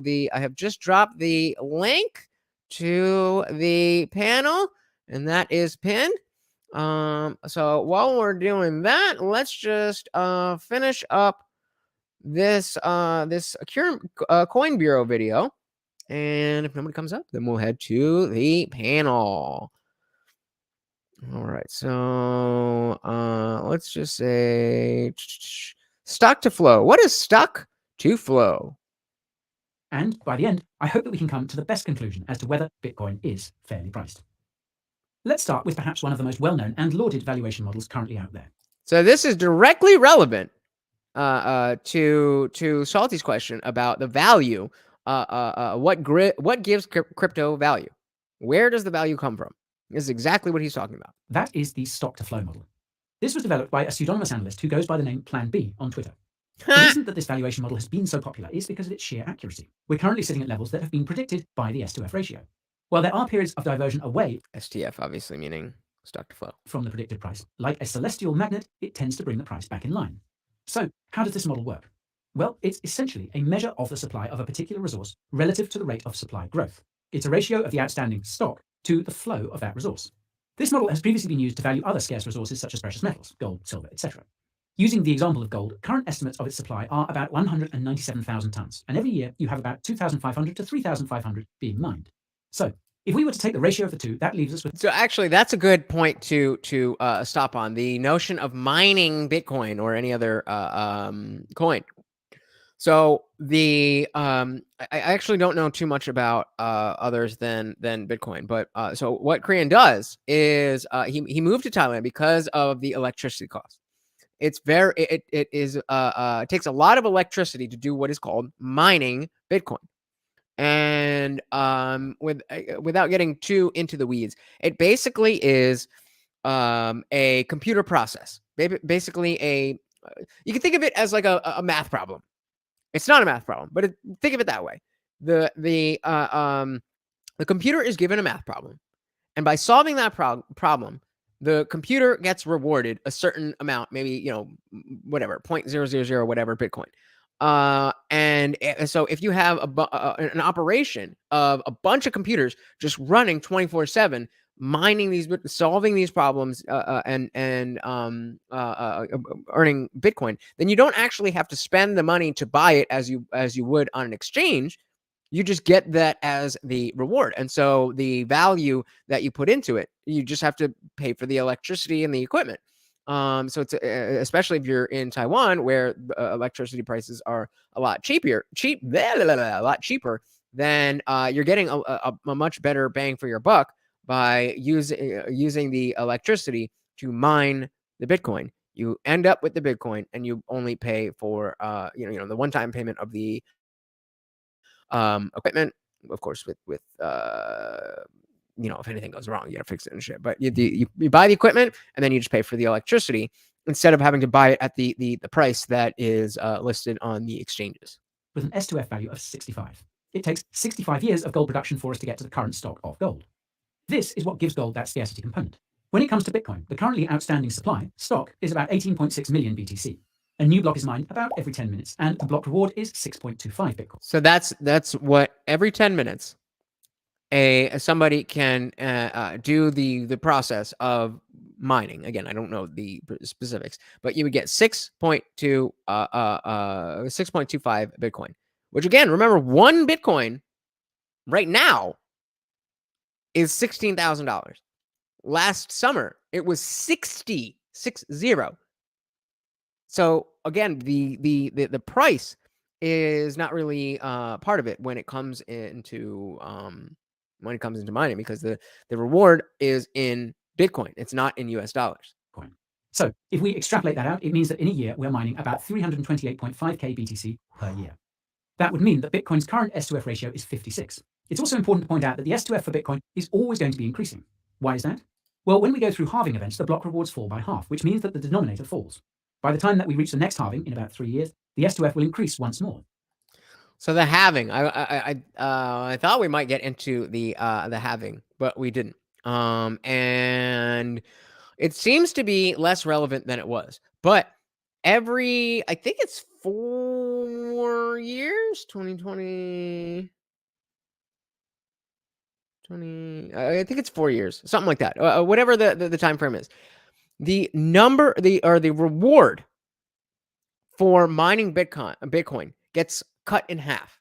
I have just dropped the link to the panel, and that is pinned. So while we're doing that, let's just finish up this Coin Bureau video, and if nobody comes up, then we'll head to the panel. All right, so let's just say stock to flow. What is stock to flow? And by the end, I hope that we can come to the best conclusion as to whether Bitcoin is fairly priced. Let's start with perhaps one of the most well-known and lauded valuation models currently out there. So this is directly relevant to Salty's question about the value. What gives crypto value? Where does the value come from? This is exactly what he's talking about. That is the stock to flow model. This was developed by a pseudonymous analyst who goes by the name Plan B on Twitter. The reason that this valuation model has been so popular is because of its sheer accuracy. We're currently sitting at levels that have been predicted by the S2F ratio. While there are periods of diversion away, STF obviously meaning stock to flow, from the predicted price, like a celestial magnet, it tends to bring the price back in line. So how does this model work? Well, it's essentially a measure of the supply of a particular resource relative to the rate of supply growth. It's a ratio of the outstanding stock to the flow of that resource. This model has previously been used to value other scarce resources such as precious metals, gold, silver, etc. Using the example of gold, current estimates of its supply are about 197,000 tons, and every year you have about 2,500 to 3,500 being mined. So if we were to take the ratio of the two, that leaves us with... So actually, that's a good point to stop on. The notion of mining Bitcoin or any other coin. So I actually don't know too much about others than Bitcoin, but so what Crian does is he moved to Thailand because of the electricity cost. It's very it takes a lot of electricity to do what is called mining Bitcoin. And without getting too into the weeds, it basically is a computer process. Basically, you can think of it as like a math problem. It's not a math problem, but think of it that way. The computer is given a math problem, and by solving that problem, the computer gets rewarded a certain amount, maybe whatever 0.000 whatever Bitcoin. And so if you have an operation of a bunch of computers just running 24/7, mining these, solving these problems, and earning Bitcoin, then you don't actually have to spend the money to buy it as you would on an exchange. You just get that as the reward. And so the value that you put into it, you just have to pay for the electricity and the equipment. So it's especially if you're in Taiwan, where electricity prices are a lot cheaper, then you're getting a much better bang for your buck by using the electricity to mine the Bitcoin. You end up with the Bitcoin, and you only pay for the one-time payment of the equipment, of course, with if anything goes wrong, you gotta fix it and shit. But you buy the equipment, and then you just pay for the electricity instead of having to buy it at the price that is listed on the exchanges. With an S2F value of 65. It takes 65 years of gold production for us to get to the current stock of gold. This is what gives gold that scarcity component. When it comes to Bitcoin, the currently outstanding supply stock is about 18.6 million BTC. A new block is mined about every 10 minutes, and the block reward is 6.25 Bitcoin. So that's what every 10 minutes somebody can do the process of mining. Again, I don't know the specifics, but you would get 6.25 Bitcoin, which again, remember, one Bitcoin right now is $16,000. Last summer, it was 60. So again, the price is not really part of it when it comes into mining, because the reward is in Bitcoin. It's not in US dollars. So if we extrapolate that out, it means that in a year, we're mining about 328.5k BTC per year. That would mean that Bitcoin's current S2F ratio is 56. It's also important to point out that the S2F for Bitcoin is always going to be increasing. Why is that? Well, when we go through halving events, the block rewards fall by half, which means that the denominator falls. By the time that we reach the next halving in about 3 years, the S2F will increase once more. So the halving, I thought we might get into the halving, but we didn't. And it seems to be less relevant than it was. But I think it's 4 years, 2020. I think it's 4 years, something like that. Whatever the time frame is. The reward for mining Bitcoin gets cut in half.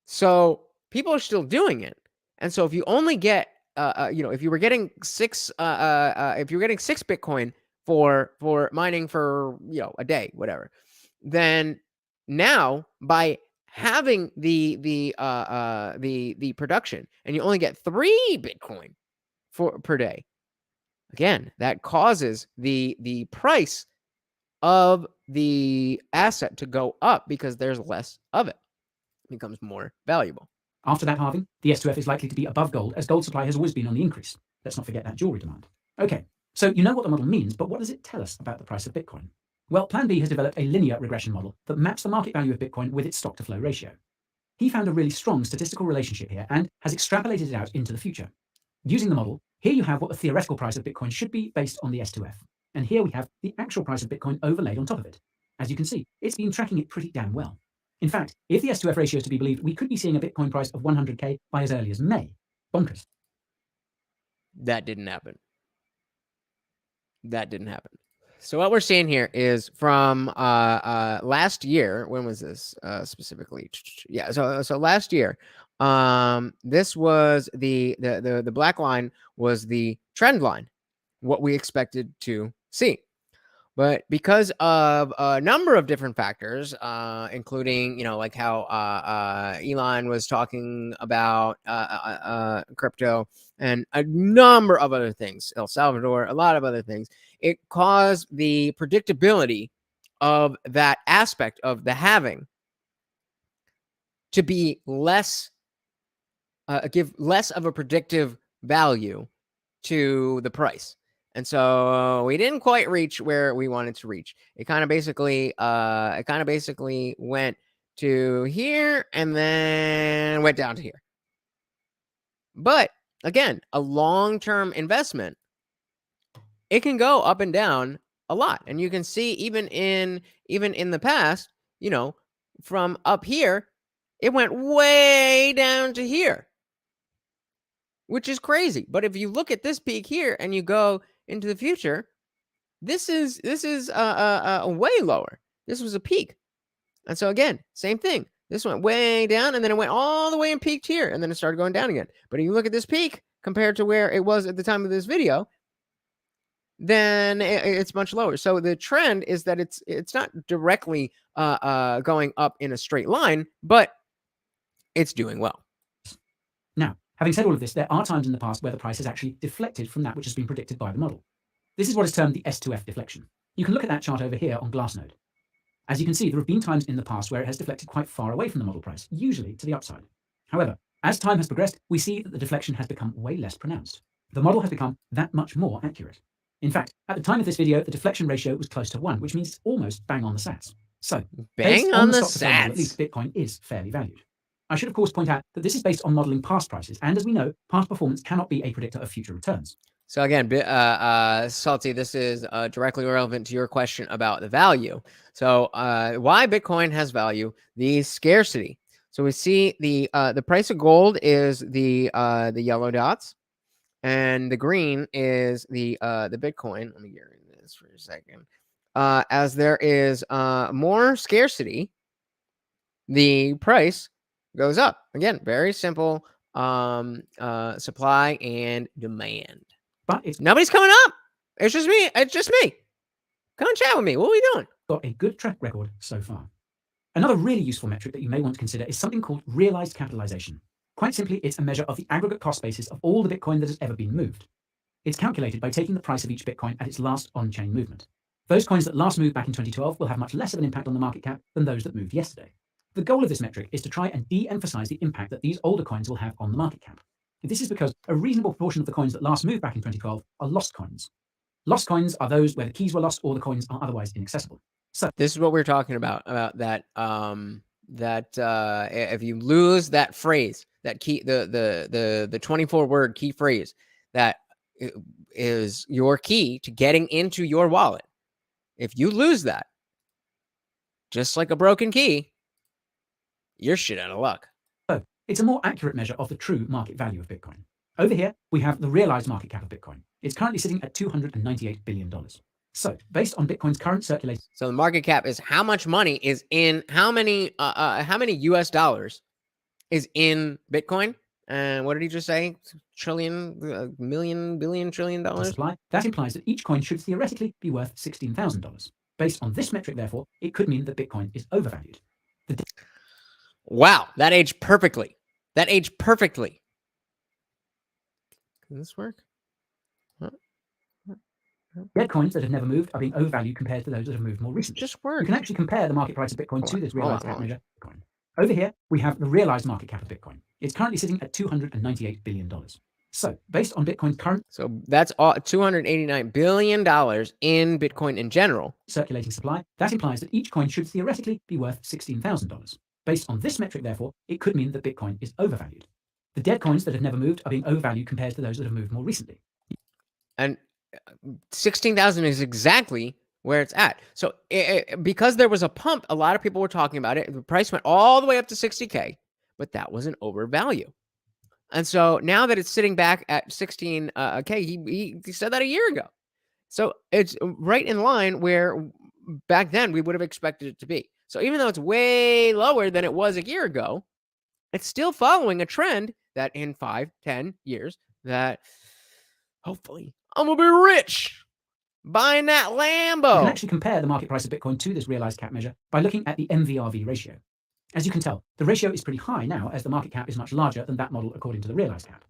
So people are still doing it, and so if you only get, if you were getting six Bitcoin for mining for a day, whatever, then now by having the production, and you only get 3 Bitcoin per day, again, that causes the price of the asset to go up because there's less of it. It becomes more valuable. After that halving, the S2F is likely to be above gold, as gold supply has always been on the increase. Let's not forget that jewelry demand. Okay, so you know what the model means, but what does it tell us about the price of Bitcoin? Well, Plan B has developed a linear regression model that maps the market value of Bitcoin with its stock-to-flow ratio. He found a really strong statistical relationship here and has extrapolated it out into the future. Using the model, here you have what the theoretical price of Bitcoin should be based on the S2F. And here we have the actual price of Bitcoin overlaid on top of it. As you can see, it's been tracking it pretty damn well. In fact, if the S2F ratio is to be believed, we could be seeing a Bitcoin price of 100k by as early as May. Bonkers. That didn't happen. So what we're seeing here is from last year. When was this specifically? Yeah, so last year, this was the black line was the trend line, what we expected to see. But because of a number of different factors, including, like how Elon was talking about crypto and a number of other things, El Salvador, a lot of other things, it caused the predictability of that aspect of the halving to be less, give less of a predictive value to the price. And so we didn't quite reach where we wanted to reach. It kind of basically went to here and then went down to here. But again, a long-term investment, it can go up and down a lot. And you can see even in the past, from up here, it went way down to here, which is crazy. But if you look at this peak here and you go into the future, this is way lower. This was a peak. And so again, same thing. This went way down and then it went all the way and peaked here and then it started going down again. But if you look at this peak compared to where it was at the time of this video, then it's much lower. So the trend is that it's not directly going up in a straight line, but it's doing well. Now, having said all of this, there are times in the past where the price has actually deflected from that which has been predicted by the model. This is what is termed the S2F deflection. You can look at that chart over here on Glassnode. As you can see, there have been times in the past where it has deflected quite far away from the model price, usually to the upside. However, as time has progressed, we see that the deflection has become way less pronounced. The model has become that much more accurate. In fact, at the time of this video, the deflection ratio was close to 1, which means it's almost bang on the sats. So, bang on the sats, at least Bitcoin is fairly valued. I should, of course, point out that this is based on modeling past prices, and as we know, past performance cannot be a predictor of future returns. So again, Salty, this is directly relevant to your question about the value. So why Bitcoin has value, the scarcity. So we see the price of gold is the yellow dots, and the green is the Bitcoin. Let me get rid of this for a second. As there is more scarcity, the price goes up. Again, very simple supply and demand. But it's nobody's coming up. It's just me. Come and chat with me. What are we doing? Got a good track record so far. Another really useful metric that you may want to consider is something called realized capitalization. Quite simply, it's a measure of the aggregate cost basis of all the Bitcoin that has ever been moved. It's calculated by taking the price of each Bitcoin at its last on-chain movement. Those coins that last moved back in 2012 will have much less of an impact on the market cap than those that moved yesterday. The goal of this metric is to try and de-emphasize the impact that these older coins will have on the market cap. This is because a reasonable proportion of the coins that last moved back in 2012 are lost coins. Lost coins are those where the keys were lost or the coins are otherwise inaccessible. So this is what we're talking about that if you lose that phrase, that key, the 24-word key phrase that is your key to getting into your wallet, if you lose that, just like a broken key, you're shit out of luck. It's a more accurate measure of the true market value of Bitcoin. Over here, we have the realized market cap of Bitcoin. It's currently sitting at $298 billion. So based on Bitcoin's current circulation. So the market cap is how much money is in, how many US dollars is in Bitcoin? And what did he just say? Trillion, million, billion, $1 trillion? Supply. That implies that each coin should theoretically be worth $16,000. Based on this metric, therefore, it could mean that Bitcoin is overvalued. Wow, that aged perfectly. That aged perfectly. Can this work? Dead coins that have never moved are being overvalued compared to those that have moved more recently. Just work. You can actually compare the market price of Bitcoin to this realized cap measure. Bitcoin. Over here, we have the realized market cap of Bitcoin. It's currently sitting at $298 billion. So based on Bitcoin's current. So that's all $289 billion in Bitcoin in general. Circulating supply. That implies that each coin should theoretically be worth $16,000. Based on this metric, therefore, it could mean that Bitcoin is overvalued. The dead coins that have never moved are being overvalued compared to those that have moved more recently. And 16,000 is exactly where it's at. So because there was a pump, a lot of people were talking about it. The price went all the way up to 60K, but that was an overvalue. And so now that it's sitting back at 16K, he said that a year ago. So it's right in line where back then we would have expected it to be. So even though it's way lower than it was a year ago, it's still following a trend that in 5-10 years that hopefully I'm going to be rich buying that Lambo. You can actually compare the market price of Bitcoin to this realized cap measure by looking at the MVRV ratio. As you can tell, the ratio is pretty high now as the market cap is much larger than that model according to the realized cap.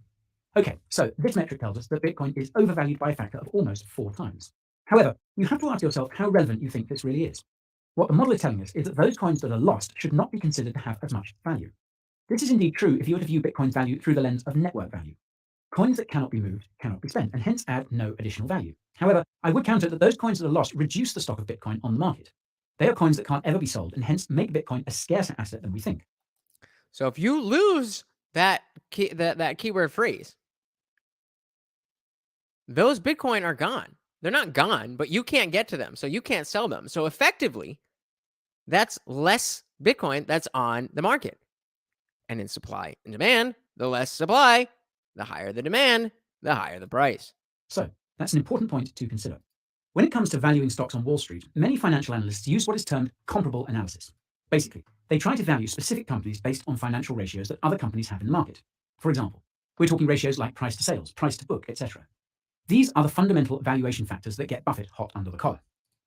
Okay, so this metric tells us that Bitcoin is overvalued by a factor of almost 4 times. However, you have to ask yourself how relevant you think this really is. What the model is telling us is that those coins that are lost should not be considered to have as much value. This is indeed true if you were to view Bitcoin's value through the lens of network value. Coins that cannot be moved cannot be spent and hence add no additional value. However, I would counter that those coins that are lost reduce the stock of Bitcoin on the market. They are coins that can't ever be sold and hence make Bitcoin a scarcer asset than we think. So if you lose that keyword phrase, those Bitcoin are gone. They're not gone, but you can't get to them, so you can't sell them. So effectively, that's less Bitcoin that's on the market. And in supply and demand, the less supply, the higher the demand, the higher the price. So that's an important point to consider. When it comes to valuing stocks on Wall Street, many financial analysts use what is termed comparable analysis. Basically, they try to value specific companies based on financial ratios that other companies have in the market. For example, we're talking ratios like price to sales, price to book, etc. These are the fundamental valuation factors that get Buffett hot under the collar.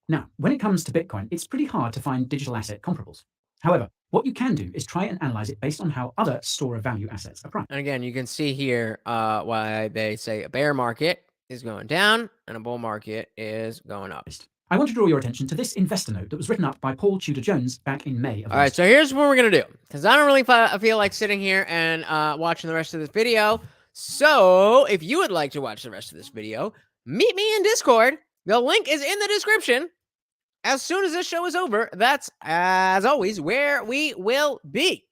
Now, when it comes to Bitcoin, it's pretty hard to find digital asset comparables. However, what you can do is try and analyze it based on how other store of value assets are priced. And again, you can see here why they say a bear market is going down and a bull market is going up. I want to draw your attention to this investor note that was written up by Paul Tudor Jones back in May. All right, so here's what we're going to do, because I don't really feel like sitting here and watching the rest of this video. So if you would like to watch the rest of this video, meet me in Discord. The link is in the description. As soon as this show is over, that's, as always, where we will be.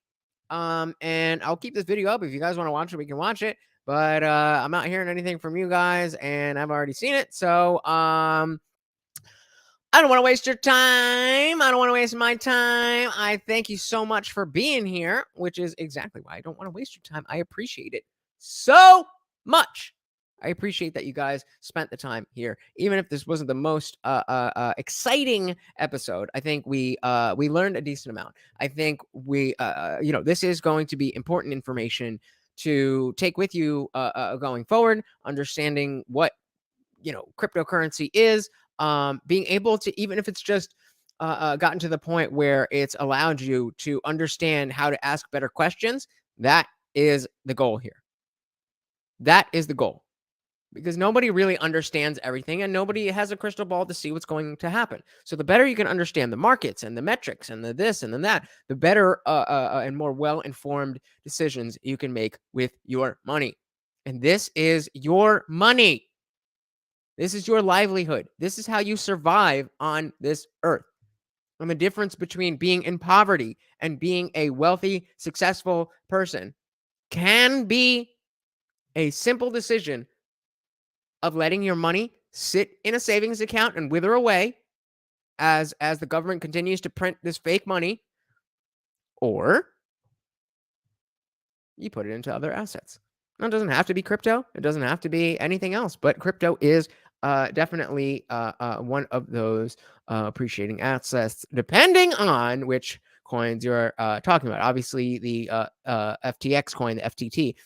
And I'll keep this video up. If you guys want to watch it, we can watch it. But I'm not hearing anything from you guys, and I've already seen it. So I don't want to waste your time. I don't want to waste my time. I thank you so much for being here, which is exactly why I don't want to waste your time. I appreciate it so much. I appreciate that you guys spent the time here, even if this wasn't the most exciting episode. I think we learned a decent amount. I think this is going to be important information to take with you going forward, understanding what cryptocurrency is, being able to, even if it's just gotten to the point where it's allowed you to understand how to ask better questions. That is the goal here. That is the goal. because nobody really understands everything and nobody has a crystal ball to see what's going to happen. So the better you can understand the markets and the metrics and the this and the that, the better and more well-informed decisions you can make with your money. And this is your money. This is your livelihood. This is how you survive on this earth. And the difference between being in poverty and being a wealthy, successful person can be a simple decision of letting your money sit in a savings account and wither away as the government continues to print this fake money, or you put it into other assets. Now, it doesn't have to be crypto. It doesn't have to be anything else, but crypto is definitely one of those appreciating assets, depending on which coins you're talking about. Obviously, the FTX coin, the FTT,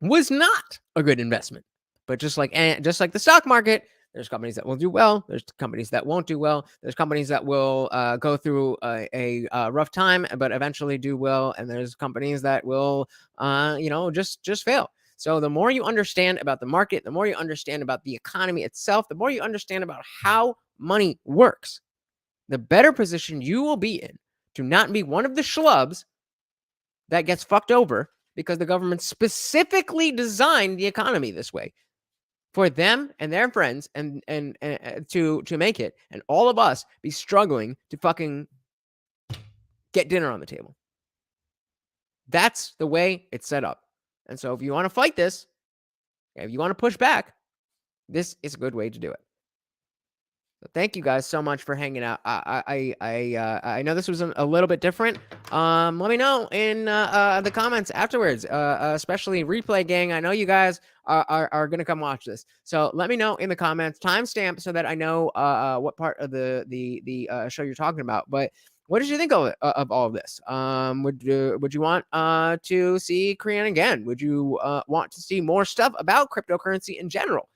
was not a good investment. But just like the stock market, there's companies that will do well. There's companies that won't do well. There's companies that will go through a rough time, but eventually do well. And there's companies that will, just fail. So the more you understand about the market, the more you understand about the economy itself, the more you understand about how money works, the better position you will be in to not be one of the schlubs that gets fucked over because the government specifically designed the economy this way for them and their friends and to make it, and all of us be struggling to fucking get dinner on the table. That's the way it's set up. And so if you want to fight this, if you want to push back, this is a good way to do it. So thank you guys so much for hanging out. I know this was a little bit different. Let me know in the comments afterwards, especially replay gang. I know you guys are gonna come watch this, so let me know in the comments, timestamp, so that I know what part of the show you're talking about. But what did you think of all of this? Would you want to see Crian again? Would you want to see more stuff about cryptocurrency in general?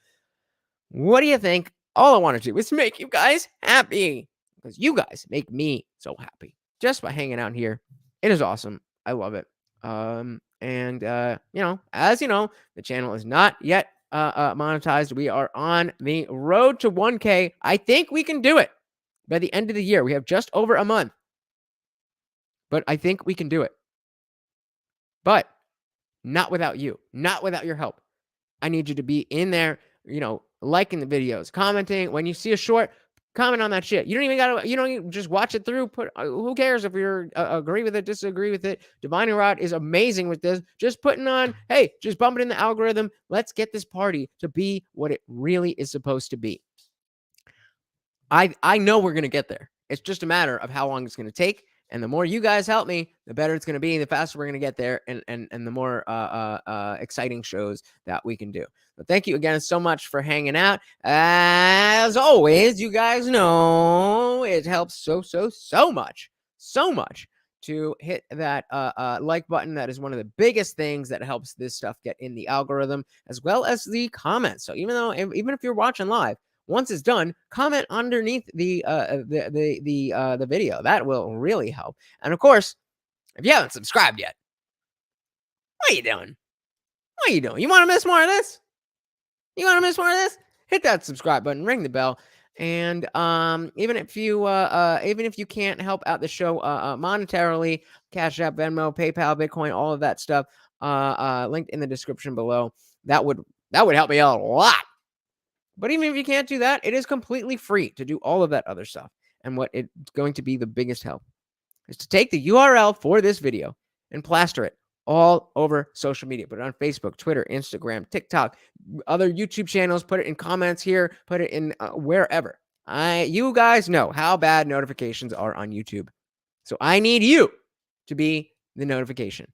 What do you think? All I want to do is make you guys happy, because you guys make me so happy just by hanging out here. It is awesome. I love it. As you know, the channel is not yet monetized. We are on the road to 1K. I think we can do it by the end of the year. We have just over a month, but I think we can do it. But not without you, not without your help. I need you to be in there, liking the videos, commenting. When you see a short, comment on that shit. You don't even just watch it through. Who cares if you're agree with it, disagree with it? Divine Rod is amazing with this. Just putting on, hey, just bump it in the algorithm. Let's get this party to be what it really is supposed to be. I know we're going to get there. It's just a matter of how long it's going to take. And the more you guys help me, the better it's going to be, the faster we're going to get there, and the more exciting shows that we can do. But thank you again so much for hanging out. As always, you guys know it helps so much to hit that like button. That is one of the biggest things that helps this stuff get in the algorithm, as well as the comments. So even if you're watching live, once it's done, comment underneath the video. That will really help. And of course, if you haven't subscribed yet, what are you doing? What are you doing? You want to miss more of this? Hit that subscribe button, ring the bell, and even if you can't help out the show monetarily, CashApp, Venmo, PayPal, Bitcoin, all of that stuff, linked in the description below. That would help me out a lot. But even if you can't do that, it is completely free to do all of that other stuff. And what it's going to be the biggest help is to take the URL for this video and plaster it all over social media. Put it on Facebook, Twitter, Instagram, TikTok, other YouTube channels. Put it in comments here. Put it in wherever. You guys know how bad notifications are on YouTube. So I need you to be the notification.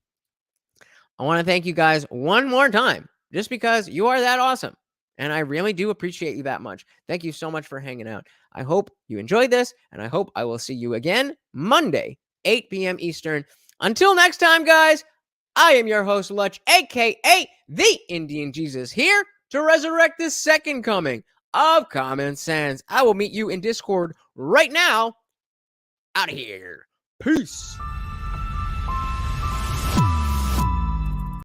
I want to thank you guys one more time, just because you are that awesome. And I really do appreciate you that much. Thank you so much for hanging out. I hope you enjoyed this, and I hope I will see you again Monday, 8 p.m. Eastern. Until next time, guys, I am your host, Lutch, a.k.a. The Indian Jesus, here to resurrect the second coming of common sense. I will meet you in Discord right now. Out of here. Peace.